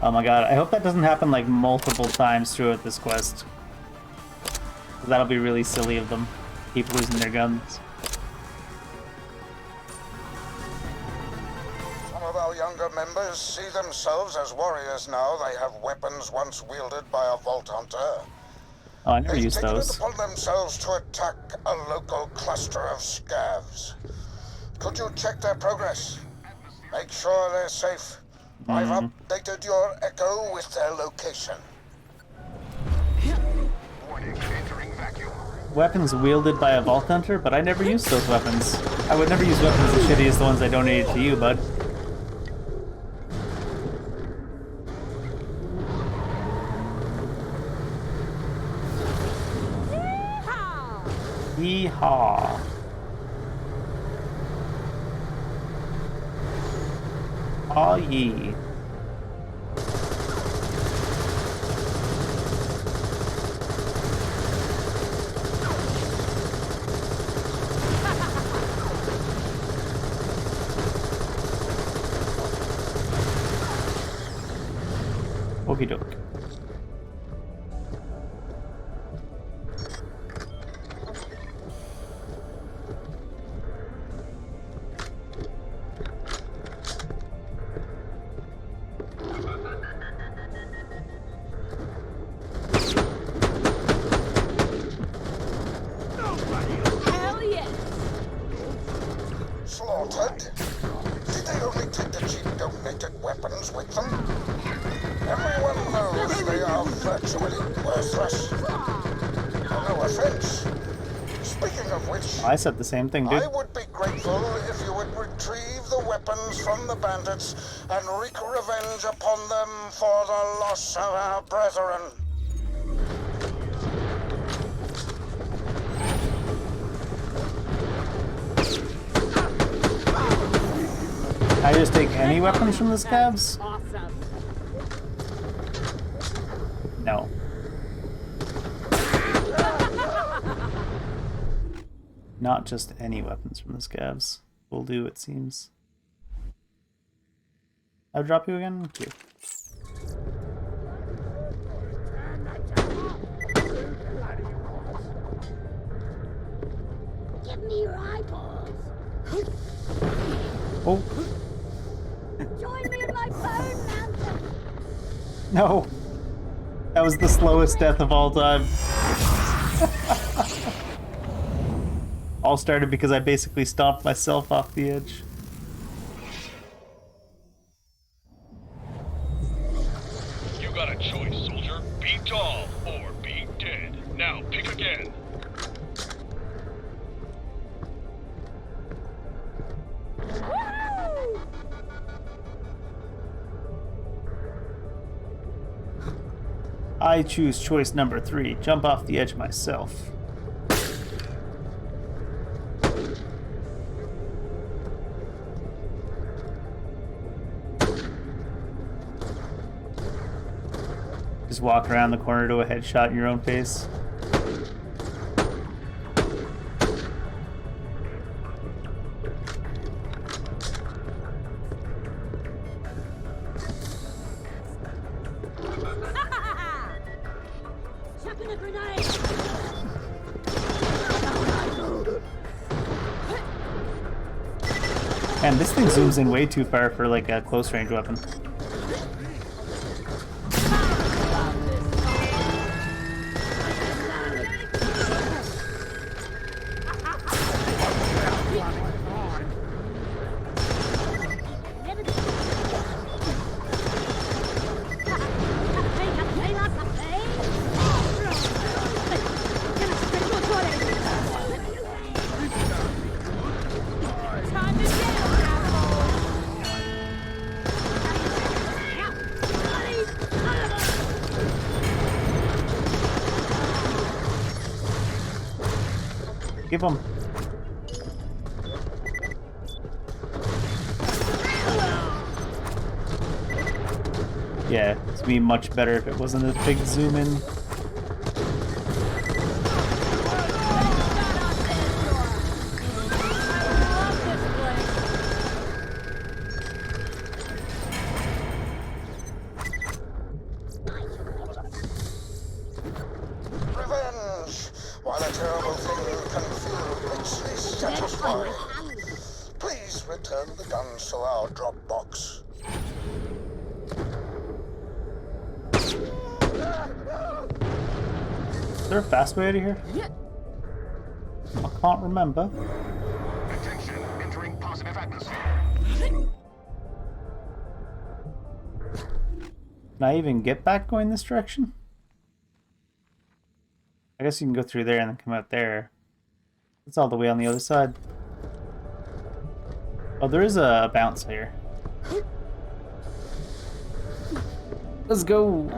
Oh my god, I hope that doesn't happen like multiple times throughout this quest. That'll be really silly of them. Keep losing their guns. Younger members see themselves as warriors now. They have weapons once wielded by a Vault Hunter. Oh, I never They've used taken those. it upon themselves to attack a local cluster of scavs. Could you check their progress? Make sure they're safe. I've updated your echo with their location. Weapons wielded by a Vault Hunter, but I never used those weapons. I would never use weapons as shitty as the ones I donated to you, bud. Yeehaw. Aw yee. Okey doke. Hell yes! Slaughtered? Did they only take the cheap donated weapons with them? Everyone knows they are virtually worthless. No offense. Speaking of which, I said the same thing, dude. I would be grateful if you would retrieve the weapons from the bandits and wreak revenge upon them for the loss of our brethren. I just take any weapons from the scavs? Awesome. No. Not just any weapons from the scavs. Will do, it seems. I'll drop you again? Thank you. Give me your eyeballs. Oh. Join me in my bone mountain. No. That was the slowest death of all time. All started because I basically stomped myself off the edge. You got a choice, soldier. Be tall or be dead. Now pick again. I choose choice number 3. Jump off the edge myself. Just walk around the corner to a headshot in your own face. Chucking a grenade. And this thing zooms in way too far for like a close range weapon. Give him. Yeah, it's be much better if it wasn't a big zoom in. Revenge! While a terrible thing can feel richly satisfying. Please return the guns to our drop box. Is there a fast way out of here? I can't remember. Attention, entering positive atmosphere. Can I even get back going this direction? I guess you can go through there and then come out there. It's all the way on the other side. Oh, there is a bounce here. Let's go.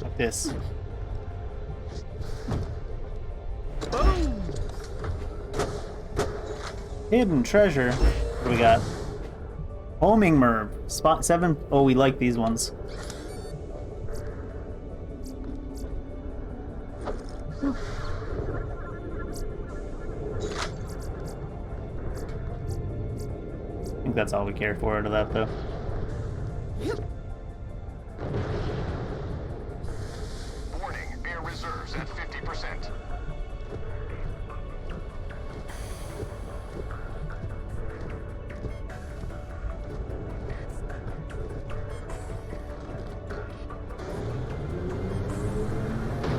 Like this. Boom. Hidden treasure. What do we got? Homing Merv. Spot 7. Oh, we like these ones. I think that's all we care for out of that, though. Warning, air reserves at 50%.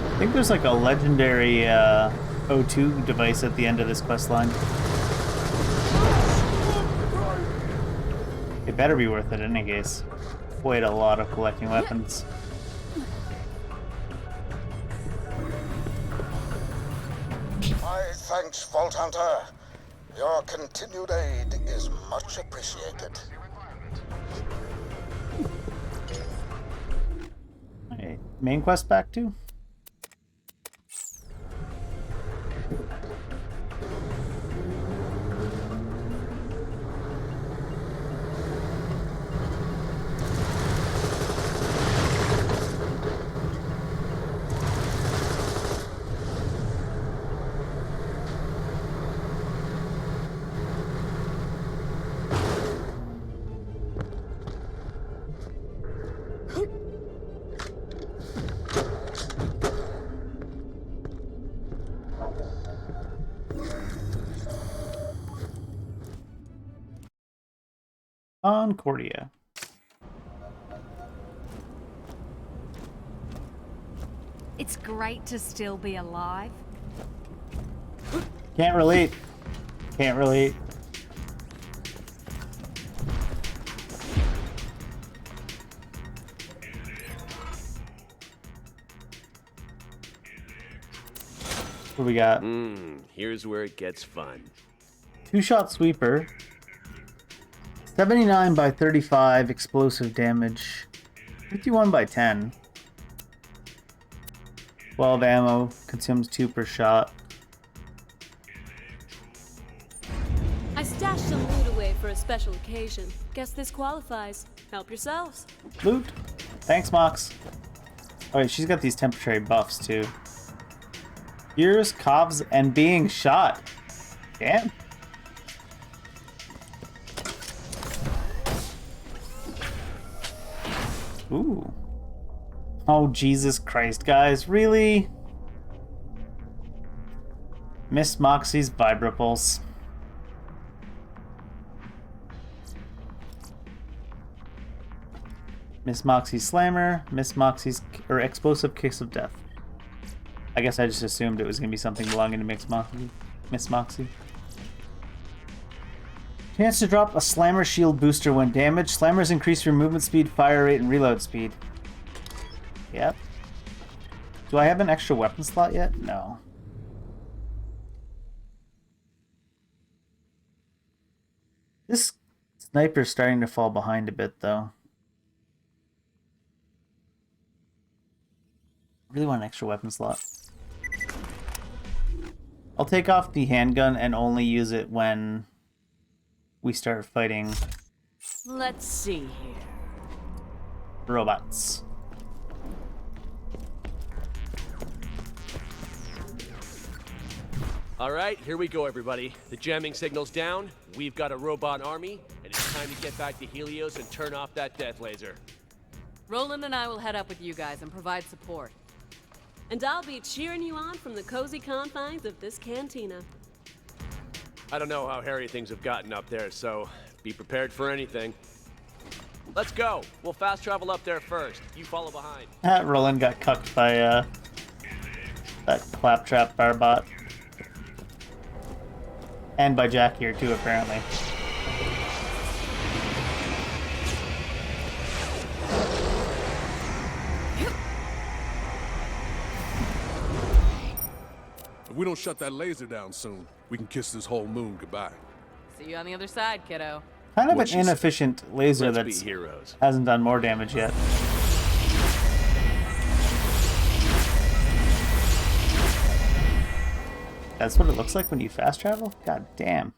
I think there's like a legendary O2 device at the end of this quest line. It better be worth it in any case. Quite a lot of collecting weapons. My thanks, Vault Hunter. Your continued aid is much appreciated. Alright, main quest back to? Concordia. It's great to still be alive. Can't relate. Can't relate. What do we got? Here's where it gets fun. 2-shot sweeper. 79 by 35 explosive damage. 51 by 10. 12 ammo. Consumes 2 per shot. I stashed some loot away for a special occasion. Guess this qualifies. Help yourselves. Loot. Thanks, Mox. Oh wait, she's got these temporary buffs too. Ears, coughs, and being shot. Damn. Ooh. Oh, Jesus Christ, guys. Really? Miss Moxie's Vibrapulse. Miss Moxie's Slammer. Miss Moxie's... or Explosive Kicks of Death. I guess I just assumed it was going to be something belonging to Miss Moxie. Chance to drop a Slammer shield booster when damaged. Slammers increase your movement speed, fire rate, and reload speed. Yep. Do I have an extra weapon slot yet? No. This sniper's starting to fall behind a bit, though. I really want an extra weapon slot. I'll take off the handgun and only use it when we start fighting Let's see here. robots. All right, here we go, everybody. The jamming signal's down. We've got a robot army, and it's time to get back to Helios and turn off that death laser. Roland and I will head up with you guys and provide support. And I'll be cheering you on from the cozy confines of this cantina. I don't know how hairy things have gotten up there, so be prepared for anything. Let's go. We'll fast travel up there first. You follow behind. Roland got cucked by that claptrap barbot. And by Jack here too, apparently. If we don't shut that laser down soon, we can kiss this whole moon goodbye. See you on the other side, kiddo. Kind of an inefficient laser that hasn't done more damage yet. That's what it looks like when you fast travel? God damn.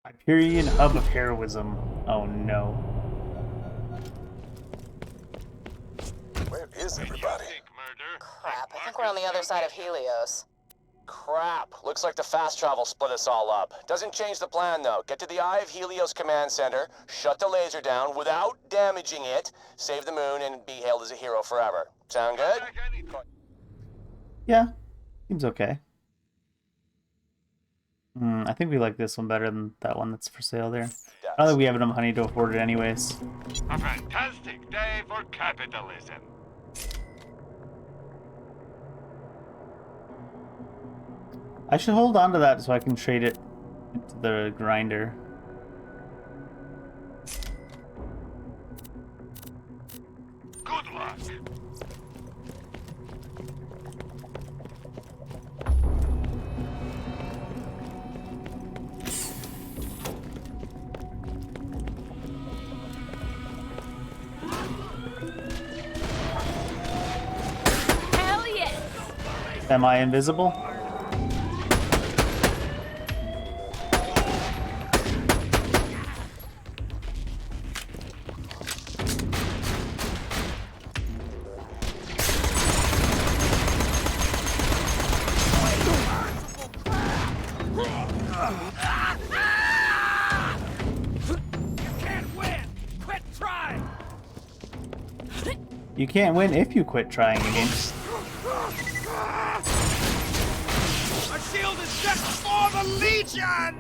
Hyperion hub of heroism. Oh no. Where is everybody? Crap, I think we're on the other side of Helios. Crap. Looks like the fast travel split us all up. Doesn't change the plan, though. Get to the Eye of Helios Command Center, shut the laser down without damaging it, save the moon, and be hailed as a hero forever. Sound good? Yeah. Seems okay. I think we like this one better than that one that's for sale there. I don't think we have enough money to afford it anyways. A fantastic day for capitalism. I should hold on to that so I can trade it into the grinder. Good luck. Hell yes! Am I invisible? You can't win if you quit trying again. A shield is set for the Legion!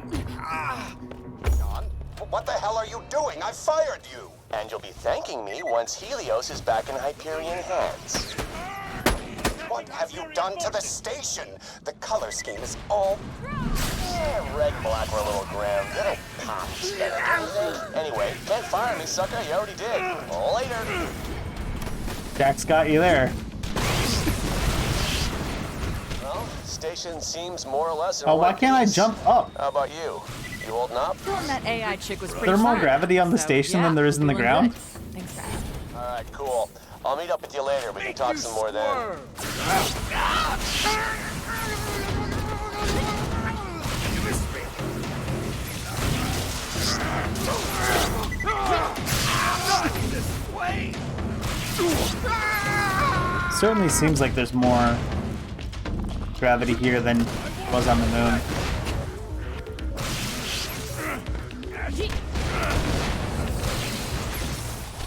John, what the hell are you doing? I fired you! And you'll be thanking me once Helios is back in Hyperion hands. What have you done to the station? The color scheme is all... Red and black were a little grim. They don't pop together, do they? Anyway, can't fire me, sucker. You already did. Later. Jack's got you there. Well, station seems more or less in Oh, why one can't I piece. jump up? How about you? You holding up? That AI chick was Is pretty there more smart, gravity on the so, station yeah, than there is in the doing ground? good. Thanks, guys. Alright, cool. I'll meet up with you later. We can talk some more then. Certainly seems like there's more gravity here than was on the moon.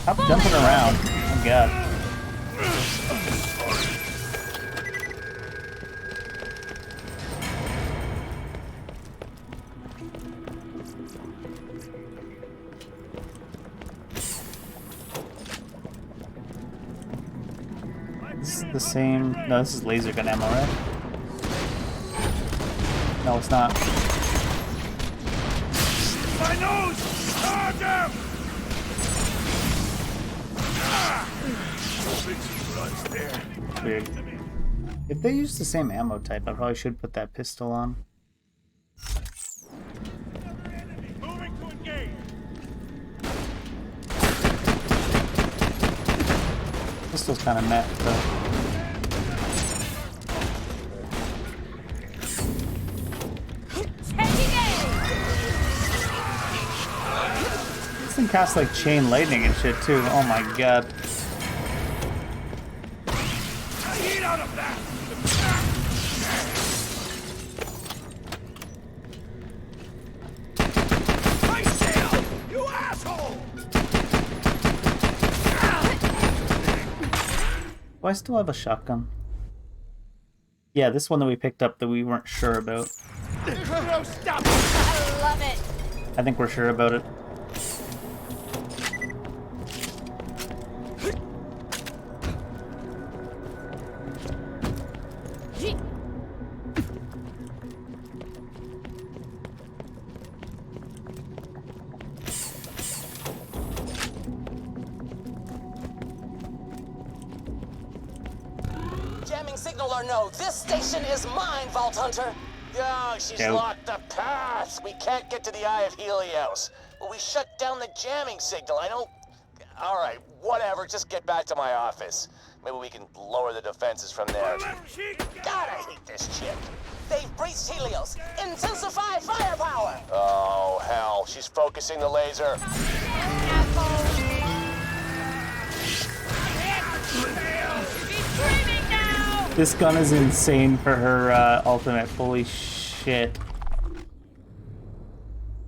Stop jumping around. Oh god. This is the same. No, this is laser gun ammo, right? No, it's not. My nose! Charge him! Weird. If they use the same ammo type, I probably should put that pistol on. Moving to engage! Pistol's kind of meh, though. This thing casts like chain lightning and shit too. Oh my god. Eat out of that! My shield! You asshole! Do I still have a shotgun? Yeah, this one that we picked up that we weren't sure about. No, stop! I love it. I think we're sure about it. Jamming signal or no, this station is mine, Vault Hunter. Oh, she's locked the path. We can't get to the Eye of Helios. Well, we shut down the jamming signal. I don't... All right, whatever. Just get back to my office. Maybe we can lower the defenses from there. God, I hate this chick. They've breached Helios. Intensify firepower. Oh, hell. She's focusing the laser. This gun is insane for her ultimate. Holy shit.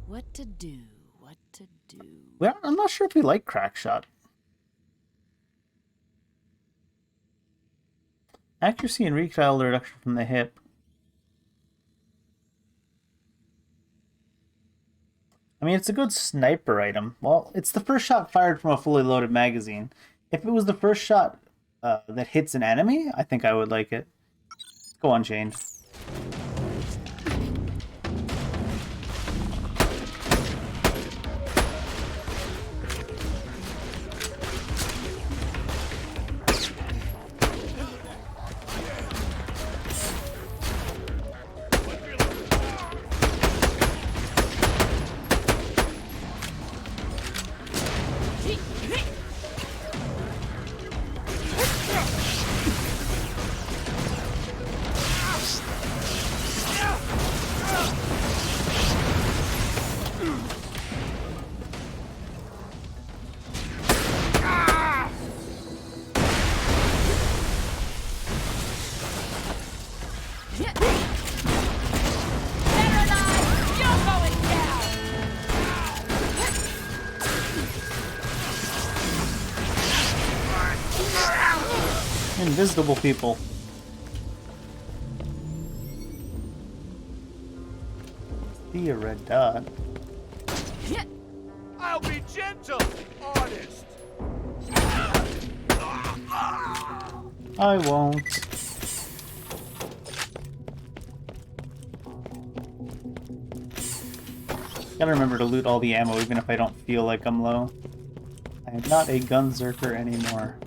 What to do? What to do? Well, I'm not sure if we like Crackshot. Accuracy and recoil reduction from the hip. I mean, it's a good sniper item. Well, it's the first shot fired from a fully loaded magazine. If it was the first shot that hits an enemy, I think I would like it. Go on, Shane. Invisible people. See a red dot. I'll be gentle, honest. I won't. Gotta remember to loot all the ammo even if I don't feel like I'm low. I am not a gunzerker anymore.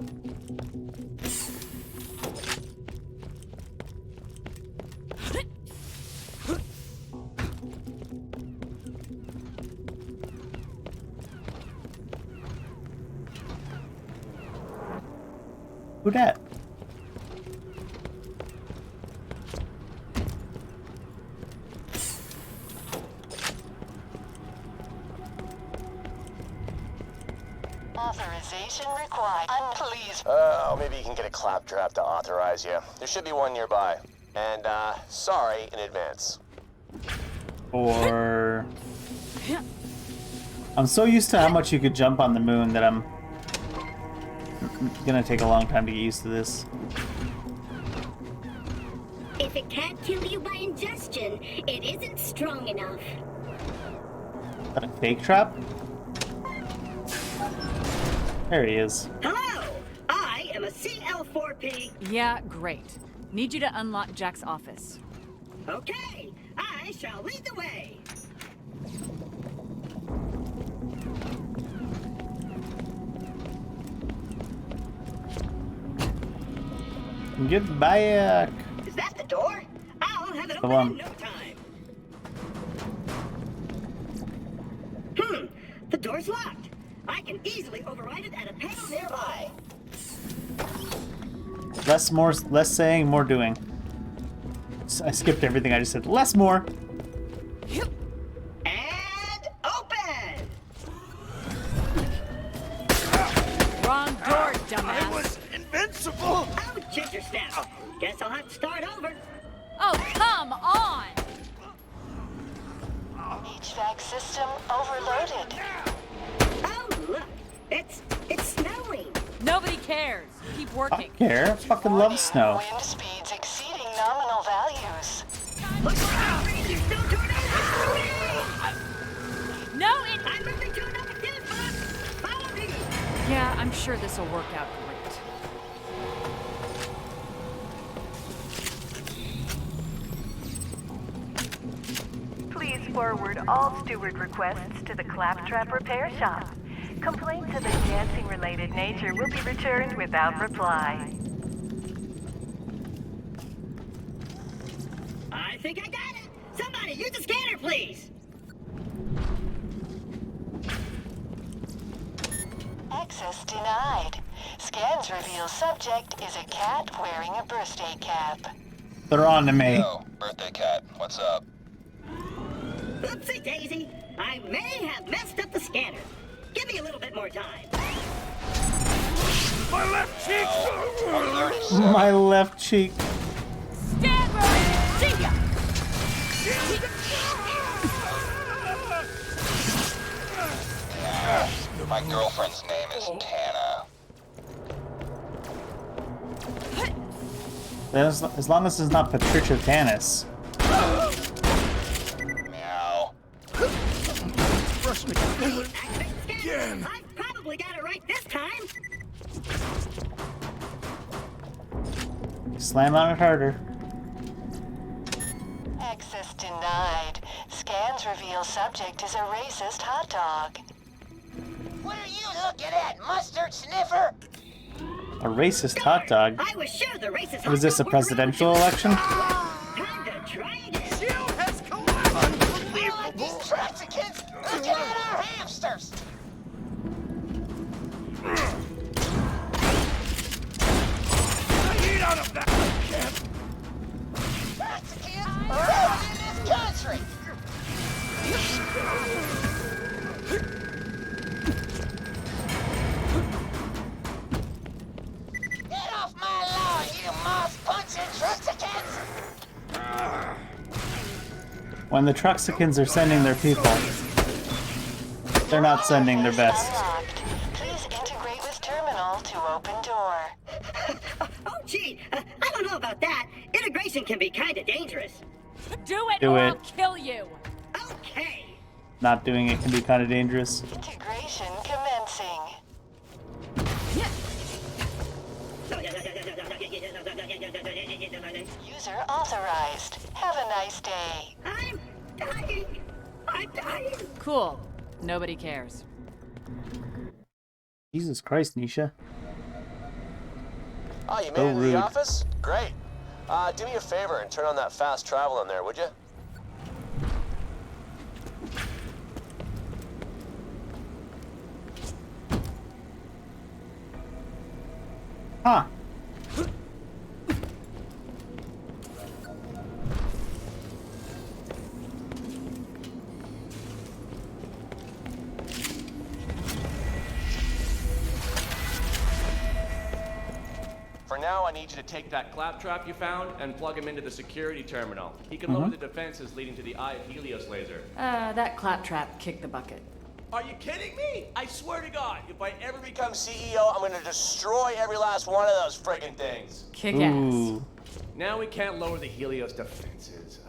Who dat? Authorization required. Please. Oh, maybe you can get a claptrap to authorize you. There should be one nearby. And, sorry in advance. Or... I'm so used to how much you could jump on the moon that I'm gonna take a long time to get used to this. If it can't kill you by ingestion, it isn't strong enough. Is that a fake trap? There he is. Hello! I am a CL4P. Yeah, great. Need you to unlock Jack's office. Okay, I shall lead the way. Get back. Is that the door? I'll have it Come open on. in no time. The door's locked. I can easily override it at a panel nearby. Less saying, more doing. I skipped everything I just said. Less, more. And open! Wrong door, dumbass. I was invincible! Oh, ginger snap. Guess I'll have to start over. Oh, come on! HVAC system overloaded. Oh, look. It's snowing. Nobody cares. Keep I working. don't care. I fucking love snow. Wind speeds exceeding nominal values. Look out! There's no tornado! No, I'm moving to another fuse box. Follow me. Yeah, I'm sure this will work out great. forward all steward requests to the Claptrap Repair Shop. Complaints of a dancing-related nature will be returned without reply. I think I got it! Somebody, use the scanner, please! Access denied. Scans reveal subject is a cat wearing a birthday cap. They're on to me. Yo, birthday cat, what's up? Oopsie daisy, I may have messed up the scanner. Give me a little bit more time. My left cheek! My left cheek. Stand right! See ya! My girlfriend's name is Tana. As long as it's not Patricia Tanis. Meow. Brush me again. I've probably got it right this time. Slam on it harder. Access denied. Scans reveal subject is a racist hot dog. What are you looking at, mustard sniffer? A racist hot dog? I was sure the racist What is this, a presidential election? Time to try again. Shield has collapsed. Unbelievable. These Trexicans looking at our hamsters. Get out of that camp. Trexicans are ruining this country. Get off my lawn, you moss-punching Trexicans! When the Truxicans are sending their people, they're not sending their best. Unlocked. Please integrate with terminal to open door. Oh, gee, I don't know about that. Integration can be kind of dangerous. Do it Do or it. I'll kill you! Okay. Not doing it can be kind of dangerous. Integration commencing. User authorized. Have a nice day. I'm dying. I'm dying. Cool. Nobody cares. Jesus Christ, Nisha. Oh, you made So it to rude. the office? Great. Do me a favor and turn on that fast travel in there, would you? Huh. For now, I need you to take that claptrap you found and plug him into the security terminal. He can lower the defenses leading to the Eye of Helios laser. That claptrap kicked the bucket. Are you kidding me? I swear to God, if I ever become CEO, I'm gonna destroy every last one of those friggin' things. Kick ass. Ooh. Now we can't lower the Helios defenses.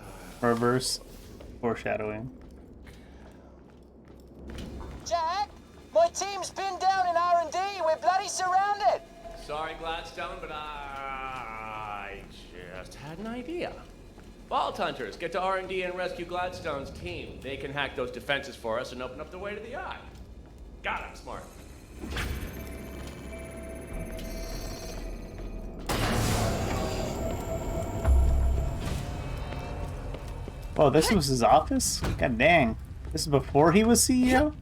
Reverse foreshadowing. Jack, my team's pinned down in R&D. We're bloody surrounded. Sorry, Gladstone, but I just had an idea. Vault Hunters, get to R&D and rescue Gladstone's team. They can hack those defenses for us and open up the way to the Eye. God, I'm smart. Oh, this was his office? God dang. This is before he was CEO?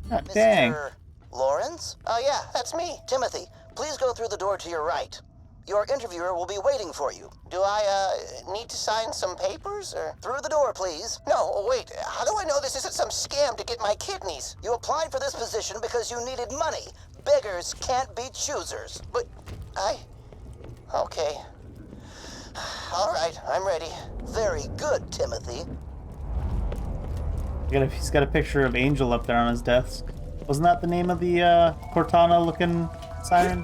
God dang. Mr. Lawrence? Oh, yeah, that's me, Timothy. Please go through the door to your right. Your interviewer will be waiting for you. Do I, need to sign some papers, or? Through the door, please. No, wait, how do I know this isn't some scam to get my kidneys? You applied for this position because you needed money. Beggars can't be choosers. But, okay. All right, I'm ready. Very good, Timothy. He's got a picture of Angel up there on his desk. Wasn't that the name of the Cortana-looking siren?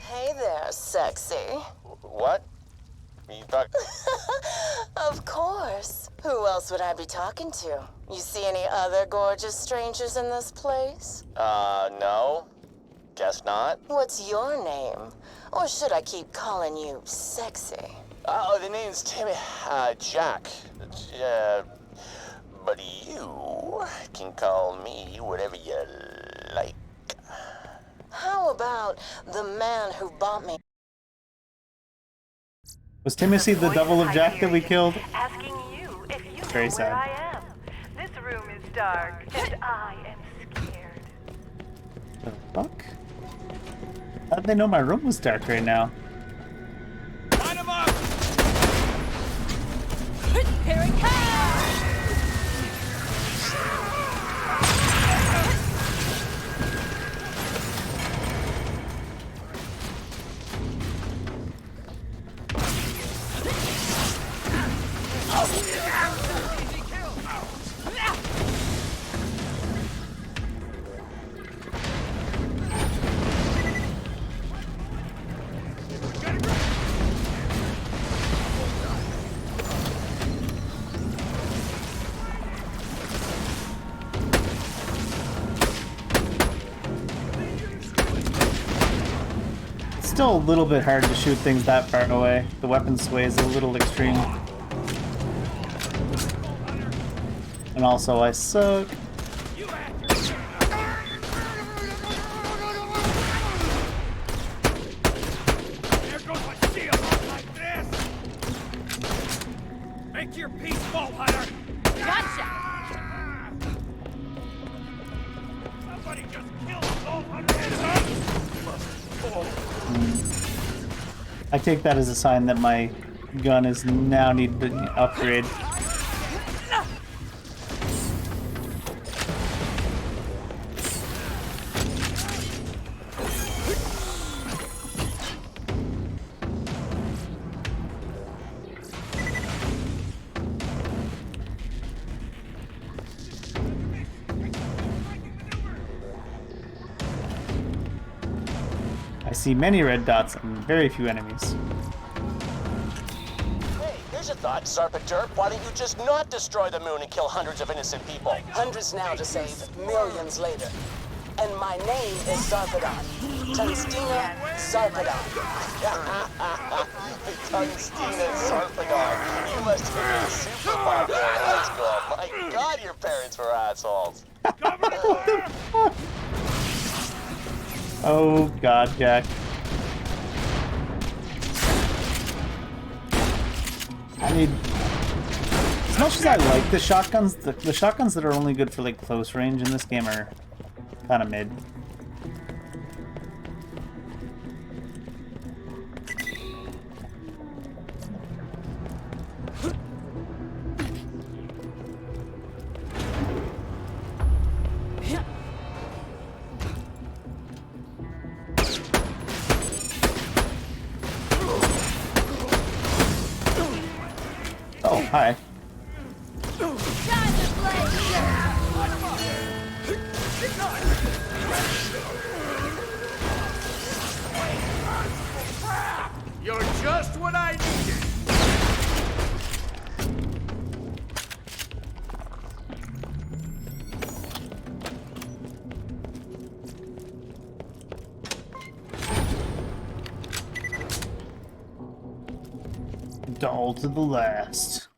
Hey there, sexy. What? You talk? Of course. Who else would I be talking to? You see any other gorgeous strangers in this place? No. Guess not. What's your name? Or should I keep calling you sexy? Oh, the name's Timmy. Jack. But you can call me whatever you like. How about the man who bought me? Was Timothy the double of Jack that we killed? Asking you if you know Very where sad. I am. This room is dark, and I am scared. The fuck? How did they know my room was dark right now? Line 'em up! Here it comes! Still a little bit hard to shoot things that far away. The weapon sway is a little extreme. And also I suck. There goes my shield like this! Make your peace, Vault Hunter! Gotcha! Somebody just killed Vault Hunter! I take that as a sign that my gun is now needed to upgrade. I see many red dots and very few enemies. Hey, here's a thought, Zarpaderp. Why don't you just not destroy the moon and kill hundreds of innocent people? Hundreds now to save millions later. And my name is Zarpadon. Tungstina Zarpadon. Tungstina Zarpadon. You must have been super popular in high school. My God, your parents were assholes. Oh god, Jack. I need... As much as I like the shotguns, the shotguns that are only good for like close range in this game are kind of mid. Oh, hi. You're just what I needed! Dull to the last.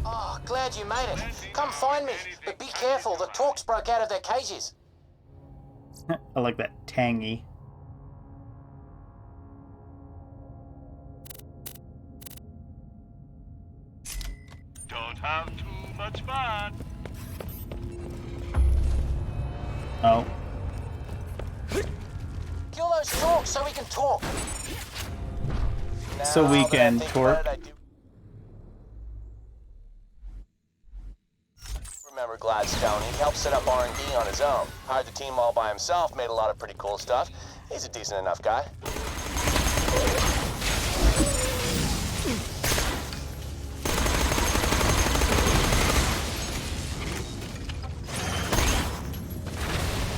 Oh, glad you made it. Come find me, but be careful. The Torks broke out of their cages. I like that tangy. Don't have too much fun. Oh. Kill those Torks so we can talk. So we can torque. Remember Gladstone, he helped set up R&D on his own. Hired the team all by himself, made a lot of pretty cool stuff. He's a decent enough guy.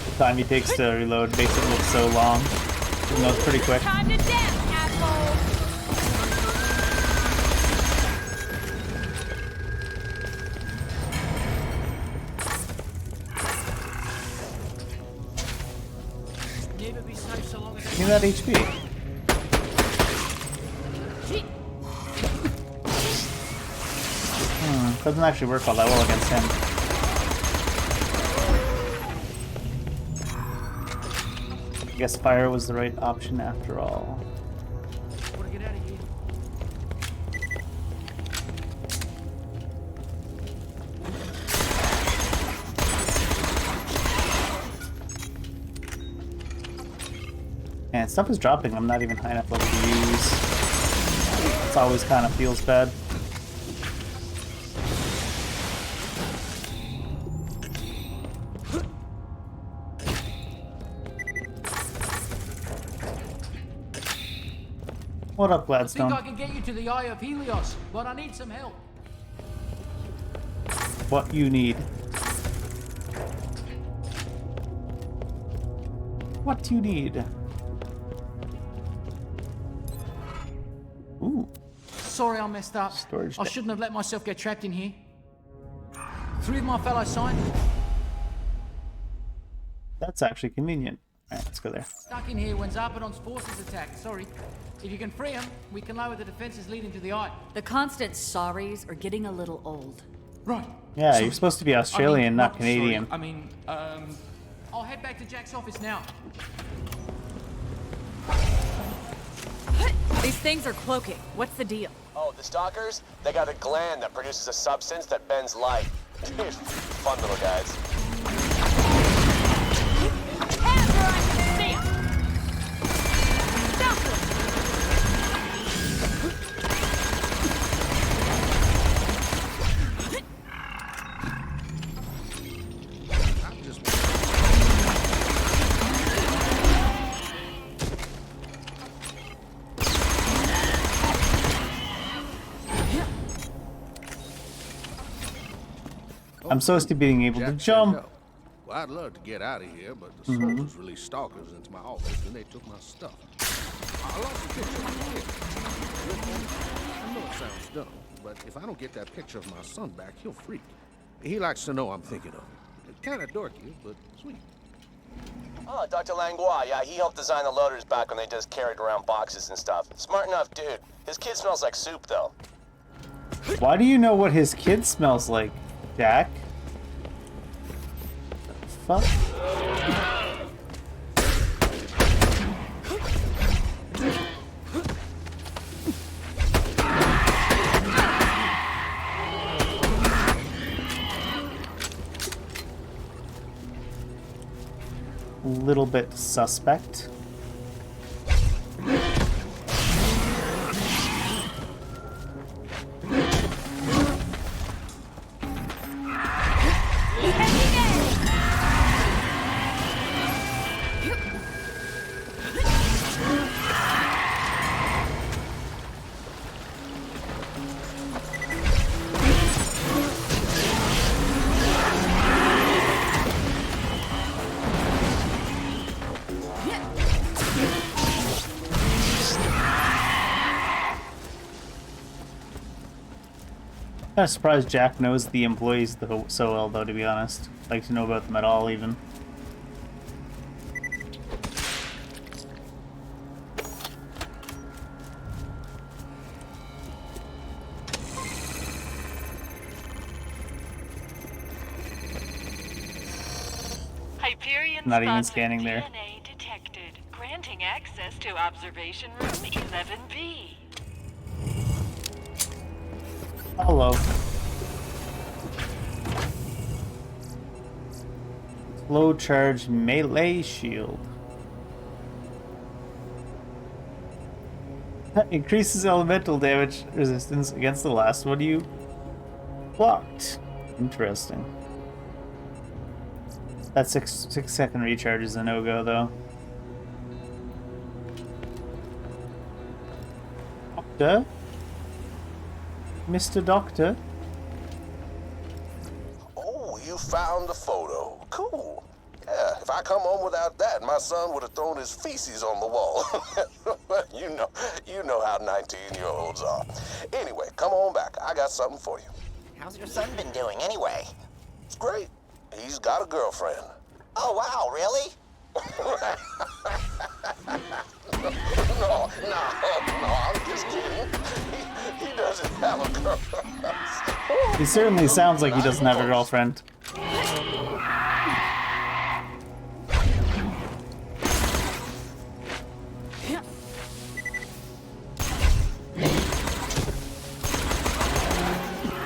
The time he takes to reload makes it look so long. Even though it's pretty quick. Time to death, asshole! Never be safe so long as Give me that HP. Doesn't actually work all that well against him. I guess fire was the right option after all. Wanna get out of here? Man, stuff is dropping. I'm not even high enough level to use. It's always kind of feels bad. What up, Gladstone? I think I can get you to the Eye of Helios, but I need some help. What you need? What you need? Ooh. Sorry I messed up. Storage I shouldn't have let myself get trapped in here. 3 of my fellow scientists That's actually convenient. Alright, let's go there. stuck in here when Zarpedon's forces attacked. Sorry. If you can free them, we can lower the defenses leading to the Eye. The constant sorries are getting a little old. Right. Yeah, you're supposed to be Australian, not Canadian. Sorry. I'll head back to Jack's office now. These things are cloaking. What's the deal? Oh, the stalkers? They got a gland that produces a substance that bends light. Fun little guys. Hands where I can see 'em. Stop them. I'm so used to being able to jump. Well, I'd love to get out of here, but the soldiers released stalkers into my office and they took my stuff. I lost a picture of my kid. I know it sounds dumb, but if I don't get that picture of my son back, he'll freak. He likes to know I'm thinking of him. Kind of dorky, but sweet. Oh, Dr. Langlois, yeah, he helped design the loaders back when they just carried around boxes and stuff. Smart enough dude. His kid smells like soup, though. Why do you know what his kid smells like, Jack? The fuck? Little bit suspect. I'm surprised Jack knows the employees so well, though, to be honest. I'd like to know about them at all, even. Hyperion Not even sponsored scanning there. DNA detected, granting access to observation room 11B. Hello. Low charge melee shield. Increases elemental damage resistance against the last one you blocked. Interesting. That 6-second recharge is a no-go, though. Doctor? Mr. Doctor? Oh, you found the photo. Cool. Yeah, if I come home without that, my son would have thrown his feces on the wall. you know how 19-year-olds are. Anyway, come on back. I got something for you. How's your son been doing anyway? It's great. He's got a girlfriend. Oh, wow, really? He certainly sounds like he doesn't have a girlfriend.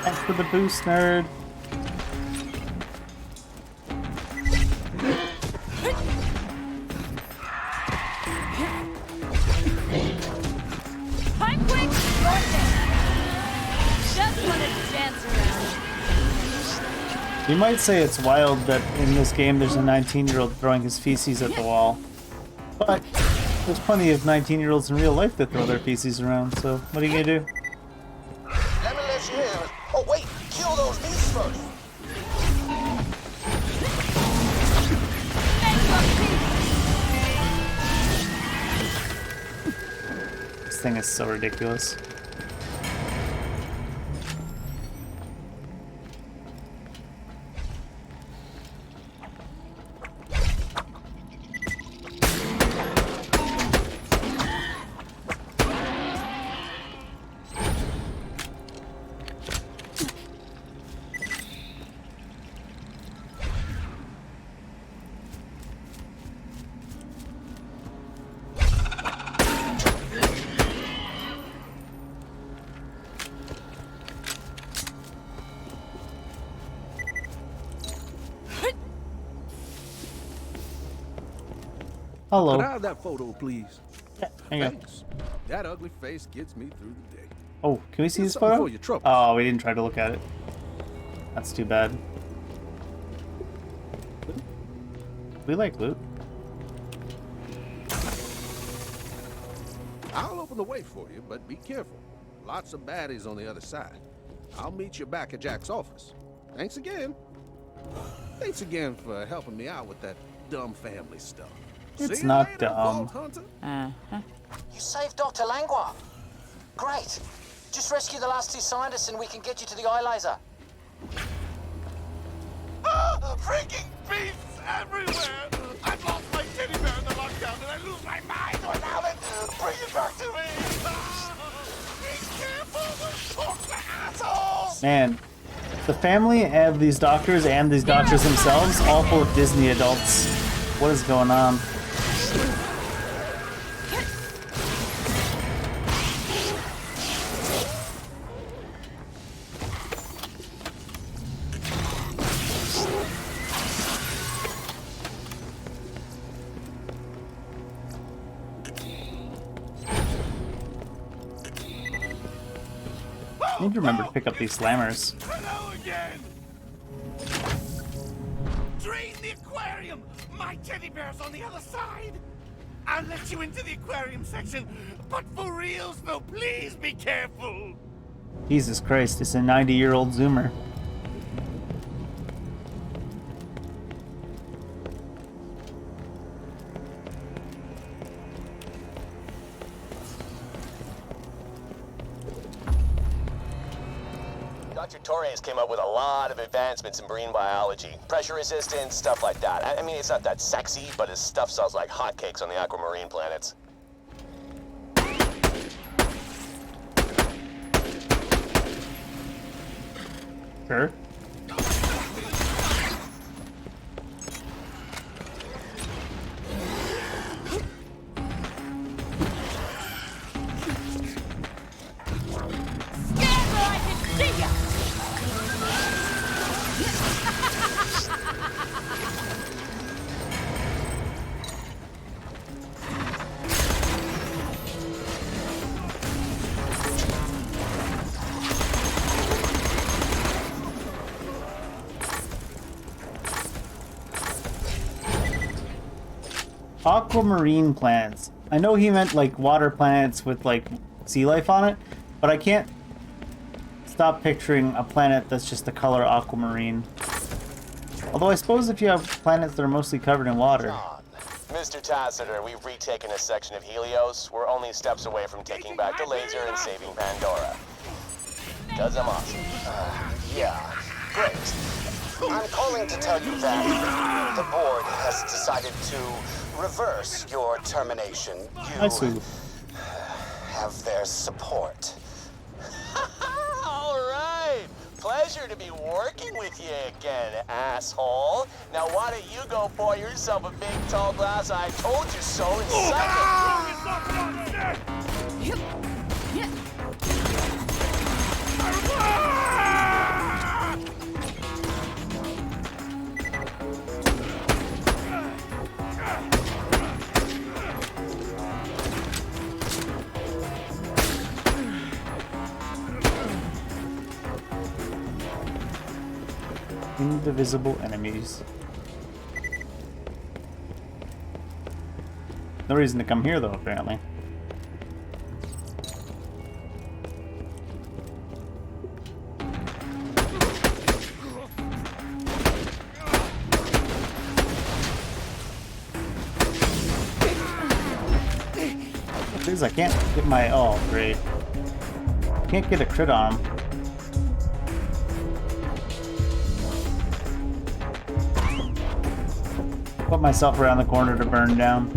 Thanks for the boost, nerd. I'm quick, you're dead. Just wanted to dance around. You might say it's wild that in this game there's a 19-year-old throwing his feces at the wall. But there's plenty of 19-year-olds in real life that throw their feces around, so what are you gonna do? Let me let you in. Oh, wait, kill those beasts first. This thing is so ridiculous. Hello. Could I have that photo, please? Hang on. Thanks. That ugly face gets me through the day. Oh, can we see Here's this something photo? for your troubles. Oh, we didn't try to look at it. That's too bad. We like loot. I'll open the way for you, but be careful. Lots of baddies on the other side. I'll meet you back at Jack's office. Thanks again. Thanks again for helping me out with that dumb family stuff. It's See you not later, dumb. Vault Hunter. You saved Dr. Langlois. Great. Just rescue the last two scientists and we can get you to the eye laser. Ah, freaking beasts everywhere! I've lost my teddy bear in the lockdown and I lose my mind without it! Bring it back to me! Ah, be careful with the assholes! Man, the family of these doctors and these doctors themselves, all full of Disney adults. What is going on? I need to remember to pick up these slammers. Hello again! Drain the aquarium! My teddy bear's on the other side! I'll let you into the aquarium section, but for reals though, please be careful! Jesus Christ, it's a 90-year-old Zoomer. Dr. Torres came up with a lot of advancements in marine biology. Pressure resistance, stuff like that. I mean, it's not that sexy, but his stuff sells like hotcakes on the aquamarine planets. Sure. Aquamarine plants. I know he meant like water plants with like sea life on it, but I can't stop picturing a planet that's just the color aquamarine. Although I suppose if you have planets that are mostly covered in water. Mr. Tassiter, we've retaken a section of Helios. We're only steps away from taking back the laser and saving Pandora. 'Cause I'm awesome. Yeah, great. I'm calling to tell you that the board has decided to reverse your termination. I see. Have their support. All right. pleasure to be working with you again, asshole. Now why don't you go pour yourself a big tall glass I told you so in Indivisible enemies. No reason to come here though, apparently. Please, I can't get my... Oh, great. Can't get a crit on him. Put myself around the corner to burn down.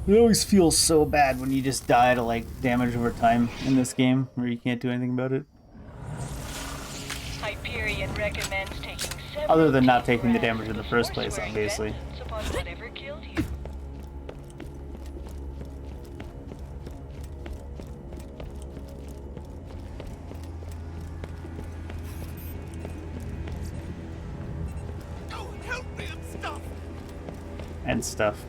It always feels so bad when you just die to like damage over time in this game where you can't do anything about it. Hyperion recommends taking Other than not taking the damage in the first place, obviously. upon whatever killed you. And stuff.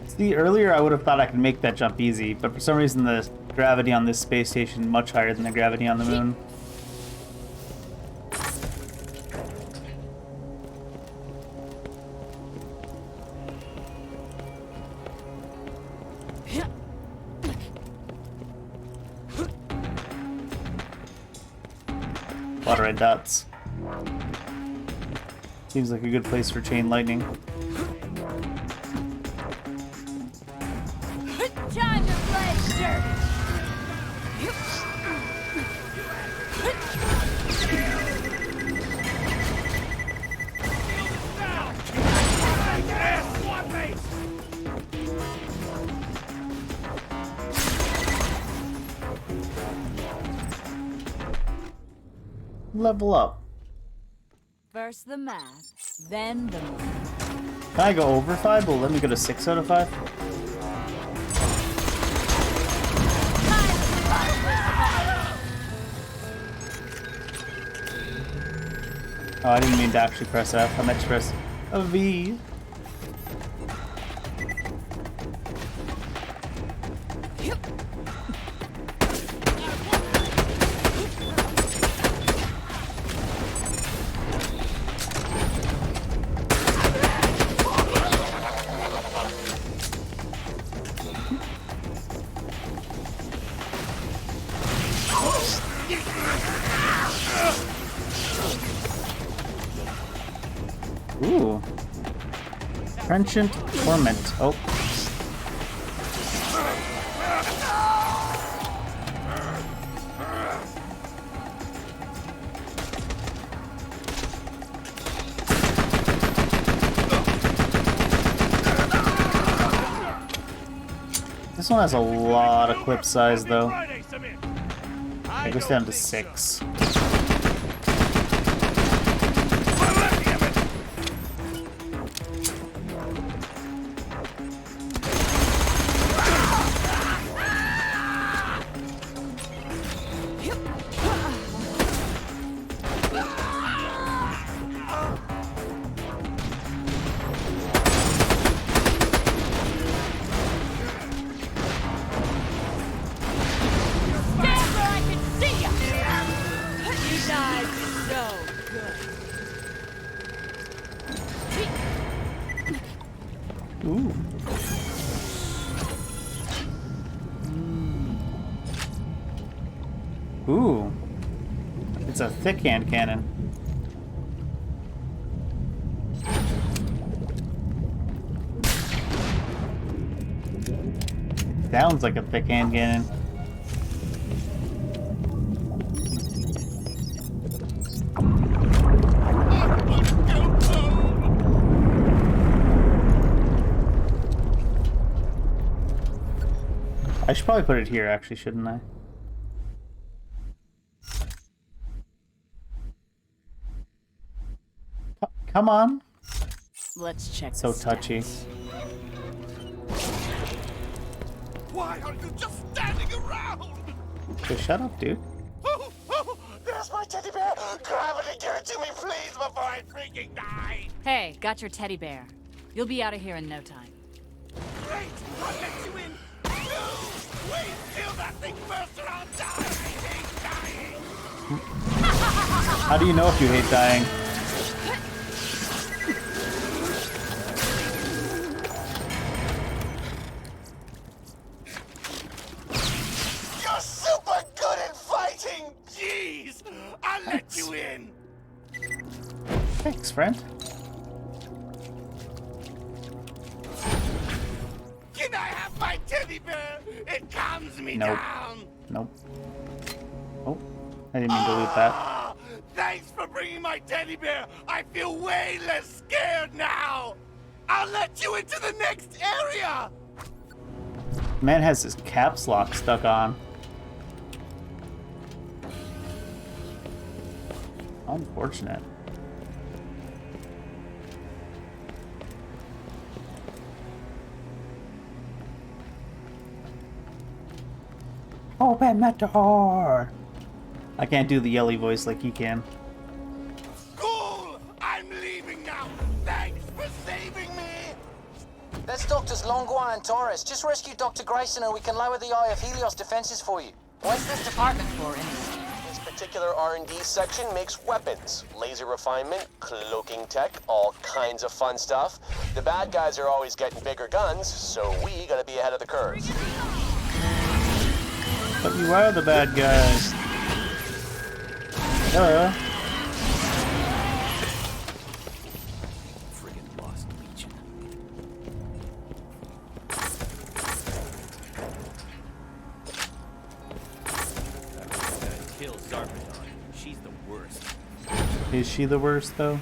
See, earlier I would have thought I could make that jump easy, but for some reason the gravity on this space station is much higher than the gravity on the moon. A lot of red dots. Seems like a good place for chain lightning. Time to play dirty. Level up. First the math, then the math. Can I go over 5? Will let me go to 6 out of 5? Oh, I didn't mean to actually press F. I meant to press a V. Ooh. Trenchant Torment. Oh. This one has a lot of clip size though. It goes down to 6. Ooh. Ooh. It's a thick hand cannon. Sounds like a thick hand cannon. I should probably put it here, actually, shouldn't I? Come on. Let's check. So touchy. Why are you just standing around? Just shut up, dude. Oh, there's my teddy bear. Grab it and give it to me, please, before I freaking die. Hey, got your teddy bear. You'll be out of here in no time. Great, I'll let you in. No, wait, kill that thing first or I'll die. I hate dying. How do you know if you hate dying? You're super good at fighting. Jeez, I'll let you in. Thanks, friend. Can I have my teddy bear? It calms me Nope. down. Nope. Oh, I didn't mean to loot that. Thanks for bringing my teddy bear. I feel way less scared now. I'll let you into the next area. Man has his caps lock stuck on. Unfortunate. Open the door! I can't do the yelly voice like he can. Cool. I'm leaving now. Thanks for saving me. That's Doctors Longua and Torres. Just rescue Dr. Grayson and we can lower the Eye of Helios defenses for you. What's this department for, anyway? This particular R&D section makes weapons, laser refinement, cloaking tech, all kinds of fun stuff. The bad guys are always getting bigger guns, so we gotta be ahead of the curve. But you are the bad guys. Duh. Friggin' lost Legion. Gotta kill Zarpedon. She's the worst. Is she the worst, though?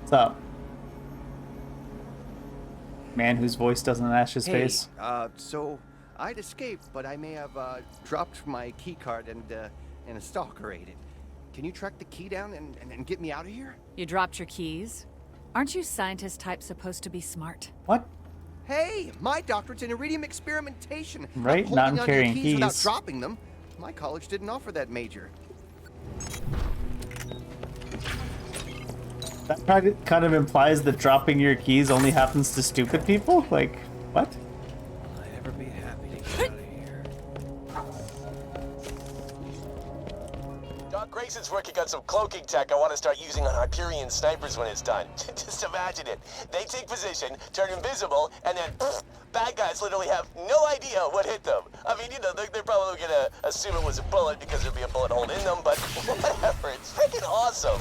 What's up? Man whose voice doesn't match his face. So I'd escaped, but I may have dropped my key card and a stalker ate it. Can you track the key down and get me out of here? You dropped your keys? Aren't you scientist types supposed to be smart? What? Hey, my doctorate's in iridium experimentation. Right, I'm not holding in on carrying to keys without keys. dropping them. My college didn't offer that major. That kind of implies that dropping your keys only happens to stupid people? Like, what? Will I ever be happy to get out of here? Doc Grayson's working on some cloaking tech I want to start using on Hyperion snipers when it's done. Just imagine it. They take position, turn invisible, and then pfft, bad guys literally have no idea what hit them. I mean, you know, they're probably gonna assume it was a bullet because there'd be a bullet hole in them, but whatever. It's freaking awesome.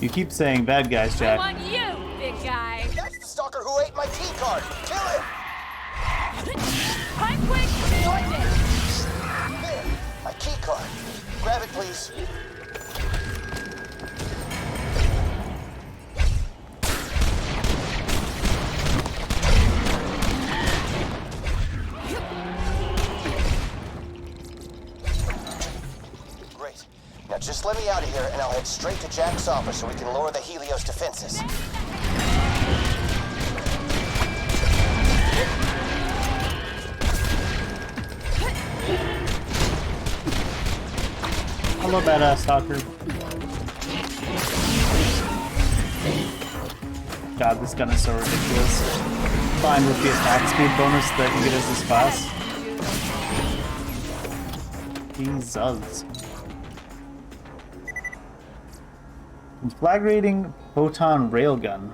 You keep saying bad guys, Jack. I want you, big guy. That's the stalker who ate my key card. Kill him! I'm quick. There, my key card. Grab it, please. Great. Now just let me out of here and I'll head straight to Jack's office so we can lower the Helios defenses. Hello, badass stalker. God, this gun is so ridiculous. Fine with the attack speed bonus that you get as this class. Jesus. Conflagrating photon railgun.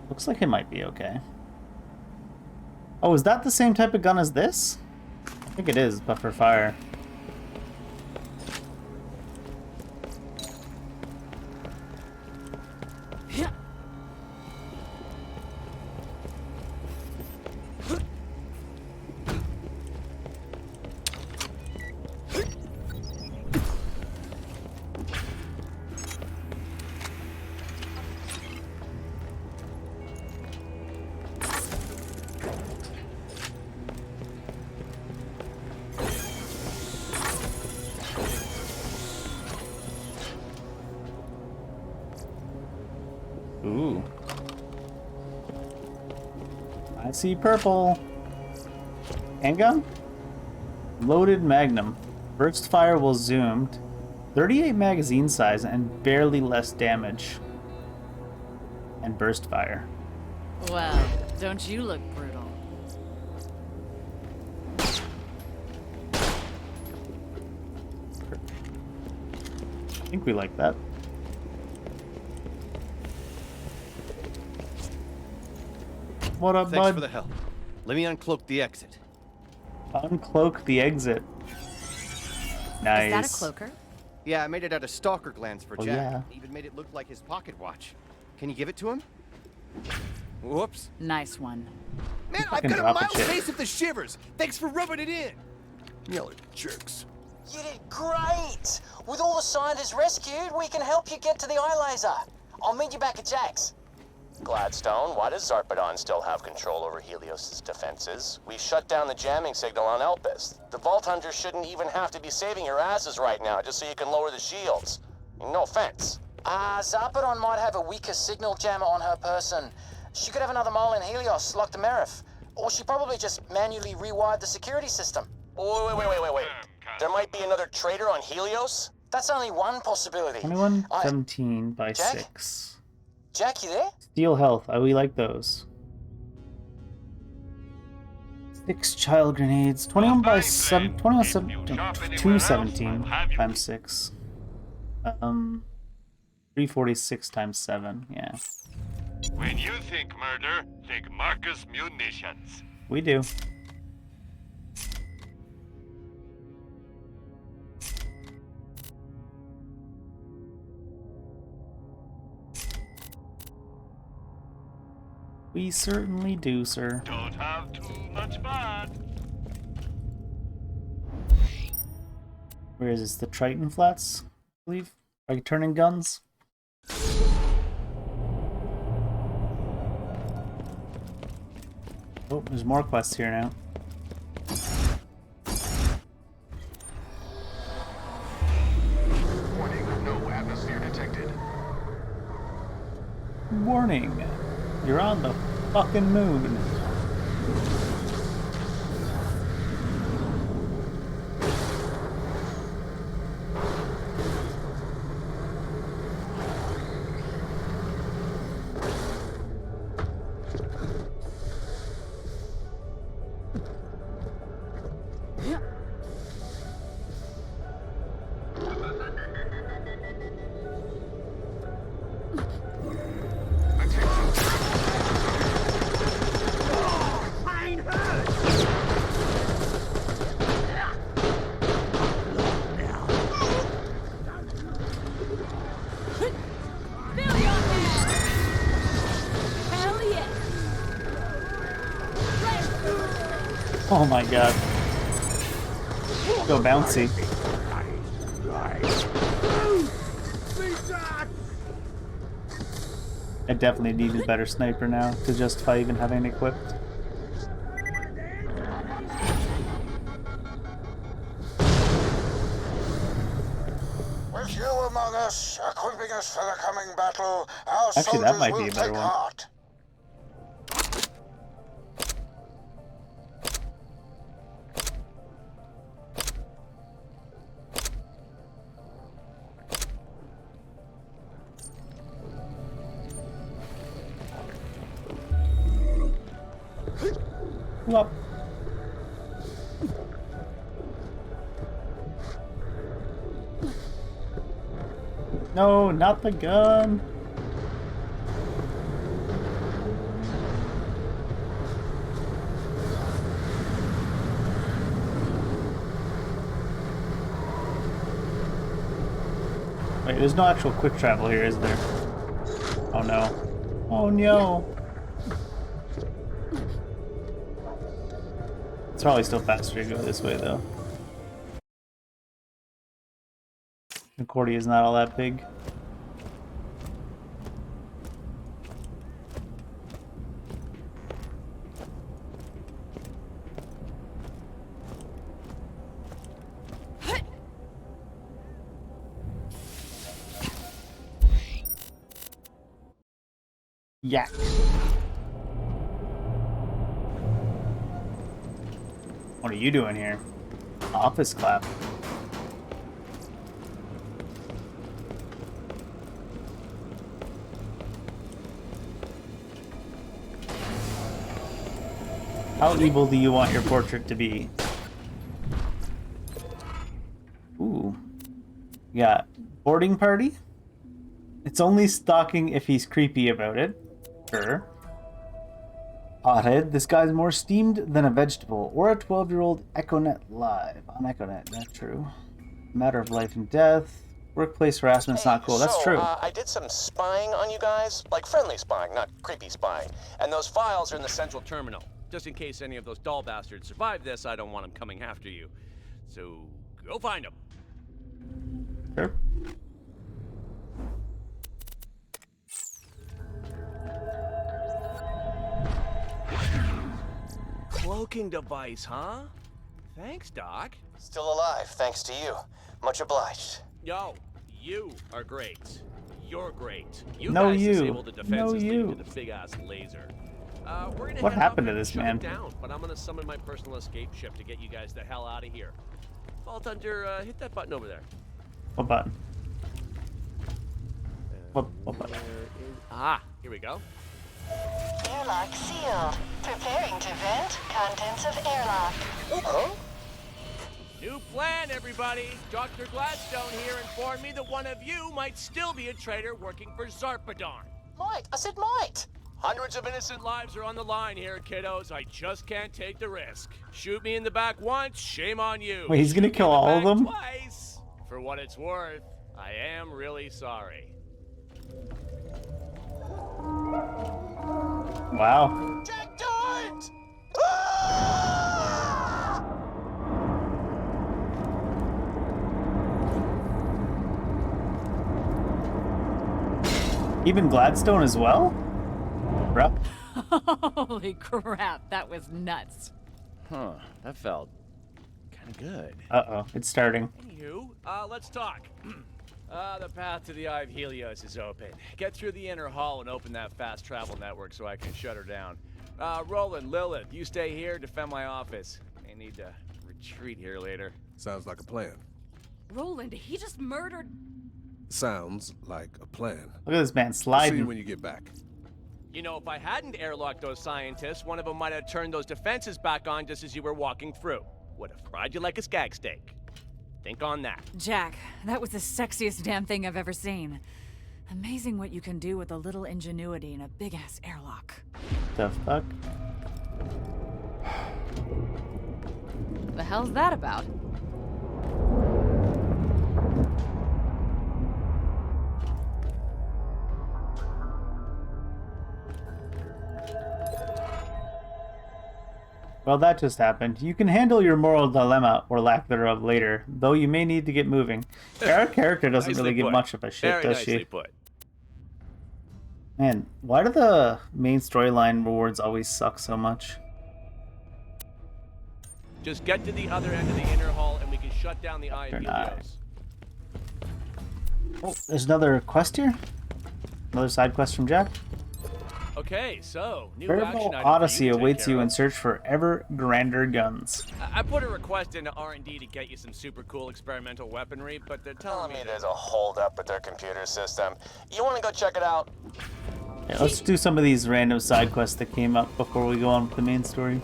Looks like it might be okay. Oh, is that the same type of gun as this? I think it is, but for fire. see purple. Handgun? Loaded Magnum. Burst fire will zoomed. 38 magazine size and barely less damage. And burst fire. Well, don't you look brutal? I think we like that. What up, Thanks bud? for the help. Let me uncloak the exit. Uncloak the exit. Nice. Is that a cloaker? Yeah, I made it out of stalker glands for Oh, Jack. yeah. Even made it look like his pocket watch. Can you give it to him? Whoops. Nice one. Man, I've fucking got a drop a mild chip. case of the shivers. Thanks for rubbing it in. Yellow jerks. You did great! With all the scientists rescued, we can help you get to the eye laser. I'll meet you back at Jack's. Gladstone, why does Zarpedon still have control over Helios' defenses? We shut down the jamming signal on Elpis. The Vault Hunters shouldn't even have to be saving your asses right now just so you can lower the shields. No offense. Zarpedon might have a weaker signal jammer on her person. She could have another mole in Helios, like the Merif. Or she probably just manually rewired the security system. Wait. There might be another traitor on Helios? That's only one possibility. 2117 by Jack? 6. Jack, you there? Steel health. We like those. 6 child grenades. 21 by 7. 217 times 6. 346 times 7. Yeah. When you think murder, think Marcus Munitions. We do. We certainly do, sir. Don't have too much fun. Where is this? The Triton Flats, I believe? Like turning guns? Oh, there's more quests here now. Warning, no atmosphere detected. Warning! You're on the fucking moon. Oh my god. Go bouncy. I definitely need a better sniper now to justify even having it equipped. With you among us, equipping us for the coming battle, our Actually, that soldiers might be will a better take one. heart. Well. No, not the gun. Wait, there's no actual quick travel here, is there? Oh no. Oh no. It's probably still faster to go this way though. Concordia is not all that big. Yak. What are you doing here? Office clap. How evil do you want your portrait to be? Ooh. Yeah. Boarding party? It's only stalking if he's creepy about it. Sure. Hothead, this guy's more steamed than a vegetable. Or a 12-year-old Echonet live. On Echonet, that's true. Matter of life and death. Workplace harassment's not cool. That's true. I did some spying on you guys. Like friendly spying, not creepy spying. And those files are in the central terminal. Just in case any of those doll bastards survive this, I don't want them coming after you. So, go find them. Sure. Cloaking device, huh? Thanks, Doc. Still alive, thanks to you. Much obliged. Yo, you are great. You're great. You No, guys you. disabled the defenses No, you. leading to the big-ass laser. We're gonna What head happened out to and this shut man? it down, but I'm gonna summon my personal escape ship to get you guys the hell out of here. Vault Hunter, hit that button over there. What button? What button? Here we go. Airlock sealed. Preparing to vent contents of airlock. Huh? New plan, everybody. Dr. Gladstone here informed me that one of you might still be a traitor working for Zarpadon. Might, I said might. Hundreds of innocent lives are on the line here, kiddos. I just can't take the risk. Shoot me in the back once, shame on you. Wait, he's gonna kill all of them? Twice. For what it's worth, I am really sorry. Wow. Jack, don't! Even Gladstone as well? Bruh. Holy crap, that was nuts. Huh, that felt kind of good. Uh-oh, it's starting. Anywho, let's talk. The path to the Eye of Helios is open. Get through the inner hall and open that fast travel network so I can shut her down. Roland, Lilith, you stay here, defend my office. I need to retreat here later. Sounds like a plan. Roland, he just murdered... Sounds like a plan. Look at this man I'll see sliding. you when you get back. You know, if I hadn't airlocked those scientists, one of them might have turned those defenses back on just as you were walking through. Would have fried you like a skag steak. Think on that. Jack, that was the sexiest damn thing I've ever seen. Amazing what you can do with a little ingenuity in a big-ass airlock. The fuck? The hell's that about? Well, that just happened. You can handle your moral dilemma, or lack thereof, later, though you may need to get moving. Our character doesn't Nicely really give put. much of a shit, Very does nicely she? put. Man, why do the main storyline rewards always suck so much? Just get to the other end of the inner hall and we can shut down the Eye of They're not. Helios. Oh, there's another quest here? Another side quest from Jack? Okay, so, new Verbal action item for Odyssey you to take awaits care you of. in search for ever grander guns. I put a request into R&D to get you some super cool experimental weaponry, but they're telling me there's a holdup with their computer system. You want to go check it out? Yeah, let's do some of these random side quests that came up before we go on with the main story.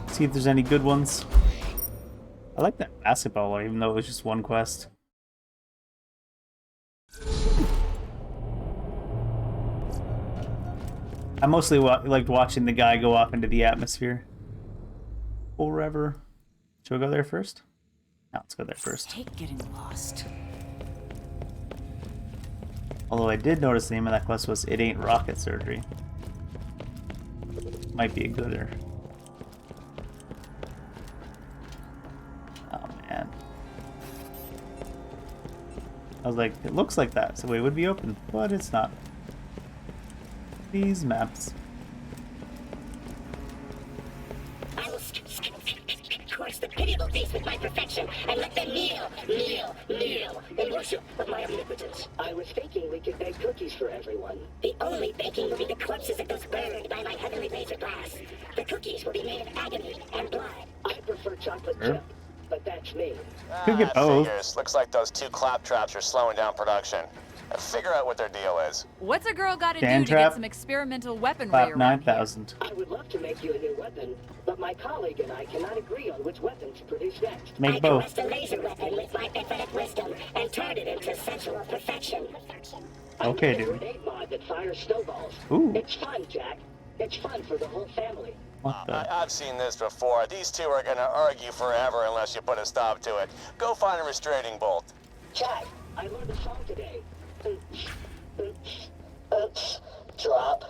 See if there's any good ones. I like that basketball one, even though it was just one quest. I mostly liked watching the guy go off into the atmosphere. Forever. Should we go there first? No, let's go there first. Hate getting lost. Although I did notice the name of that quest was It Ain't Rocket Surgery. Might be a gooder. Oh man. I was like, it looks like that, so it would be open, but it's not. These maps. reinforce the pitiable beast with my perfection and let them kneel in worship of my omnipotence. I was thinking we could bake cookies for everyone. The only baking will be the corpses of those burned by my heavenly laser blast. The cookies will be made of agony and blood. I prefer chocolate chip, but that's me. Could get both. Figures. Looks like those 2 claptraps are slowing down production. Figure out what their deal is. What's a girl got to do Dan to trap. get some experimental weaponry Clap around 9,000. I would love to make you a new weapon, but my colleague and I cannot agree on which weapon to produce next. Make both. I caressed a laser weapon with my infinite wisdom and turned it into sensual perfection. Okay, I made a dude. grenade mod that fires snowballs. Ooh. It's fun, Jack. It's fun for the whole family. What the? I've seen this before. These two are gonna argue forever unless you put a stop to it. Go find a restraining bolt. Jack, I learned a song today. Drop.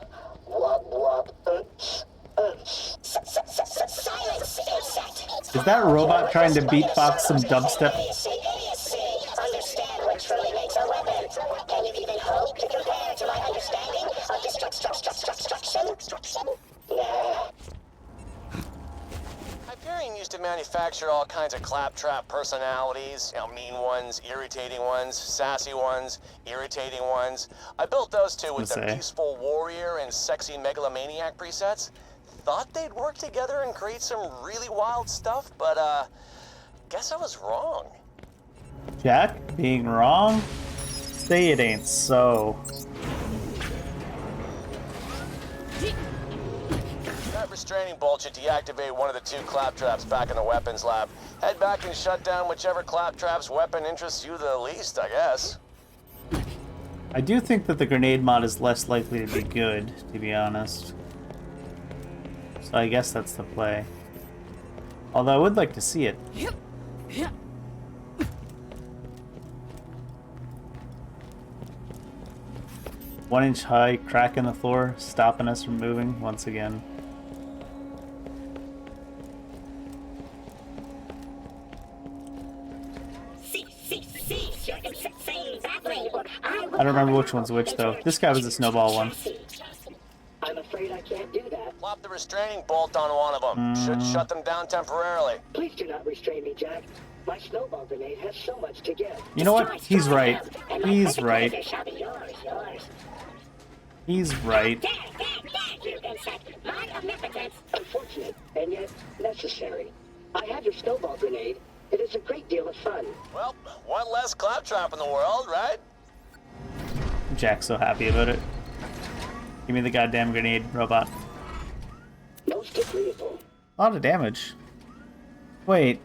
Wop wop. Silence, insect. Is that robot trying to beatbox some dubstep? Understand what truly makes a weapon. Can you even hope to compare to my understanding of destruction? Nah. Hyperion used to manufacture all kinds of claptrap personalities. You know, mean ones, irritating ones, sassy ones, irritating ones. I built those two with the peaceful warrior and sexy megalomaniac presets. Thought they'd work together and create some really wild stuff, but guess I was wrong. Jack, being wrong? Say it ain't so. That restraining bolt should deactivate one of the 2 claptraps back in the weapons lab. Head back and shut down whichever claptrap's weapon interests you the least, I guess. I do think that the grenade mod is less likely to be good, to be honest. So I guess that's the play. Although I would like to see it. 1-inch high crack in the floor, stopping us from moving once again. I don't remember which one's which though. This guy was the snowball one. I'm afraid I can't do that. Plop the restraining bolt on one of them. Should shut them down temporarily. Please do not restrain me, Jack. My snowball grenade has so much to give. You know what? He's right. He's right. He's right. Unfortunate, and yet necessary. I have your snowball grenade. It is a great deal of fun. Well, one less claptrap in the world, right? Jack's so happy about it. Give me the goddamn grenade, robot. Most agreeable. A lot of damage. Wait.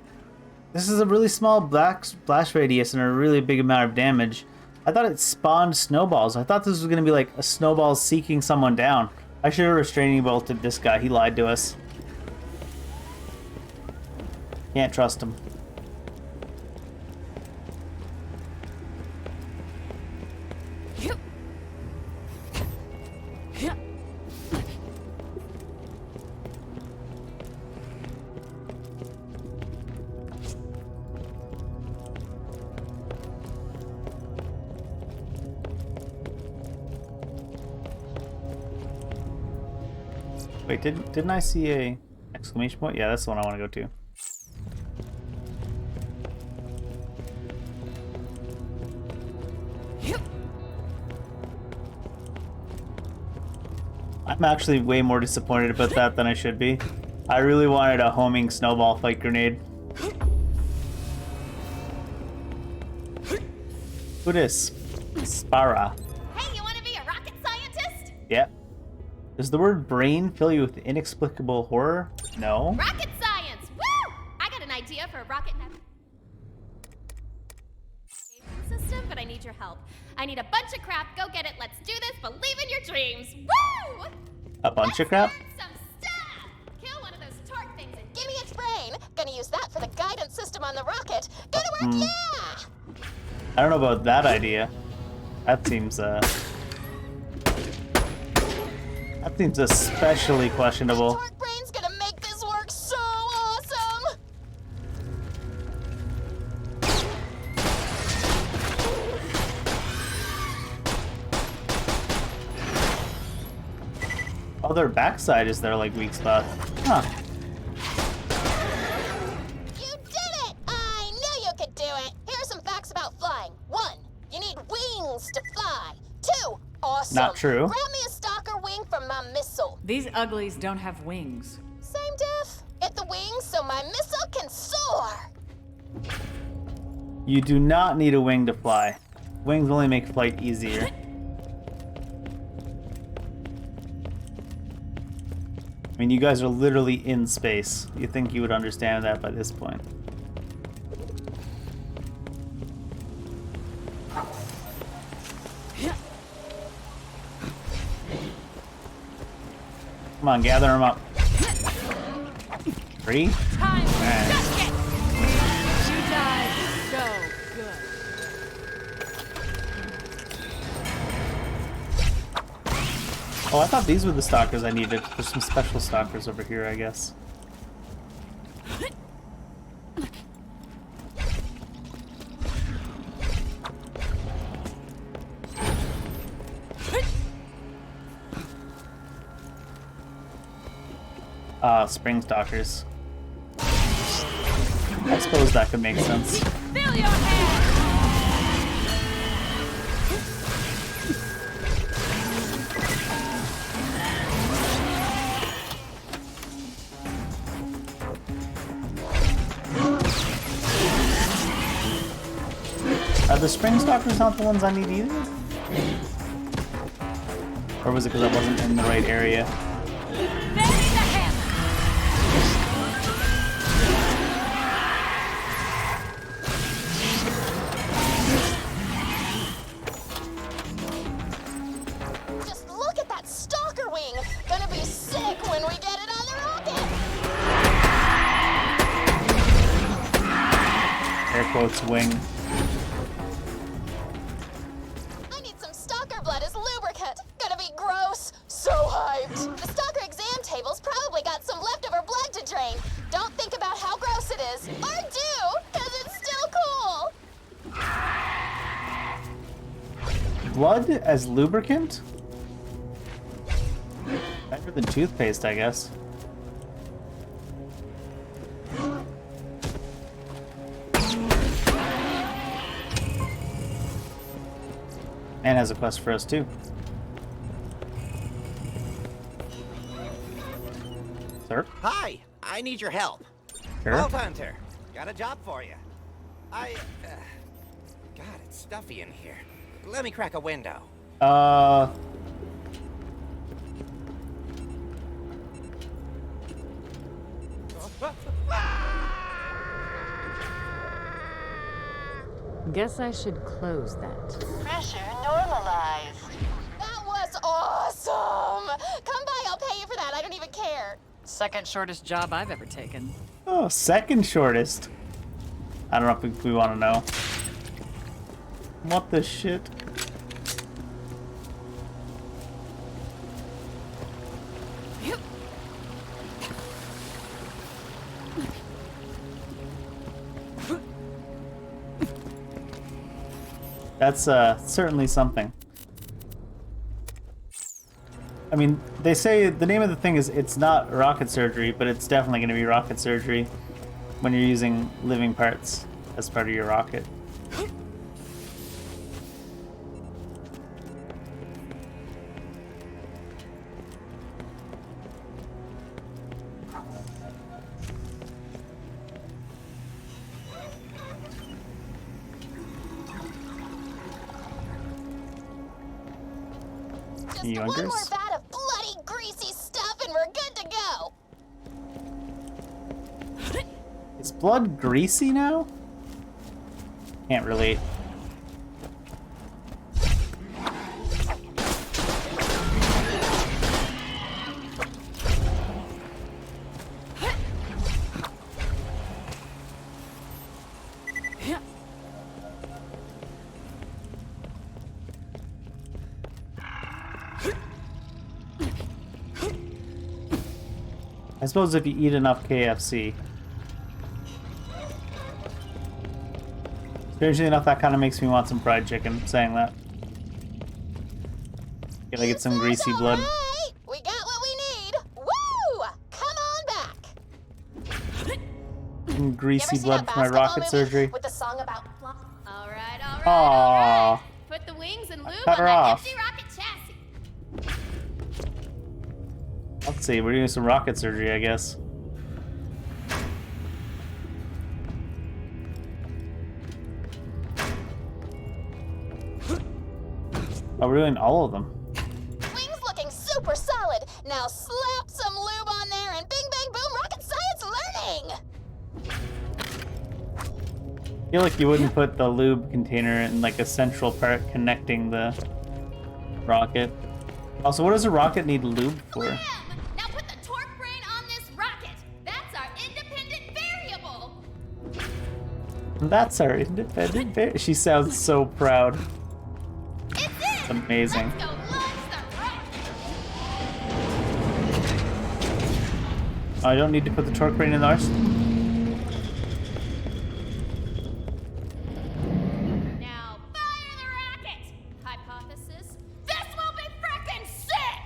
This is a really small blast radius and a really big amount of damage. I thought it spawned snowballs. I thought this was going to be like a snowball seeking someone down. I should have restraining bolted this guy. He lied to us. Can't trust him. Wait, didn't I see a exclamation point? Yeah, that's the one I want to go to. I'm actually way more disappointed about that than I should be. I really wanted a homing snowball fight grenade. Who dis? Spara. Hey, you want to be a rocket scientist? Yep. Does the word brain fill you with inexplicable horror? No. Rocket science! Woo! I got an idea for a rocket system, but I need your help. I need a bunch of crap. Go get it. Let's do this. Believe in your dreams. Woo! A bunch of crap? Some stuff. Kill one of those torque things and give me its brain. Gonna use that for the guidance system on the rocket. Go to work, yeah! I don't know about that idea. That seems especially questionable. Torque brain's gonna make this work so awesome. Oh, their backside is their like weak spot. Huh. Not true. Grab me a stalker wing from my missile. These uglies don't have wings. Same diff. Get the wings so my missile can soar. You do not need a wing to fly. Wings only make flight easier. I mean, you guys are literally in space. You'd think you would understand that by this point. Come on, gather them up. 3? Time for And justice! She died so good. oh, I thought these were the stalkers I needed. There's some special stalkers over here, I guess. Spring stalkers. I suppose that could make sense. Fill your hand! Are the spring stalkers not the ones I need either? Or was it because I wasn't in the right area? Just look at that stalker wing. Gonna be sick when we get it on the rocket. Air quotes wing. I need some stalker blood as lubricant. Gonna be gross. So hyped. The stalker exam table's probably got some leftover blood to drain. Don't think about how gross it is. Or do, because it's still cool. Blood as lubricant? Better than toothpaste, I guess. And has a quest for us too. Sir? Hi, I need your help. Sure. Vault Hunter, got a job for you. God, it's stuffy in here. Let me crack a window. Guess I should close that. Pressure normalized. That was awesome. Come by, I'll pay you for that. I don't even care. Second shortest job I've ever taken. Oh, second shortest. I don't know if we want to know. What the shit? That's certainly something. I mean, they say the name of the thing is it's not rocket surgery, but it's definitely going to be rocket surgery when you're using living parts as part of your rocket. Just one more vat of bloody, greasy stuff and we're good to go. Is blood greasy now? Can't relate. I suppose if you eat enough KFC. Strangely enough, that kind of makes me want some fried chicken, saying that. Gotta get some greasy blood. Hey, we got what we need. Woo! Come on back. Some greasy blood for my rocket surgery. With the song about All right, Aww. Put the wings and lube Cut on her that off. empty rocket chassis. Let's see, we're doing some rocket surgery, I guess. Oh, we're doing all of them. Wings looking super solid. Now slap some lube on there and bing bang boom, rocket science learning! I feel like you wouldn't put the lube container in like a central part connecting the rocket. Also, what does a rocket need lube for? Now put the torque brain on this rocket. That's our independent variable. That's our independent. She sounds so proud. It's amazing. I don't need to put the torque brain in ours. Now fire the rocket. Hypothesis: this will be frickin' sick.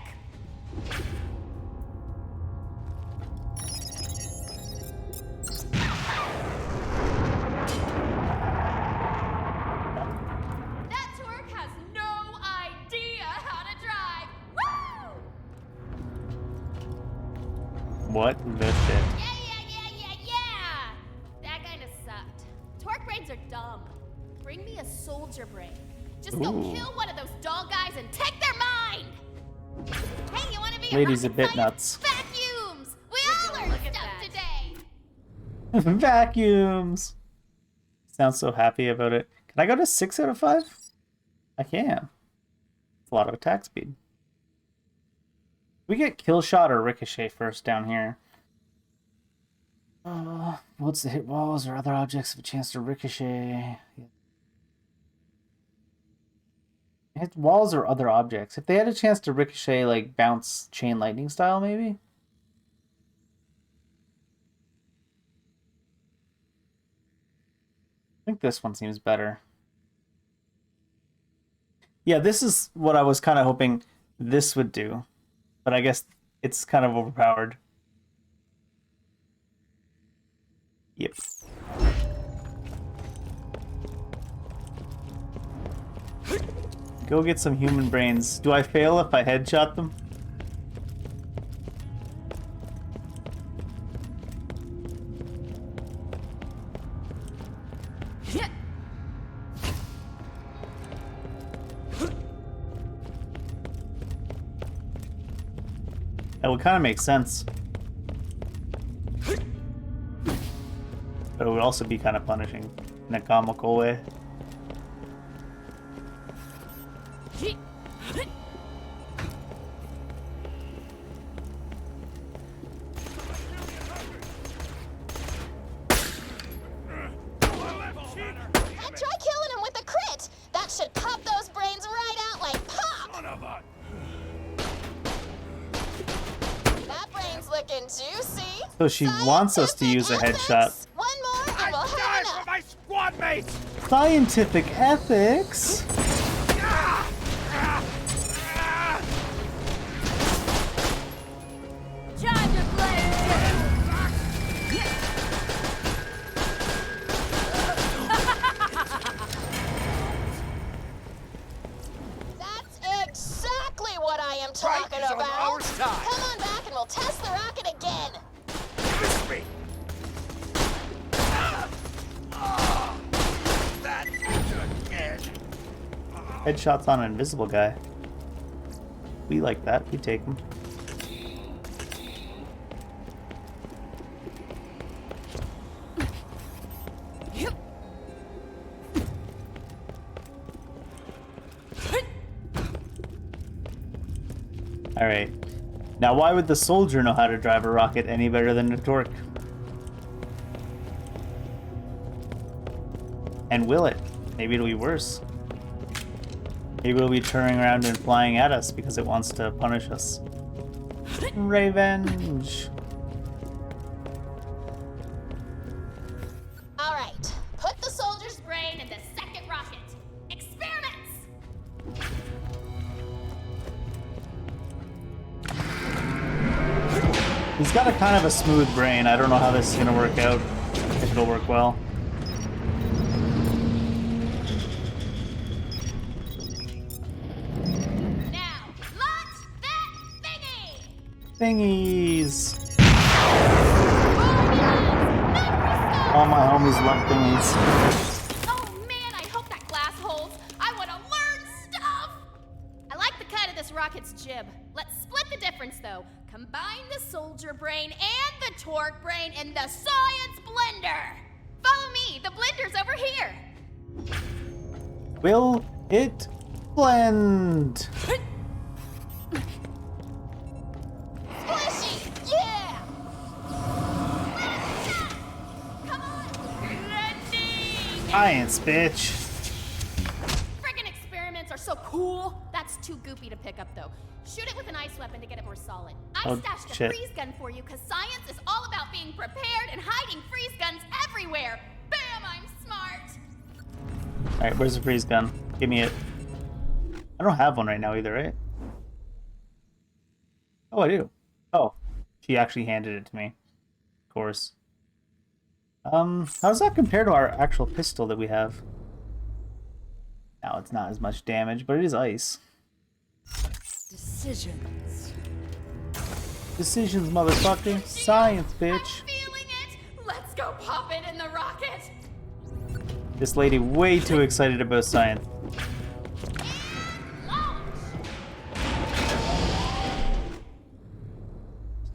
That torque has no idea how to drive. Woo! What the shit? Yeah! That kinda sucked. Torque brains are dumb. Bring me a soldier brain. Just go Ooh. kill one of those dog guys and take their mind! Hey, you wanna be Lady's a rocket bit science? nuts. Vacuums! We all learned stuff today! Vacuums! Sounds so happy about it. Can I go to 6 out of 5? I can. It's a lot of attack speed. We get kill shot or ricochet first down here. What's the hit walls or other objects have a chance to ricochet? Hit walls or other objects. If they had a chance to ricochet, like bounce chain lightning style, maybe? I think this one seems better. Yeah, this is what I was kind of hoping this would do. But I guess it's kind of overpowered. Yep. Go get some human brains. Do I fail if I headshot them? That would kind of make sense. But it would also be kind of punishing in a comical way. Try killing him with a crit! That should pop those brains right out like pop! That brain's looking juicy! So she wants us to use a headshot. One more and we'll have enough! My squad mates! Scientific ethics? Time to play That's exactly what I am talking is on about! our side. Come on back and we'll test the rocket again! Miss me! That again! Headshots on an invisible guy. We like that. We take them. Alright. Now why would the soldier know how to drive a rocket any better than the torque? And will it? Maybe it'll be worse. Maybe it'll be turning around and flying at us because it wants to punish us. Revenge! Alright, put the soldier's brain in the second rocket. Experiments! He's got a kind of a smooth brain. I don't know how this is gonna work out. If it'll work well. Now, launch that thingy! Thingies! All my homies love thingies. Oh man, I hope that glass holds. I want to learn stuff! I like the cut of this rocket's jib. Let's split the difference though. Combine the soldier brain and the torque brain in the science blender. Follow me, the blender's over here. Will it blend? Squishy! Yeah! Come on! Blending! Science, bitch. Friggin' experiments are so cool. That's too goopy to pick up though. Shoot it with an ice weapon to get it more solid. I Oh, stashed a shit. freeze gun for you because science is all about being prepared and hiding freeze guns everywhere. Bam, I'm smart. Alright, where's the freeze gun? Give me it. I don't have one right now either, right? Oh, I do. Oh, she actually handed it to me. Of course. How does that compare to our actual pistol that we have? Now it's not as much damage, but it is ice. Decisions. Decisions, motherfucker. Science, bitch. Feeling it? Let's go pop it in the rocket. This lady way too excited about science.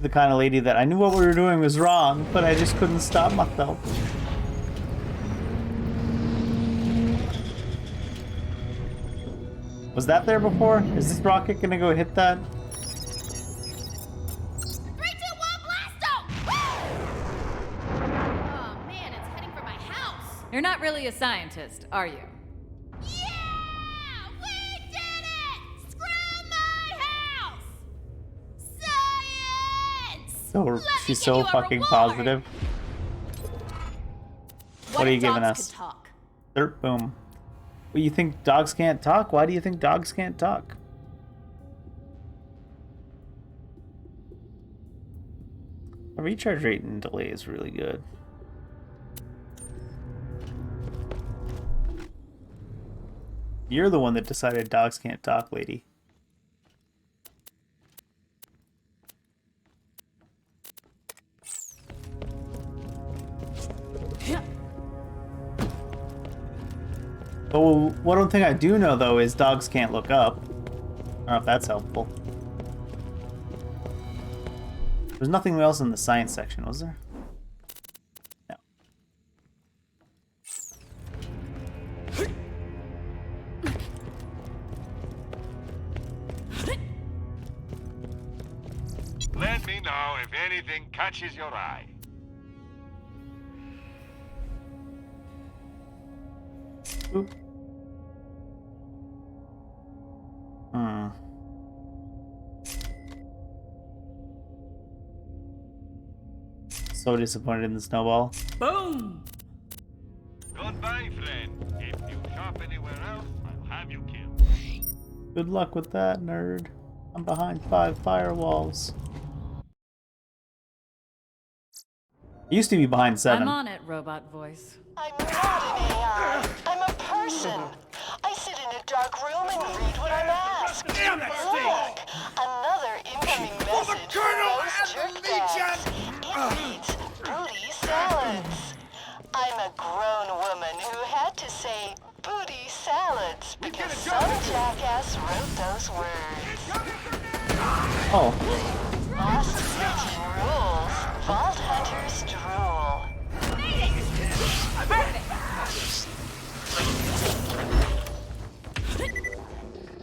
The kind of lady that I knew what we were doing was wrong, but I just couldn't stop myself. Was that there before? Is this rocket gonna go hit that? 3, 2, 1, blasto! Oh man, it's heading for my house. You're not really a scientist, are you? Yeah! We did it! Screw my house! Science! So she's so fucking positive. What are you giving us? Dirt boom. Well, you think dogs can't talk? Why do you think dogs can't talk? A recharge rate and delay is really good. You're the one that decided dogs can't talk, lady. But one thing I do know, though, is dogs can't look up. I don't know if that's helpful. There's nothing else in the science section, was there? No. Let me know if anything catches your eye. Oop. So disappointed in the snowball. Boom! Goodbye, friend. If you shop anywhere else, I'll have you killed. Good luck with that, nerd. I'm behind 5 firewalls. I used to be behind 7. I'm on it, robot voice. I'm not an AI. I'm a person. I sit in a dark room and read what I'm asked. Damn that Look, another incoming message from those jerkbags. It reads, booty salads. I'm a grown woman who had to say booty salads because some jackass wrote those words. Oh. Lost City rules. Vault Hunters drool.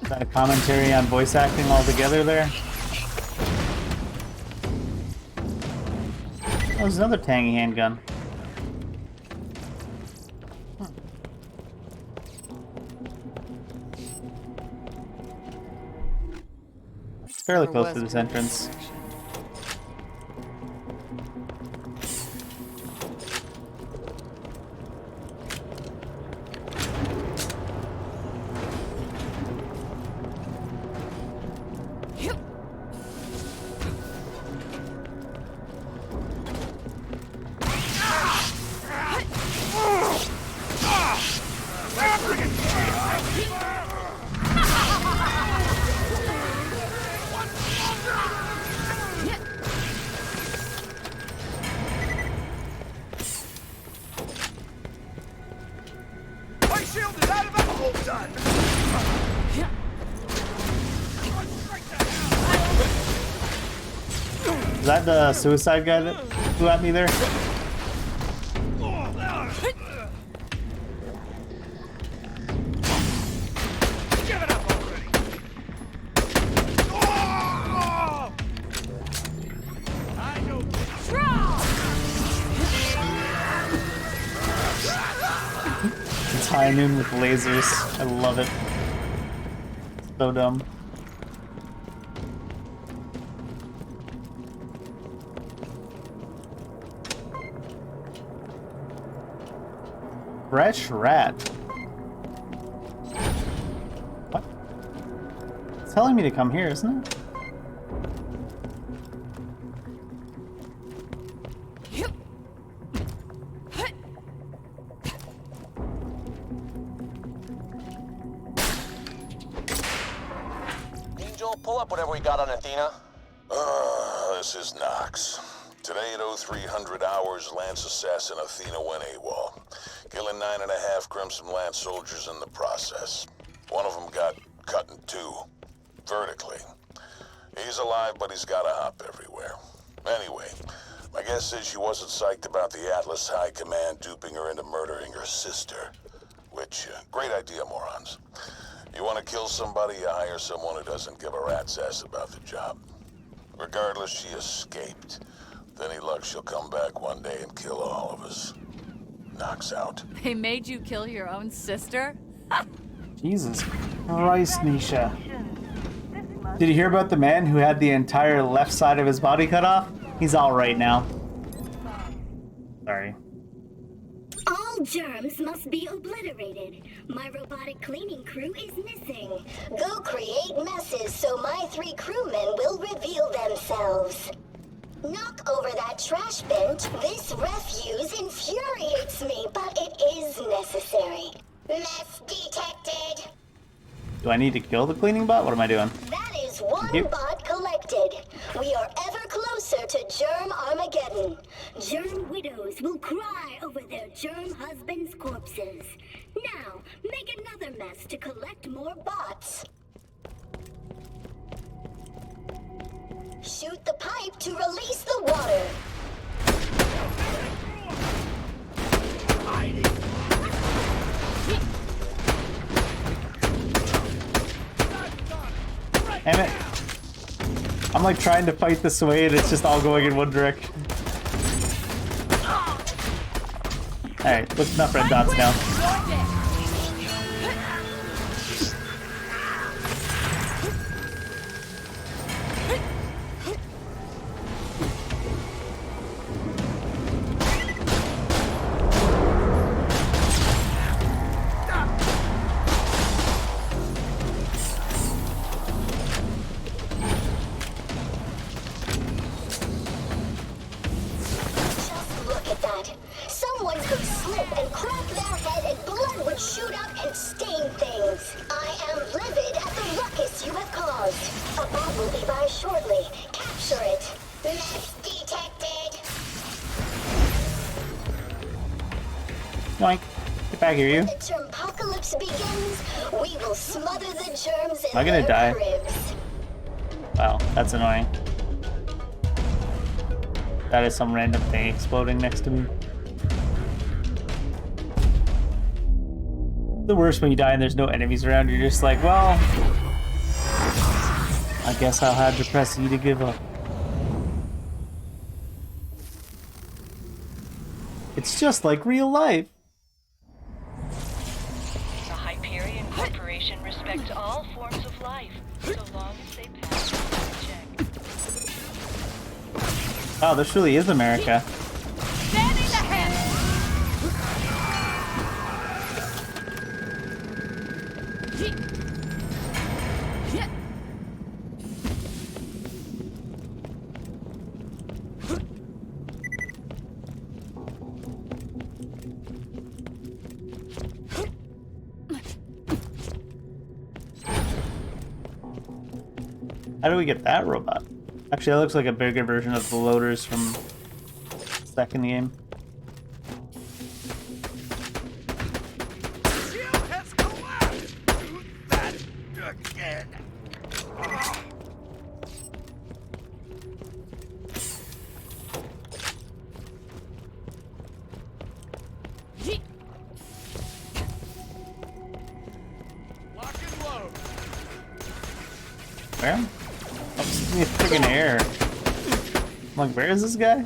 Is that a commentary on voice acting altogether there? Oh, there's another tangy handgun. It's fairly close to this entrance. Is that the suicide guy that flew at me there? Tying in with lasers. I love it. So dumb. Fresh rat. What? It's telling me to come here, isn't it? Angel, pull up whatever we got on Athena. This is Knox. Today at 0300 hours, Lance assassin Athena went AWOL, killing 9.5 Crimson Lance soldiers in the process. One of them got cut in two, vertically. He's alive, but he's got to hop everywhere. Anyway, my guess is she wasn't psyched about the Atlas High Command duping her into murdering her sister. Which, great idea, morons. You want to kill somebody, you hire someone who doesn't give a rat's ass about the job. Regardless, she escaped. With any luck, she'll come back one day and kill all of us. Knocks out. They made you kill your own sister? Jesus Christ, Nisha. Did you hear about the man who had the entire left side of his body cut off? He's all right now. Sorry. All germs must be obliterated. My robotic cleaning crew is missing. Go create messes so my 3 crewmen will reveal themselves. Knock over that trash bin. This refuse infuriates me, but it is necessary. Mess detected. Do I need to kill the cleaning bot? What am I doing? That is one bot collected. We are ever closer to Germ Armageddon. Germ widows will cry over their germ husbands' corpses. Now, make another mess to collect more bots. Shoot the pipe to release the water. Damn it. I'm like trying to fight this way and it's just all going in one direction. Alright, look, enough red dots now. Yoink. Get back here, you. The germopocalypse begins, we will smother the germs in Am I gonna die? cribs. Wow, that's annoying. That is some random thing exploding next to me. The worst when you die and there's no enemies around, you're just like, well, I guess I'll have to press E to give up. It's just like real life. The Hyperion Corporation respects all forms of life, so long as they pass the check. Wow, this really is America. Standing ahead! How do we get that robot? Actually, that looks like a bigger version of the loaders from second game. Shield has collapsed! Do that again! him? Oh, just give me a friggin' air. I'm like, where is this guy?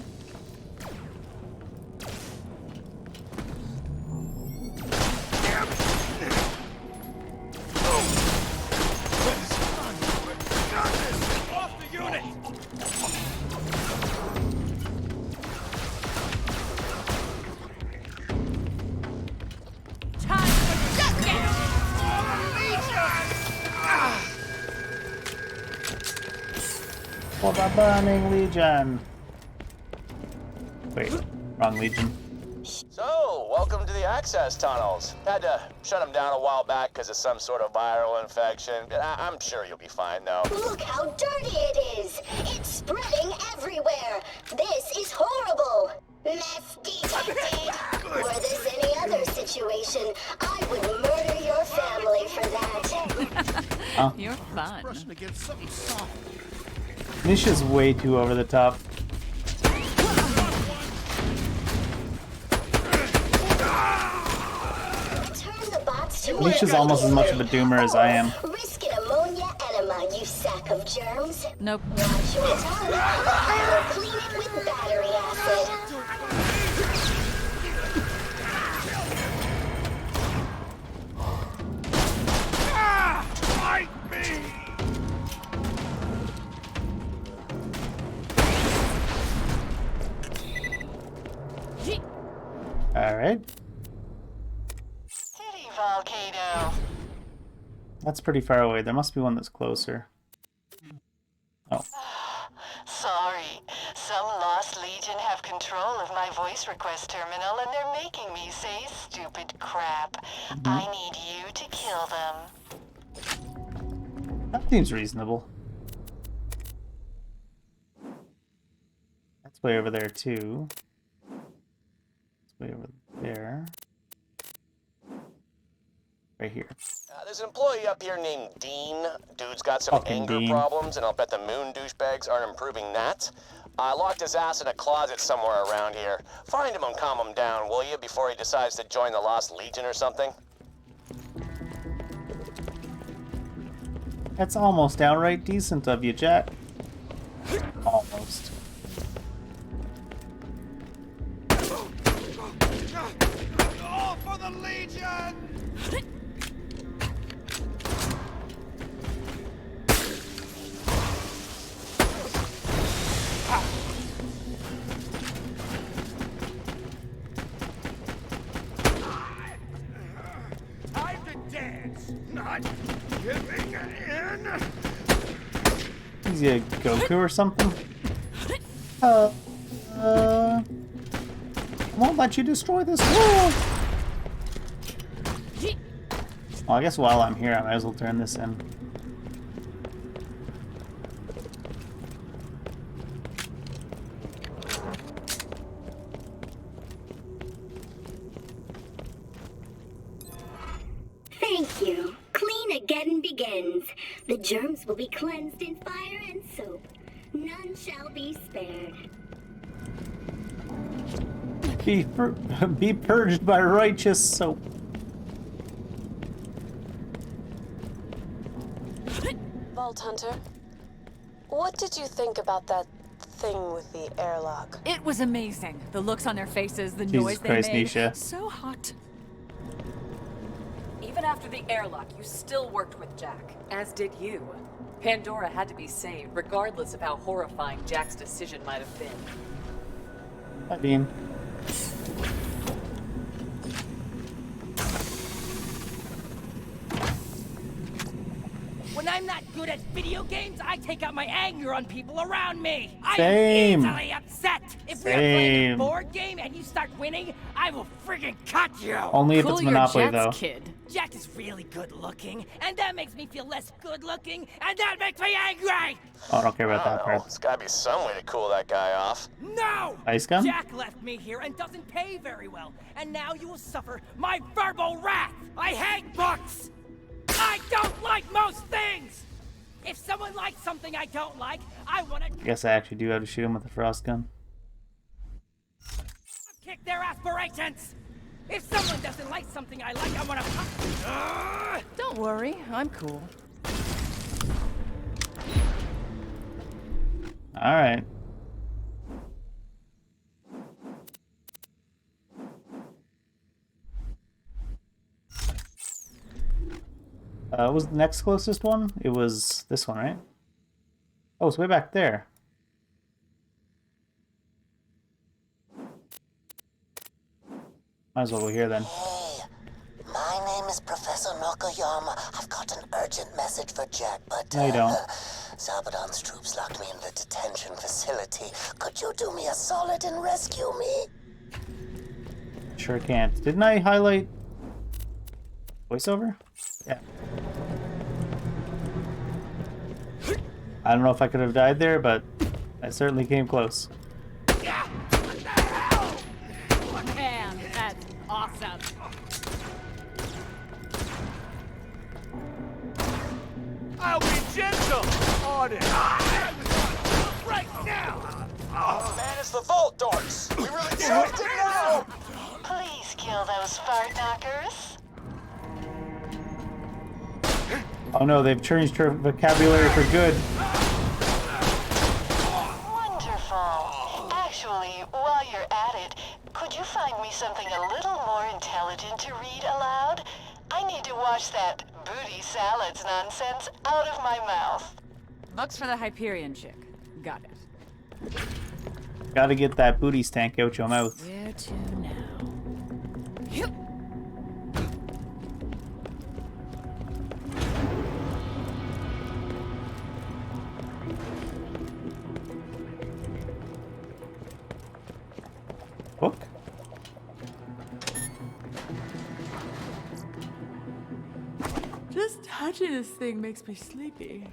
For the Burning Legion. Wait, wrong Legion. So, welcome to the access tunnels. Had to shut them down a while back because of some sort of viral infection. I'm sure you'll be fine, though. Look how dirty it is! It's spreading everywhere! This is horrible! Mess detected! Were this any other situation, I would murder your family for that. Oh. You're fun. Nisha's way too over the top. Nisha's almost as much of a doomer as I am. Risk an ammonia enema, you sack of germs. Nope. Watch your tongue. I will clean it with battery acid. Fight me! Alright. Hey, volcano. That's pretty far away. There must be one that's closer. Oh. Sorry. Some lost legion have control of my voice request terminal and they're making me say stupid crap. I need you to kill them. That seems reasonable. That's way over there too. It's way over there. Right here. There's an employee up here named Dean. Dude's got some Fucking anger Dean. problems, and I'll bet the moon douchebags aren't improving that. I locked his ass in a closet somewhere around here. Find him and calm him down, will you, before he decides to join the Lost Legion or something? That's almost outright decent of you, Jack. Almost. All for the Legion! Time to dance, not giving in. Is he a Goku or something? I won't let you destroy this world! Well, I guess while I'm here, I might as well turn this in. Thank you. Clean again begins. The germs will be cleansed in fire and soap. None shall be spared. Be purged by righteous soap. Vault Hunter, what did you think about that thing with the airlock? It was amazing. The looks on their faces, the Jesus noise Christ, they made. Nisha. So hot. Even after the airlock, you still worked with Jack, as did you. Pandora had to be saved, regardless of how horrifying Jack's decision might have been. Hi, Dean. When I'm not good at video games, I take out my anger on people around me. Same. I am easily upset. If we are playing a Same. board game and you start winning, I will friggin' cut you. Only if it's Monopoly, though. Kid. Jack is really good looking, and that makes me feel less good looking, and that makes me angry. Oh, I don't care about that part. There's gotta be some way to cool that guy off. No! Ice gun? Jack left me here and doesn't pay very well, and now you will suffer my verbal wrath. I hate books. I don't like most things. If someone likes something I don't like, I want to I guess I actually do have to shoot him with a frost gun. kick their aspirations. If someone doesn't like something I like, I want to... Don't worry, I'm cool. All right. What was the next closest one? It was this one, right? Oh, it's way back there. Might as well go here then. Hey, my name is Professor Nokoyama. I've got an urgent message for Jack, but No, you don't. Sabadon's troops locked me in the detention facility. Could you do me a solid and rescue me? Sure can't. Didn't I highlight voiceover? Yeah. I don't know if I could have died there, but I certainly came close. Man, that's awesome. I'll be gentle on it. Right now. Oh, man, it's the vault doors. We really choked it now. Please kill those fart knockers. Oh no, they've changed her vocabulary for good. Wonderful. Actually, while you're at it, could you find me something a little more intelligent to read aloud? I need to wash that booty salads nonsense out of my mouth. Books for the Hyperion chick. Got it. Gotta get that booty stank out your mouth. Where to now? Book? Just touching this thing makes me sleepy.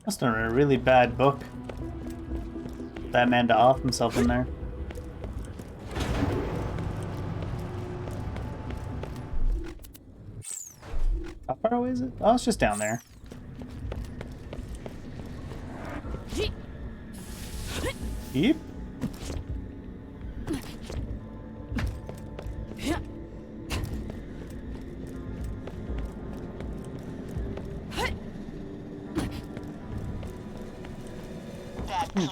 Must have been a really bad book. That man to off himself in there. How far away is it? Oh, it's just down there. Yep.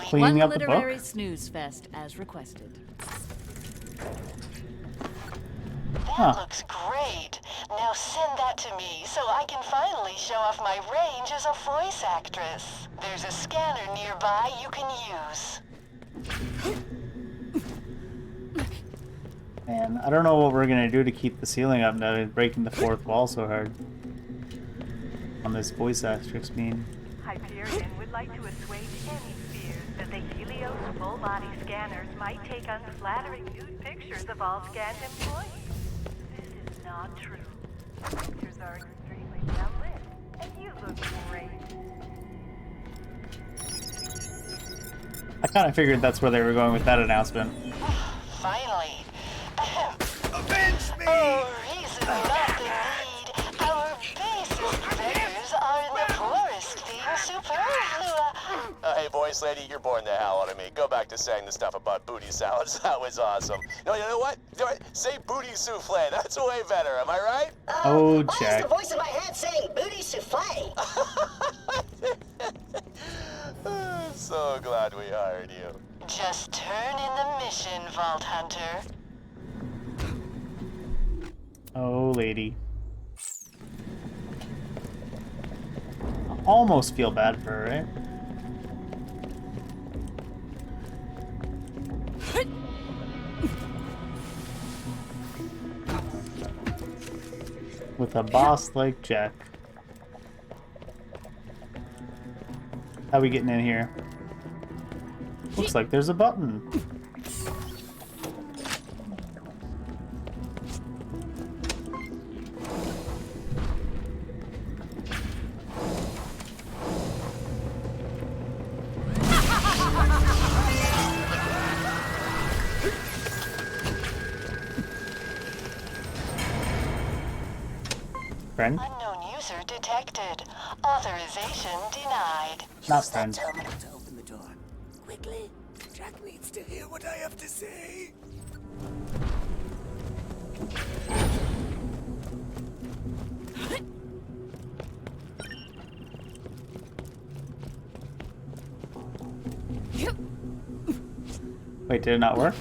Cleaning One up the literary book? snooze fest as requested. That looks great. Now send that to me so I can finally show off my range as a voice actress. There's a scanner nearby you can use. Man, I don't know what we're gonna do to keep the ceiling up now that breaking the fourth wall so hard. On this voice actress beam. Hyperion would like to assuage any fears that the Helios full-body scanners might take unflattering nude pictures of all scanned employees. This is not true. Pictures are extremely well lit, and you look great. I kind of figured that's where they were going with that announcement. Finally. Avenge me! Oh, reason not the need. Our basest beggars are in the poorest thing superflua. Hey, voice lady, you're boring the hell out of me. Go back to saying the stuff about booty salads. That was awesome. No, you know what? Do it. Say booty souffle. That's way better. Am I right? Oh, Why is Jack. the voice in my head saying booty souffle? I'm so glad we hired you. Just turn in the mission, Vault Hunter. Oh, lady. I almost feel bad for her, right? With a boss like Jack. How we getting in here? Looks like there's a button. Friend? Unknown user detected. Authorization denied. Not friend. Terminal to open the door. Quickly. Jack needs to hear what I have to say. Wait, did it not work?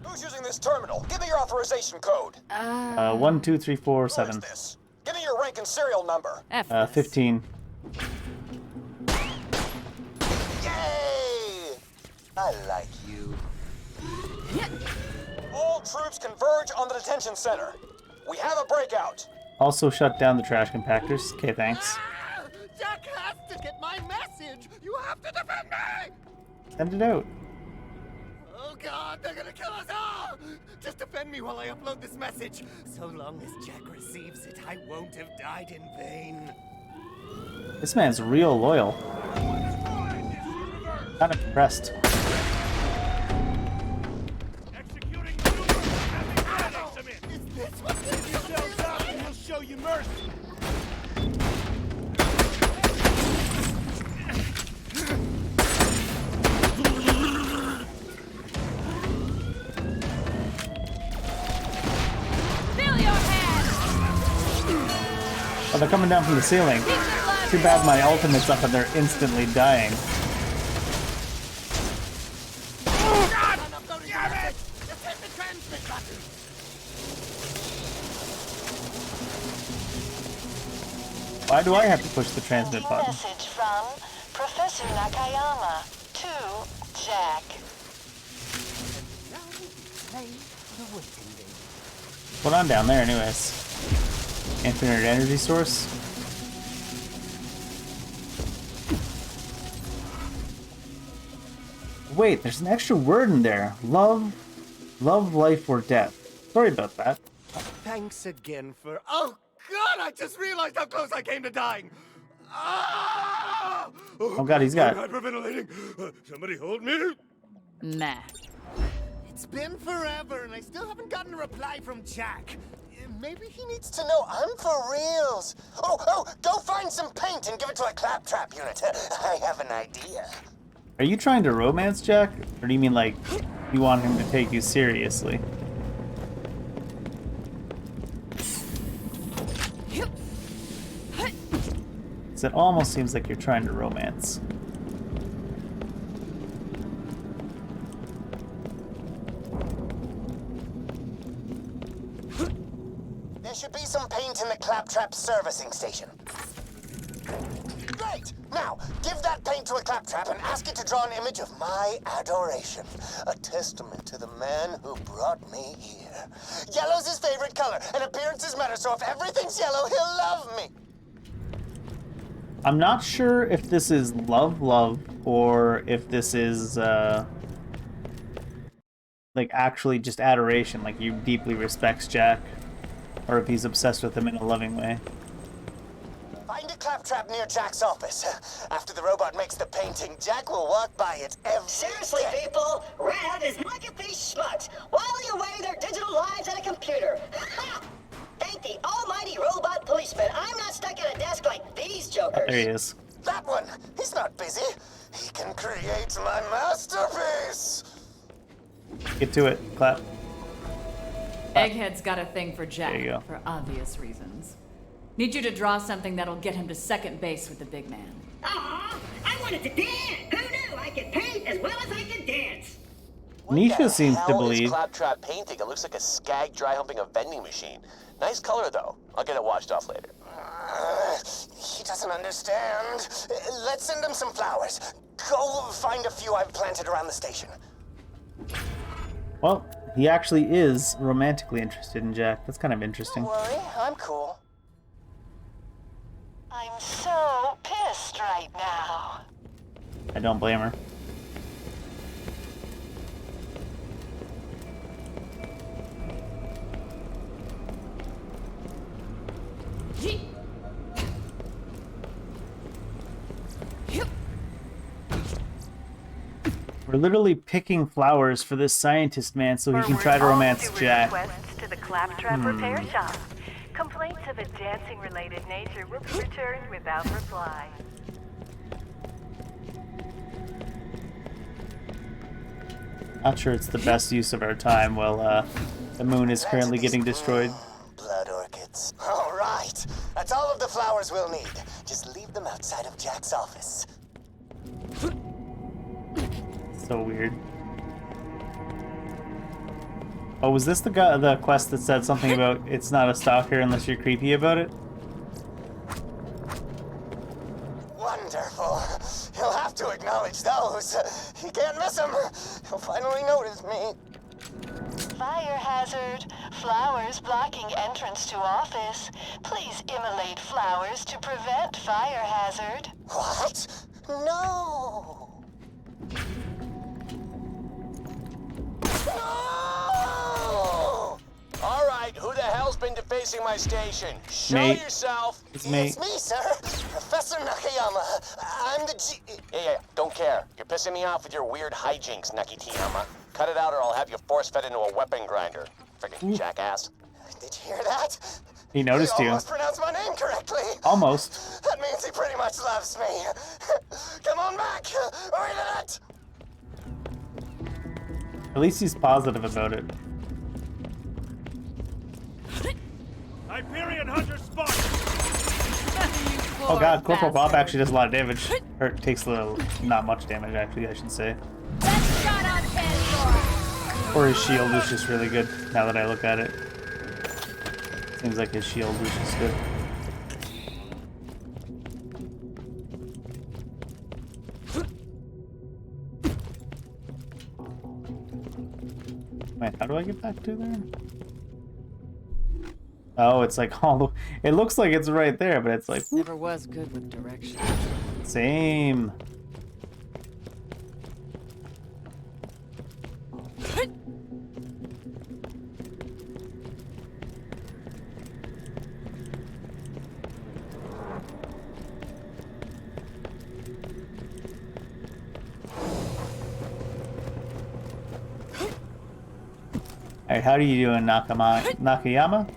Who's using this terminal? Give me your authorization code. 1, 2, 3, 4, 7. Give me your rank and serial number. 15. Yay! I like you. All troops converge on the detention center. We have a breakout. Also shut down the trash compactors. Okay, thanks. Jack has to get my message! You have to defend me! Send it out. Oh god, they're gonna kill us all! Just defend me while I upload this message. So long as Jack receives it, I won't have died in vain. This man's real loyal. Kind of impressed. Is this what this Yourselves up and we'll show you mercy. Oh, they're coming down from the ceiling. Too bad my ultimate's up and they're instantly dying. Why do I have to push the transmit button? Message from Professor Nakayama to Jack. What's on down there anyways? Infinite energy source? Wait, there's an extra word in there. Love, life, or death. Sorry about that. Thanks again for... Oh god, I just realized how close I came to dying! Ah! Oh god, he's got... I'm hyperventilating. Somebody hold me. Nah. It's been forever and I still haven't gotten a reply from Jack. Maybe he needs to know I'm for reals. Oh, go find some paint and give it to a claptrap unit. I have an idea. Are you trying to romance Jack? Or do you mean like you want him to take you seriously? It almost seems like you're trying to romance. There should be some paint in the claptrap servicing station. Great! Now, give that paint to a claptrap and ask it to draw an image of my adoration. A testament to the man who brought me here. Yellow's his favorite color, and appearances matter, so if everything's yellow, he'll love me. I'm not sure if this is love, or if this is, like, actually just adoration, like he deeply respects Jack, or if he's obsessed with him in a loving way. Find a claptrap near Jack's office. After the robot makes the painting, Jack will walk by it every Seriously, day. people, Rav is market-based schmucks, whiling away their digital lives at a computer. Ha! Thank the almighty robot policeman, I'm not stuck at a desk like these jokers. There he is. That one, he's not busy. He can create my masterpiece. Get to it, clap. Egghead's got a thing for Jack, There you go. for obvious reasons. Need you to draw something that'll get him to second base with the big man. Aw, I wanted to dance. Who knew I could paint as well as I could dance? Nisha seems to Hell is believe. claptrap painting? It looks like a skag dry humping a vending machine. Nice color though. I'll get it washed off later. He doesn't understand. Let's send him some flowers. Go find a few I've planted around the station. Well, he actually is romantically interested in Jack. That's kind of interesting. Don't worry, I'm cool. I'm so pissed right now. I don't blame her. We're literally picking flowers for this scientist man so he can try to romance Jack. Requests to the Claptrap Repair Shop. Complaints of a dancing-related nature will be returned without reply. Not sure it's the best use of our time while the moon is currently getting destroyed. Blood orchids. All right, that's all of the flowers we'll need. Just leave them outside of Jack's office. So weird. Oh, was this the quest that said something about it's not a stalker unless you're creepy about it? Wonderful. He'll have to acknowledge those. He can't miss them. He'll finally notice me. Fire hazard. Flowers blocking entrance to office. Please immolate flowers to prevent fire hazard. What? No! No! All right, who the hell's been defacing my station? Show Mate. yourself. It's me. It's me, sir. Professor Nakayama. I'm the G... Yeah, don't care. You're pissing me off with your weird hijinks, Nakitiyama. Cut it out or I'll have you force-fed into a weapon grinder. Friggin' jackass. Did you hear that? He noticed He you. almost pronounced my name correctly. Almost. That means he pretty much loves me. Come on back. Or that. At least he's positive about it. Hyperion Hunter spot! Oh god, Corporal Bob actually does a lot of damage. Or takes not much damage, actually, I should say. Or his shield is just really good, now that I look at it. Seems like his shield is just good. Wait, how do I get back to there? Oh, it's like all the... It looks like it's right there, but it's like... Never was good with direction. Same. Alright, how are you doing, Nakayama?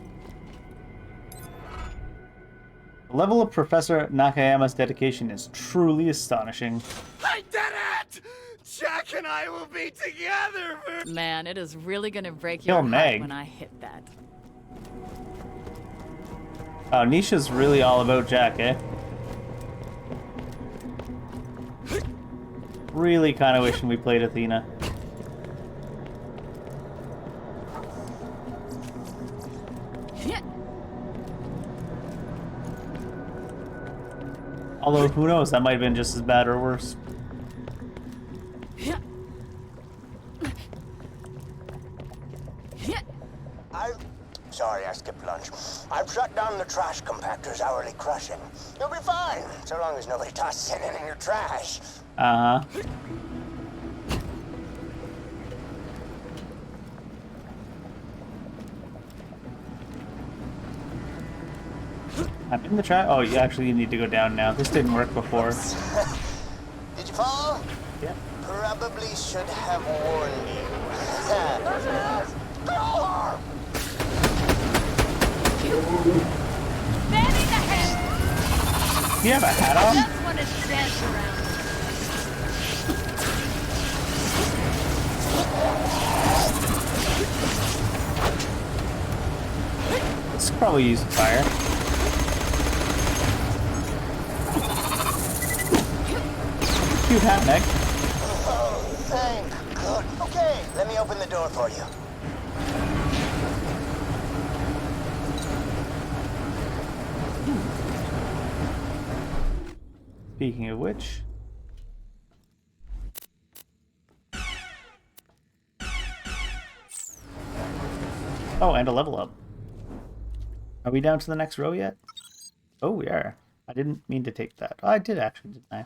The level of Professor Nakayama's dedication is truly astonishing. I did it! Jack and I will be together for... Man, it is really gonna break Kill your Meg. heart when I hit that. Oh, Nisha's really all about Jack, eh? Really kind of wishing we played Athena. Although, who knows, that might have been just as bad or worse. Sorry, I skipped lunch. I've shut down the trash compactor's hourly crushing. You'll be fine, so long as nobody tosses anything in your trash. Uh-huh. I'm in the trash. Oh, you actually need to go down now. This didn't work before. Did you fall? Yeah. Probably should have warned you. There's an ass! Kill her! Fanny the head! You have a hat on? I just want to dance around. This could probably use fire. Cute hat, Meg. Oh, thank God. Okay, let me open the door for you. Speaking of which... Oh, and a level up. Are we down to the next row yet? Oh, we are. I didn't mean to take that. Oh, I did actually, didn't I?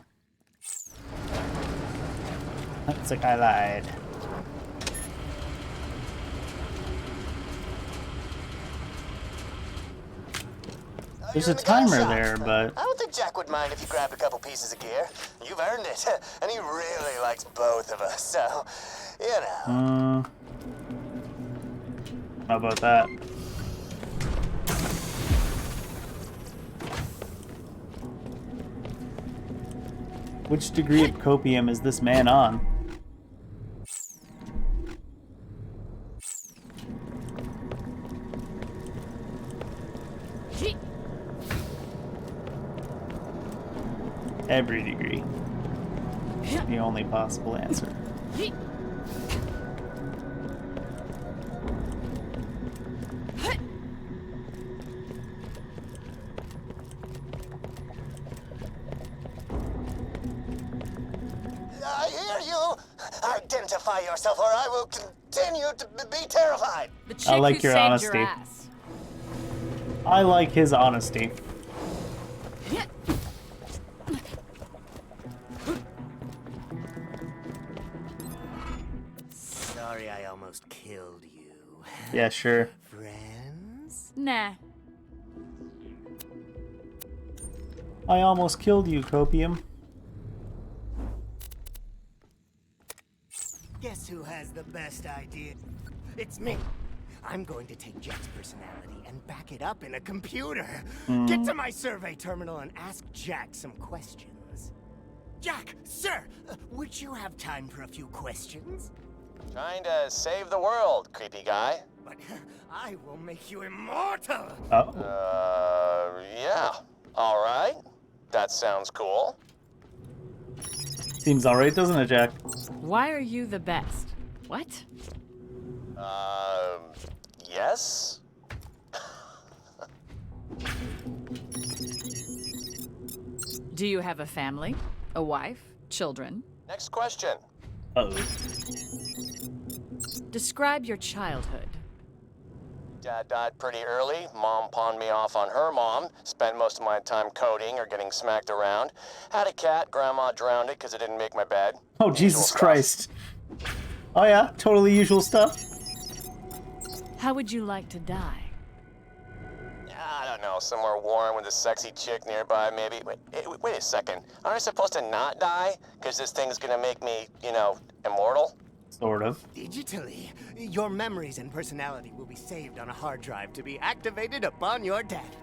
Looks like I lied. There's a timer there, but... I don't think Jack would mind if you grabbed a couple pieces of gear. You've earned it, and he really likes both of us, so, you know. How about that? Which degree of copium is this man on? Every degree. The only possible answer. I hear you! Identify yourself or I will continue to be terrified! The chick I like who your saved honesty. your ass. I like his honesty. Sorry I almost killed you. Yeah, sure. Friends? Nah. I almost killed you, Copium. Guess who has the best idea? It's me. I'm going to take Jack's personality and back it up in a computer. Get to my survey terminal and ask Jack some questions. Jack, sir, would you have time for a few questions? Trying to save the world, creepy guy. But I will make you immortal. Oh. Yeah. All right. That sounds cool. Seems alright, doesn't it, Jack? Why are you the best? What? Yes? Do you have a family? A wife? Children? Next question. Uh-oh. Describe your childhood. Dad died pretty early. Mom pawned me off on her mom. Spent most of my time coding or getting smacked around. Had a cat. Grandma drowned it because it didn't make my bed. Oh, Jesus Christ. Oh yeah, totally usual stuff. How would you like to die? I don't know, somewhere warm with a sexy chick nearby, maybe. Wait a second. Aren't I supposed to not die? Because this thing's gonna make me, you know, immortal? Sort of. Digitally, your memories and personality will be saved on a hard drive to be activated upon your death.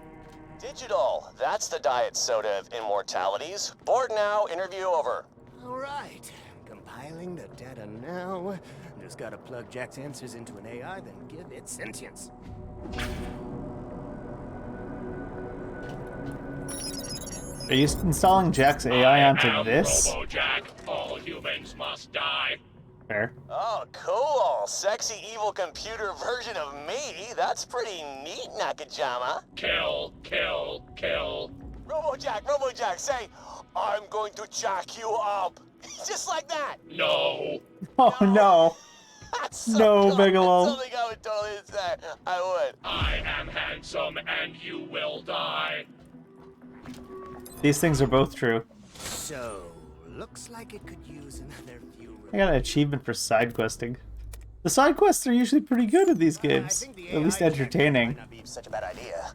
Digital. That's the diet soda of immortalities. Bored now. Interview over. All right. Compiling the data now. Just gotta plug Jack's answers into an AI, then give it sentience. Are you installing Jack's AI onto this? Robo-Jack. All humans must die. Fair. Oh, cool. Sexy evil computer version of me. That's pretty neat, Nakajama. Kill, kill, kill. Robo-Jack, say, I'm going to jack you up. Just like that. No. Oh no. That's so No, cool. Bigelow. That's something I would totally say. I would. I am handsome and you will die. These things are both true. So, looks like it could use another few. I got an achievement for side questing. The side quests are usually pretty good in these games. At least entertaining. Might not be such a bad idea.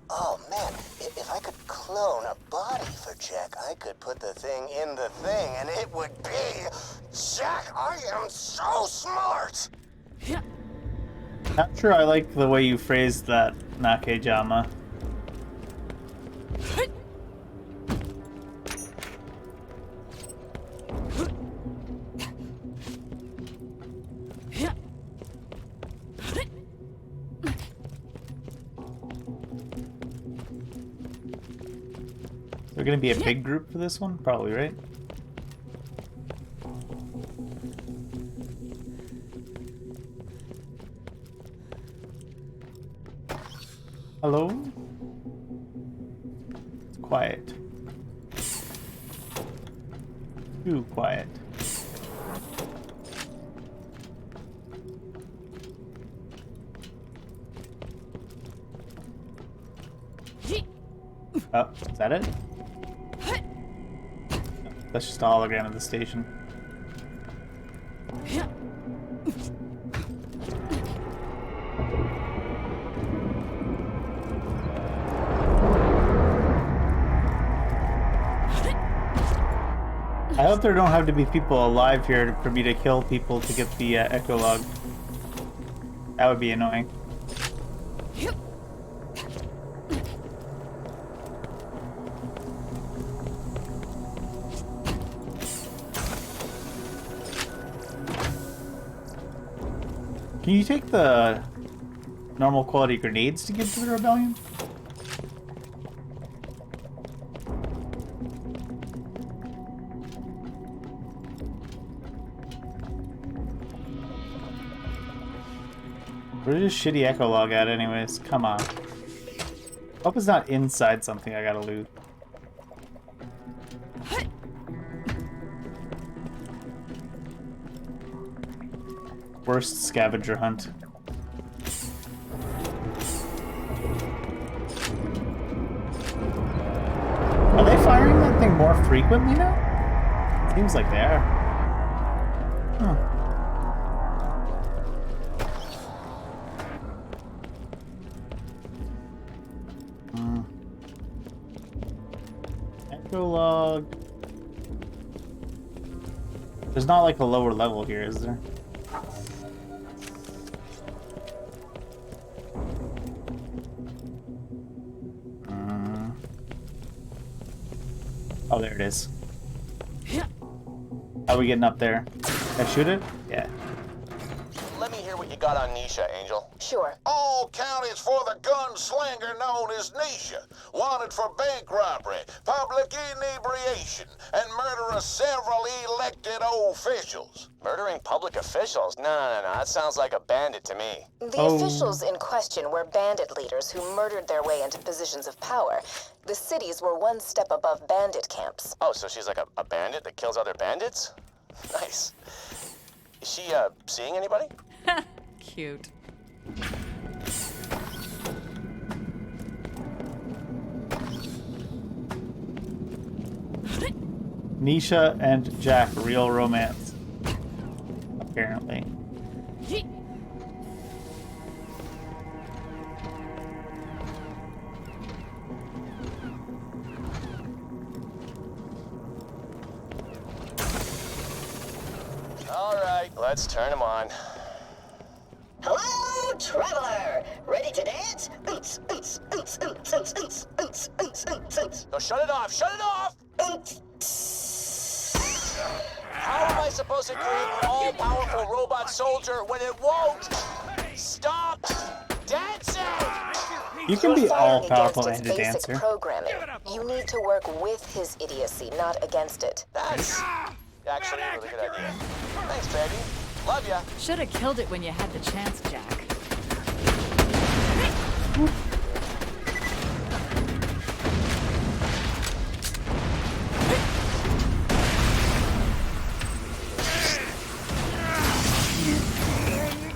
Oh man, if I could clone a body for Jack, I could put the thing in the thing and it would be Jack. I am so smart. Not sure I like the way you phrased that, Nakejama. Is there gonna be a big group for this one? Probably, right? Hello? It's quiet. Too quiet. Oh, is that it? That's just a hologram of the station. I hope there don't have to be people alive here for me to kill people to get the echo log. That would be annoying. Can you take the normal quality grenades to get to the rebellion? Where's this shitty echo log at anyways? Come on. Hope it's not inside something I gotta loot. Worst scavenger hunt. Are they firing that thing more frequently now? Seems like they are. Huh. Echo log. There's not like a lower level here, is there? Oh, there it is. How are we getting up there? Can I shoot it? Yeah. Let me hear what you got on Nisha, Angel. Sure. All counties for the gunslinger known as Nisha. Wanted for bank robbery, public inebriation, and murder of several elected officials. Murdering public officials? No. That sounds like a bandit to me. The officials in question were bandit leaders who murdered their way into positions of power. The cities were one step above bandit camps. Oh, so she's like a bandit that kills other bandits? Nice. Is she, seeing anybody? Cute. Nisha and Jack, real romance. Apparently. All right, let's turn him on. Hello, traveler! Ready to dance? No, shut it off! Shut it off! How am I supposed to create an all-powerful robot soldier when it won't stop dancing? You can be Firing all-powerful against and its a basic dancer. programming. You need to work with his idiocy, not against it. That's actually a really good idea. Thanks, baby. Love ya. Should have killed it when you had the chance, Jack.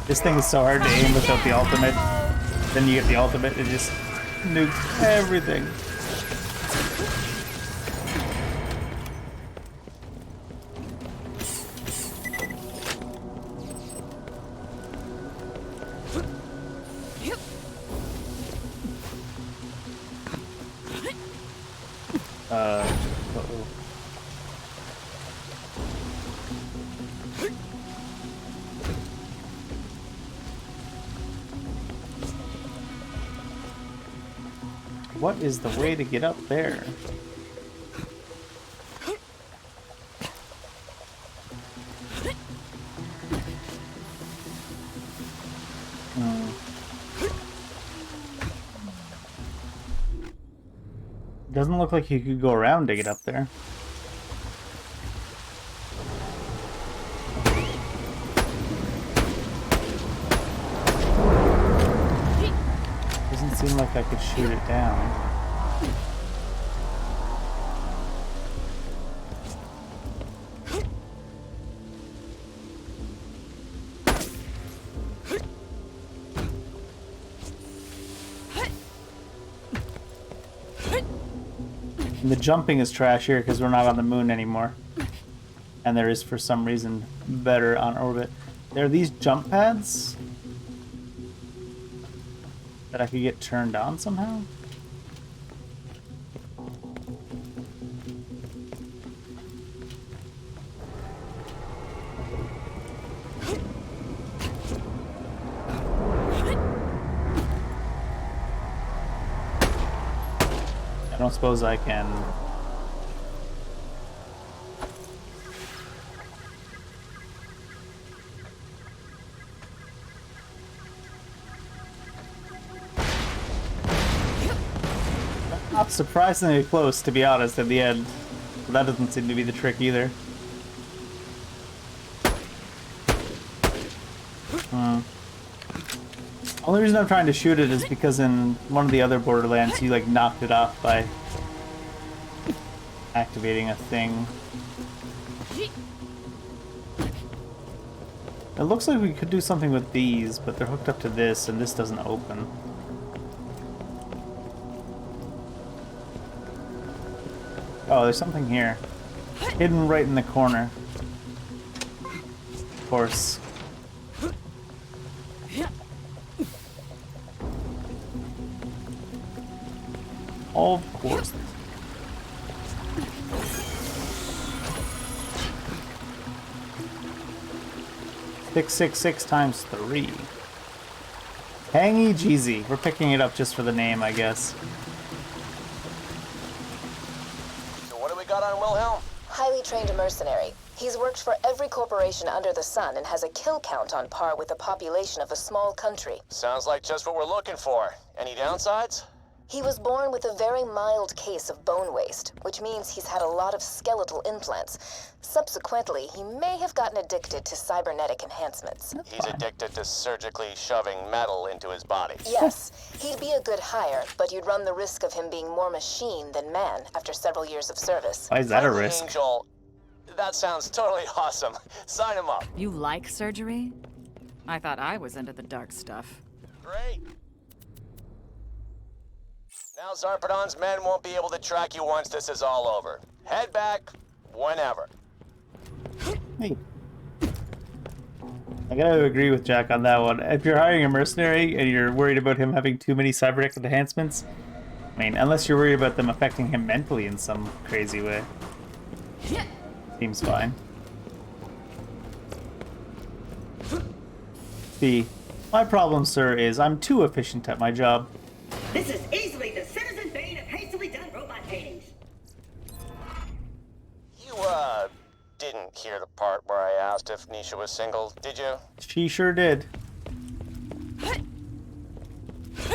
This thing is so hard to aim without the ultimate. Then you get the ultimate, it just nukes everything. Uh-oh. What is the way to get up there? Doesn't look like you could go around to get up there. Doesn't seem like I could shoot it down. And the jumping is trash here because we're not on the moon anymore. And there is, for some reason, better on orbit. There are these jump pads that I could get turned on somehow. I don't suppose I can. Not surprisingly close, to be honest, at the end. But that doesn't seem to be the trick either. Only reason I'm trying to shoot it is because in one of the other Borderlands, you like knocked it off by activating a thing. It looks like we could do something with these, but they're hooked up to this, and this doesn't open. Oh, there's something here. Hidden right in the corner. Of course. Of course. 666 times 3. Hangy Jeezy. We're picking it up just for the name, I guess. So what do we got on Wilhelm? Highly trained mercenary. He's worked for every corporation under the sun and has a kill count on par with the population of a small country. Sounds like just what we're looking for. Any downsides? He was born with a very mild case of bone waste, which means he's had a lot of skeletal implants. Subsequently, he may have gotten addicted to cybernetic enhancements. He's addicted to surgically shoving metal into his body. Yes, he'd be a good hire, but you'd run the risk of him being more machine than man after several years of service. Why is that a risk? Angel, that sounds totally awesome. Sign him up. You like surgery? I thought I was into the dark stuff. Great. Now Zarpedon's men won't be able to track you once this is all over. Head back whenever. Hey. I gotta agree with Jack on that one. If you're hiring a mercenary and you're worried about him having too many cybernetic enhancements, I mean, unless you're worried about them affecting him mentally in some crazy way. Seems fine. See, my problem, sir, is I'm too efficient at my job. This is easily the citizen bane of hastily done robot paintings. You, didn't hear the part where I asked if Nisha was single, did you? She sure did.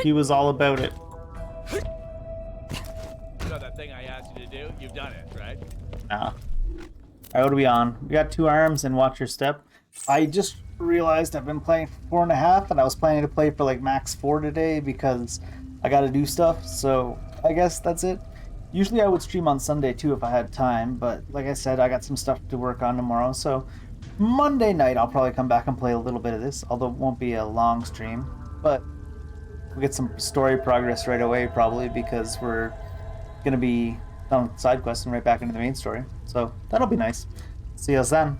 He was all about it. So that thing I asked you to do, you've done it, right? Nah. Alright, what are we on? We got 2 arms and watch your step. I just realized I've been playing for 4.5, and I was planning to play for like max 4 today because I gotta do stuff, so I guess that's it. Usually I would stream on Sunday too if I had time, but like I said, I got some stuff to work on tomorrow, so Monday night I'll probably come back and play a little bit of this, although it won't be a long stream, but we'll get some story progress right away probably because we're gonna be done with side quests and right back into the main story, so that'll be nice. See you then.